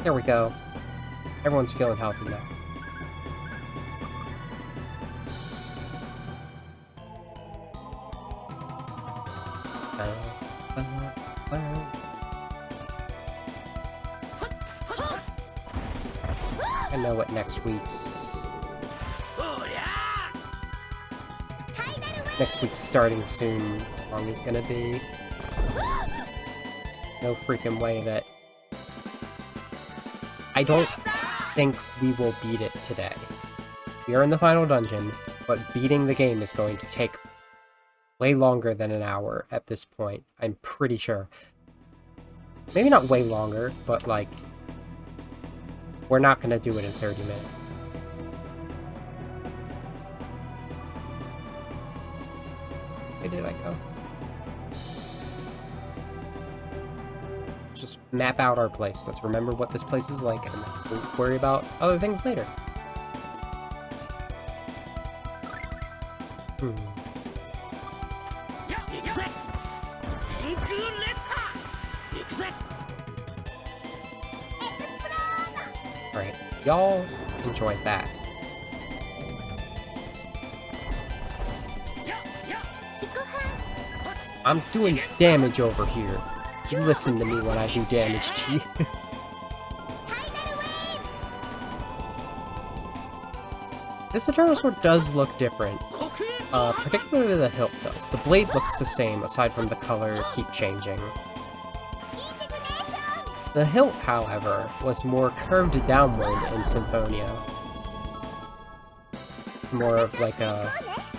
There we go. Everyone's feeling healthy now. I know what next week's starting soon long is gonna be. No freaking way that I don't think we will beat it today. We are in the final dungeon, but beating the game is going to take way longer than an hour at this point. I'm pretty sure. Maybe not way longer, but like, we're not gonna do it in 30 minutes. Where did I go? Just map out our place. Let's remember what this place is like, and we'll worry about other things later. Hmm. Alright, y'all enjoyed that. I'm doing damage over here. You listen to me when I do damage to you. This Eternal Sword does look different. Particularly the hilt does. The blade looks the same, aside from the color keep changing. The hilt, however, was more curved downward in Symphonia. More of like a...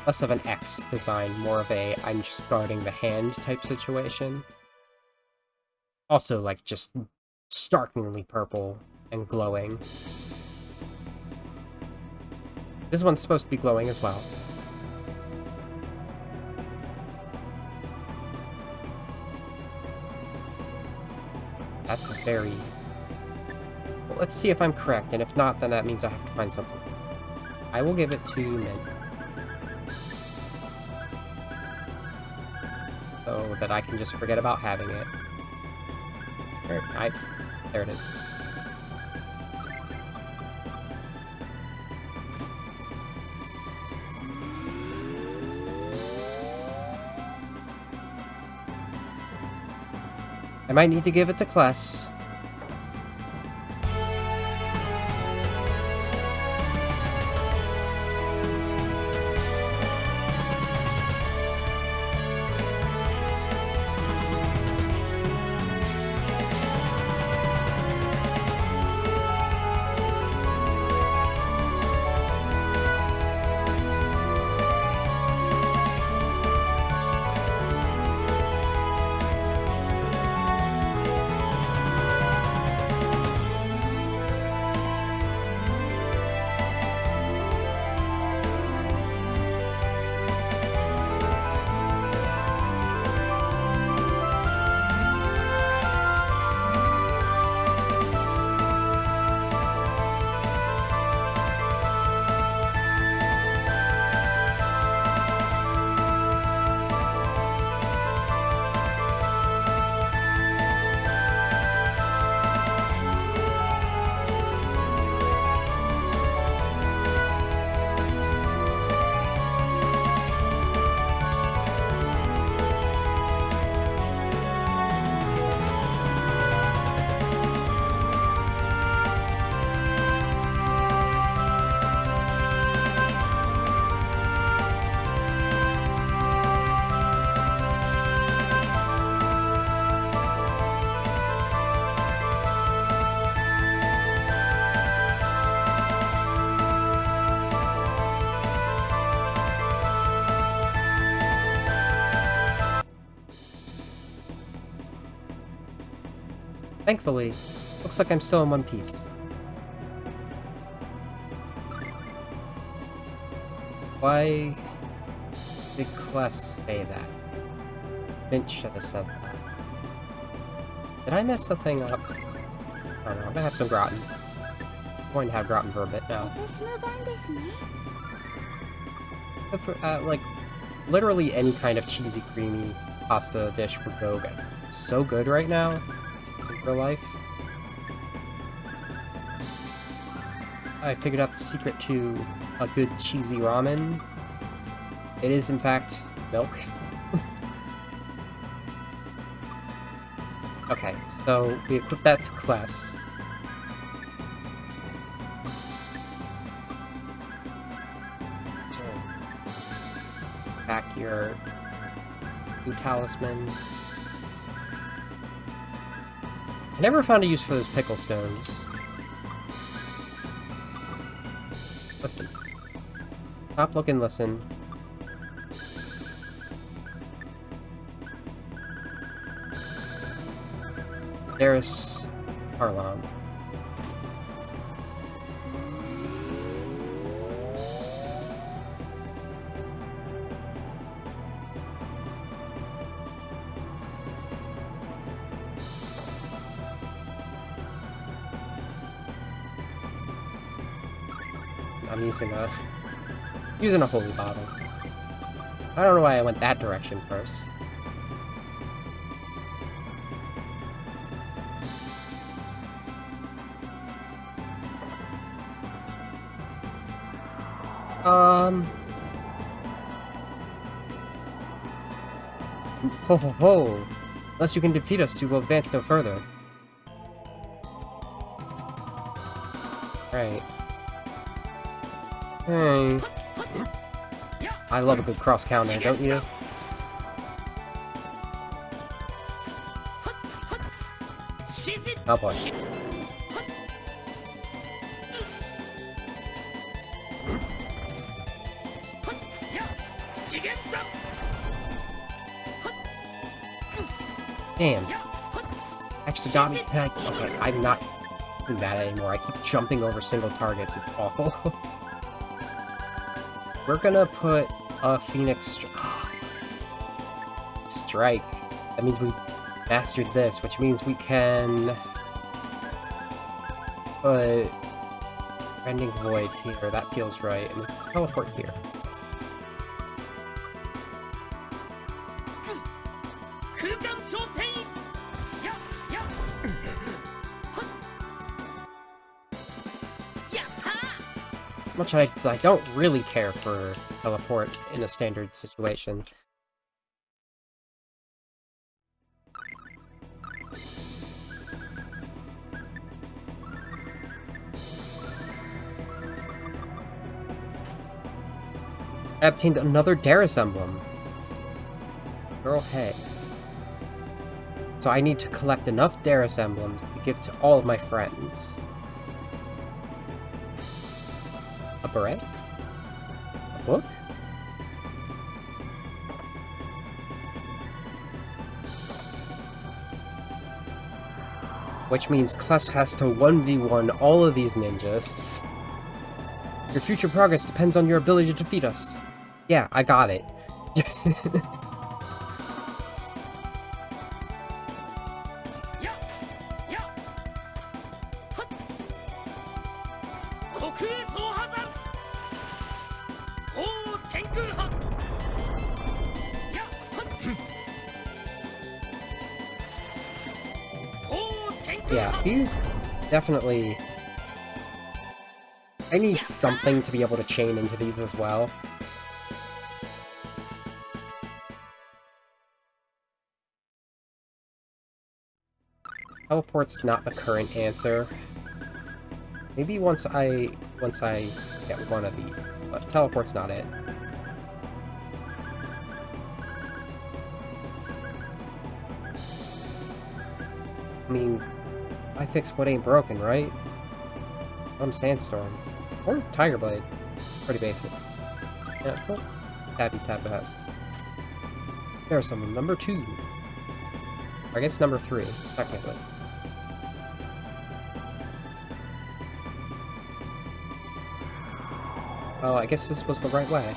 less of an X design, more of a I'm just guarding the hand type situation. Also, like, just starkly purple and glowing. This one's supposed to be glowing as well. That's a very... Well, let's see if I'm correct, and if not, then that means I have to find something. I will give it to Mint. So that I can just forget about having it. There it is. I might need to give it to Kless. Thankfully, looks like I'm still in one piece. Why did Kless say that? Mint should have said that. Did I mess something up? I don't know, I'm gonna have some gratin. I'm going to have gratin for a bit now. Like, literally any kind of cheesy, creamy pasta dish would go good. So good right now in real life. I figured out the secret to a good cheesy ramen. It is, in fact, milk. Okay, so we equip that to Kless. Back your new talisman. I never found a use for those pickle stones. Listen. Stop, look, and listen. There's Harlon. I'm using a holy bottle. I don't know why I went that direction first. Ho ho ho! Unless you can defeat us, you will advance no further. Right. Hey. I love a good cross counter, don't you? Oh boy. Damn. Actually, Dobby, can I... Okay, I'm not doing that anymore. I keep jumping over single targets. It's awful. We're gonna put a Phoenix Strike. That means we mastered this, which means we can put Rending Void here. That feels right. And we can teleport here. As much as I don't really care for teleport in a standard situation. I obtained another Darius emblem. Girl, hey. So I need to collect enough Darius emblems to give to all of my friends. A beret? A book? Which means Kless has to 1v1 all of these ninjas. Your future progress depends on your ability to defeat us. Yeah, I got it. Yeah, these definitely... I need something to be able to chain into these as well. Teleport's not the current answer. Maybe once I get one of these, but teleport's not it. I mean, I fix what ain't broken, right? Sandstorm. Or Tiger Blade. Pretty basic. Yeah, cool. Tabby's tab best. There's someone. Number 2. Or I guess number 3, technically. Oh, I guess this was the right way.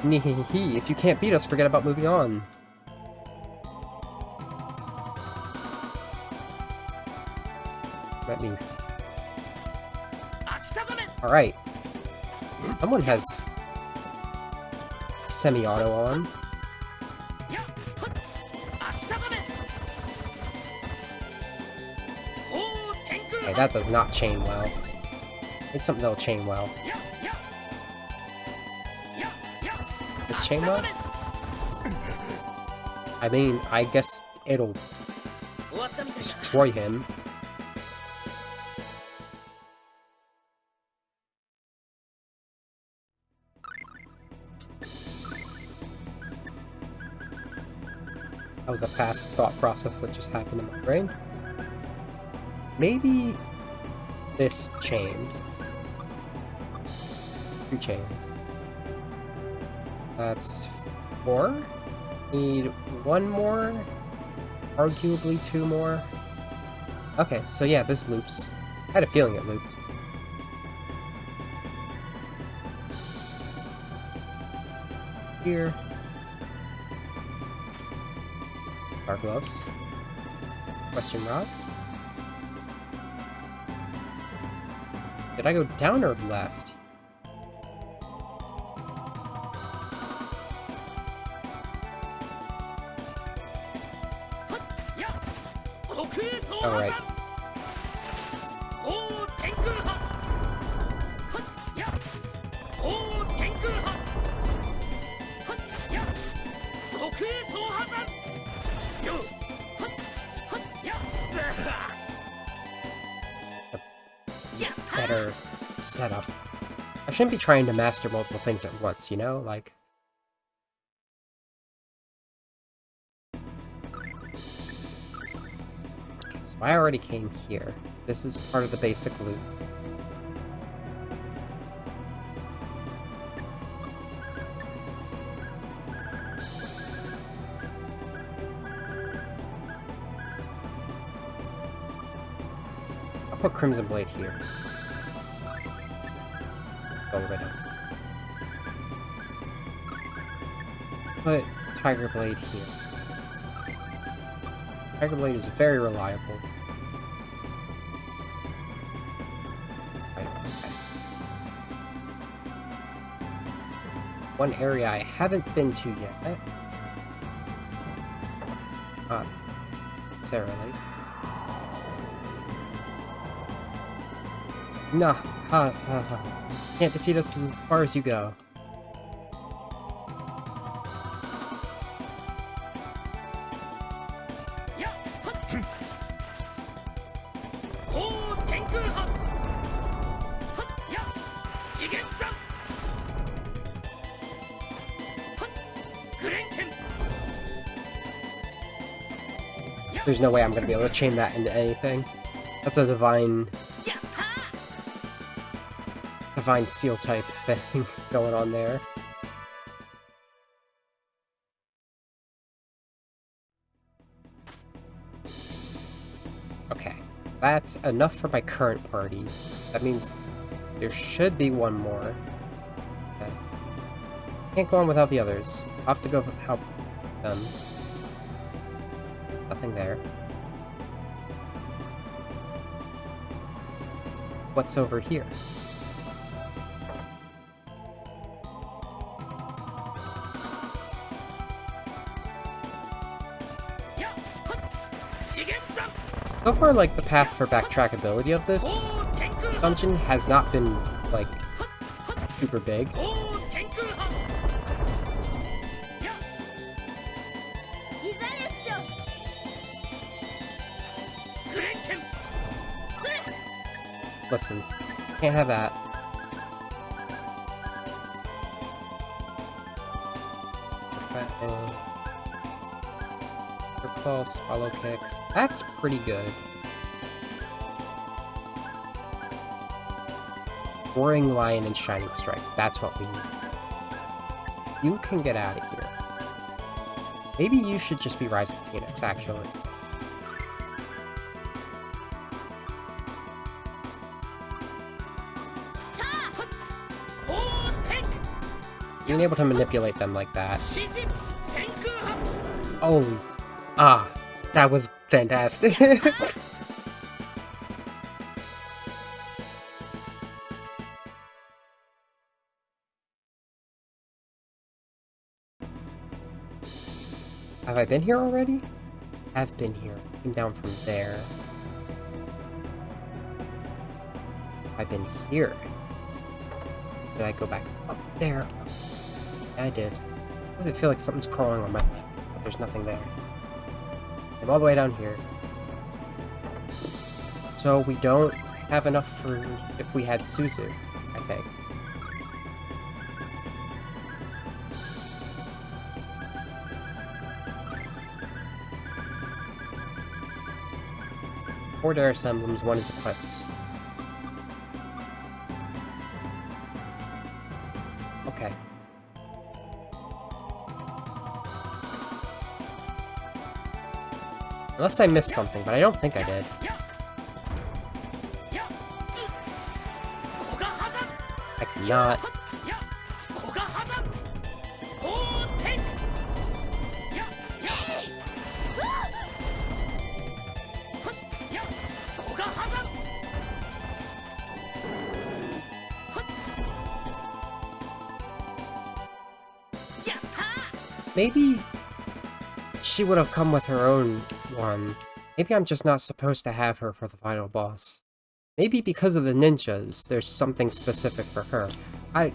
Nehehehe, if you can't beat us, forget about moving on. Let me... Alright. Someone has semi-auto on. Okay, that does not chain well. It's something that'll chain well. This chain well? I mean, I guess it'll destroy him. That was a fast thought process that just happened in my brain. Maybe this chained. 2 chains. That's 4. Need 1 more. Arguably 2 more. Okay, so yeah, this loops. I had a feeling it looped. Here. Dark gloves. Question rod. Did I go down or left? better setup. I shouldn't be trying to master multiple things at once, you know? Like... Okay, so I already came here. This is part of the basic loop. I'll put Crimson Blade here. All the way down. Put Tiger Blade here. Tiger Blade is very reliable. Right, okay. One area I haven't been to yet. Sarah Lake. No, can't defeat us as far as you go. There's no way I'm gonna be able to chain that into anything. That's a divine seal type thing going on there. Okay, that's enough for my current party. That means there should be one more. Okay. Can't go on without the others. I'll have to go help them. Nothing there. What's over here? So far, like, the path for backtrackability of this dungeon has not been, like, super big. Listen, can't have that. Pulse, follow kick. That's pretty good. Roaring Lion and Shining Strike. That's what we need. You can get out of here. Maybe you should just be Rising Phoenix, actually. Being able to manipulate them like that. Oh. Ah, that was fantastic. Have I been here already? I've been here. Came down from there. I've been here. Did I go back up there? Yeah, I did. Does it feel like something's crawling on my leg? But there's nothing there. I'm all the way down here. So we don't have enough for if we had Suzu, I think. Four Darius emblems, one is equipped. Okay. Unless I missed something, but I don't think I did. I cannot. Maybe she would have come with her own one. Maybe I'm just not supposed to have her for the final boss. Maybe because of the ninjas, there's something specific for her. I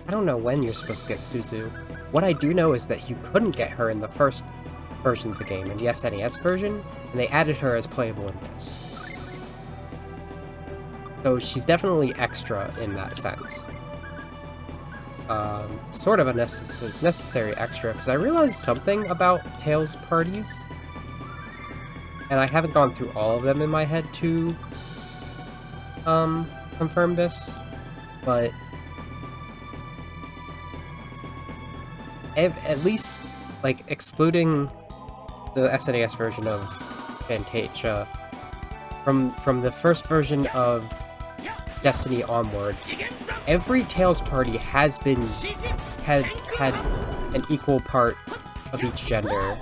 don't know when you're supposed to get Suzu. What I do know is that you couldn't get her in the first version of the game, in the SNES version, and they added her as playable in this. So she's definitely extra in that sense. Sort of a necessary extra, because I realized something about Tails parties, and I haven't gone through all of them in my head to confirm this, but at least, like, excluding the SNES version of Phantasia, from the first version of Destiny onward, every Tails party has had an equal part of each gender.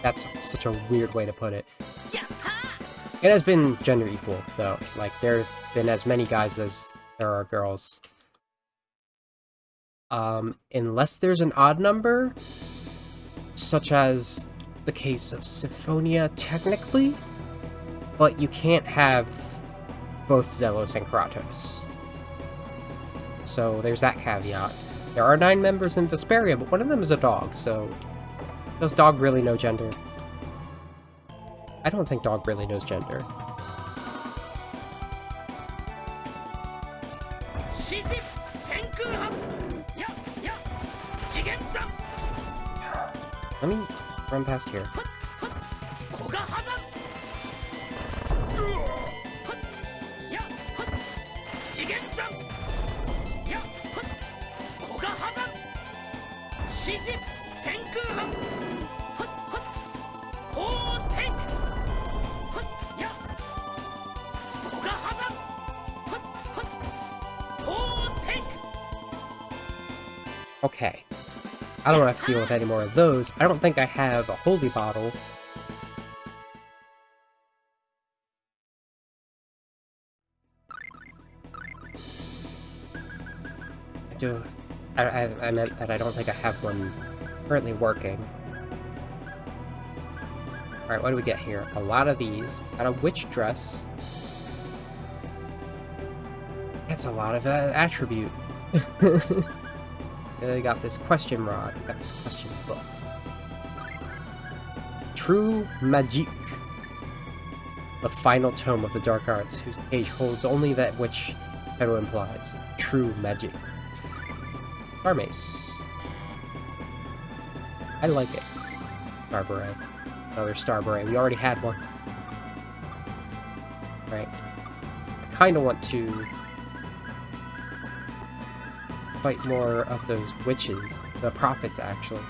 That's such a weird way to put it. It has been gender equal, though. Like, there's been as many guys as there are girls. Unless there's an odd number, such as the case of Symphonia, technically, but you can't have both Zelos and Kratos. So there's that caveat. There are 9 members in Vesperia, but one of them is a dog, so does dog really know gender? I don't think dog really knows gender. Let me run past here. Okay. I don't have to deal with any more of those. I don't think I have a holy bottle. I do. I meant that I don't think I have one currently working. Alright, what do we get here? A lot of these. Got a witch dress. That's a lot of attribute. Got this question rod. Got this question book. True Magic. The final tome of the Dark Arts, whose page holds only that which title implies. True Magic. Star Mace. I like it. Star Beret. Another Star Beret. We already had one. Right. I kind of want to fight more of those witches. The prophets, actually.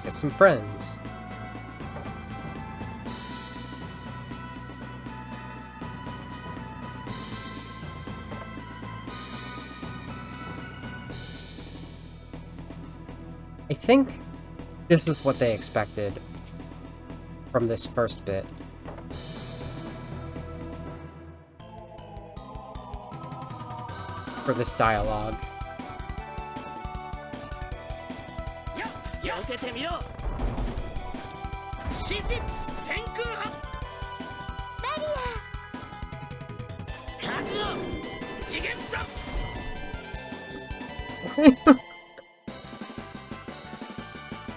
Get some friends. I think this is what they expected from this first bit. For this dialogue.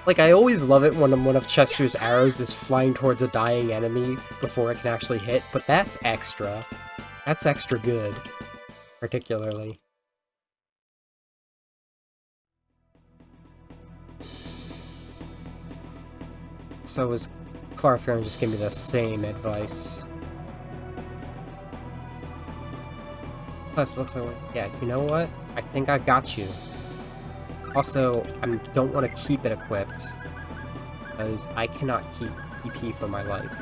Like, I always love it when one of Chester's arrows is flying towards a dying enemy before it can actually hit, but that's extra. That's extra good. Particularly. So was Clark gonna just give me the same advice? Plus, looks like, yeah, you know what? I think I've got you. Also, I don't want to keep it equipped, because I cannot keep EP for my life.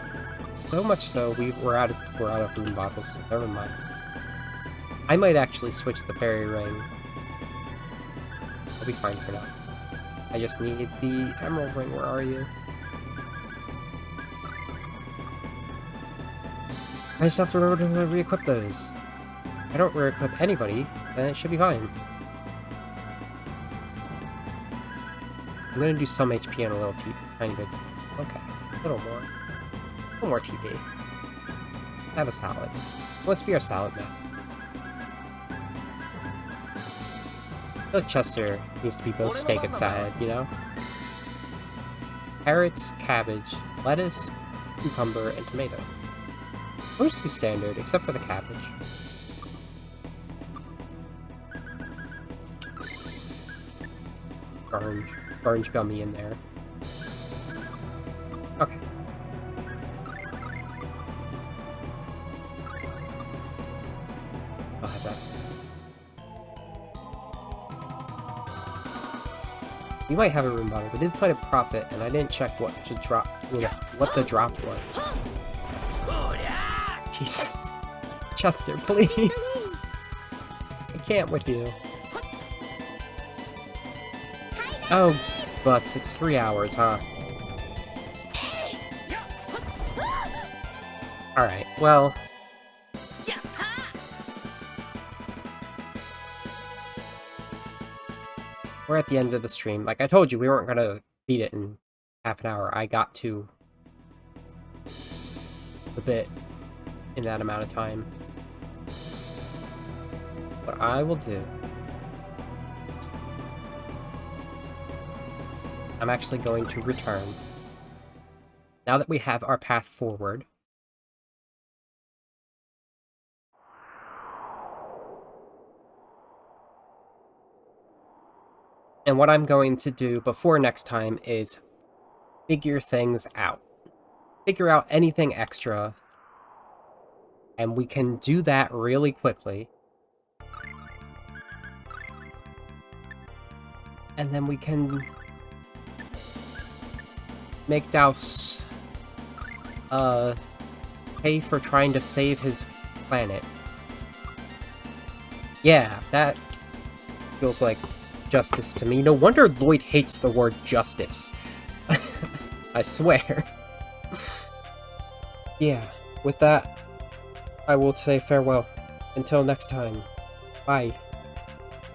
So much so, we're out of room bottles, so never mind. I might actually switch the fairy ring. I'll be fine for now. I just need the emerald ring. Where are you? I just have to remember to re-equip those. If I don't re-equip anybody, then it should be fine. I'm gonna do some HP and a little tiny bit. Okay, a little more. A little more TP. Have a salad. Let's be our salad master. I feel like Chester needs to be both steak and salad, you know? carrots, cabbage, lettuce, cucumber, and tomato. Mostly standard, except for the cabbage. Orange gummy in there. Okay. I'll have that. We might have a room bottle. We did find a profit, and I didn't check what to drop. What the drop was. Jesus, Chester, please. I can't with you. Oh, but it's 3 hours, huh? Alright, well... we're at the end of the stream. Like I told you, we weren't gonna beat it in half an hour. I got to a bit in that amount of time. What I will do... I'm actually going to return. Now that we have our path forward. And what I'm going to do before next time is figure things out. Figure out anything extra. And we can do that really quickly. And then we can make Douse pay for trying to save his planet. Yeah, that feels like justice to me. No wonder Lloyd hates the word justice. I swear. Yeah, with that, I will say farewell. Until next time. Bye.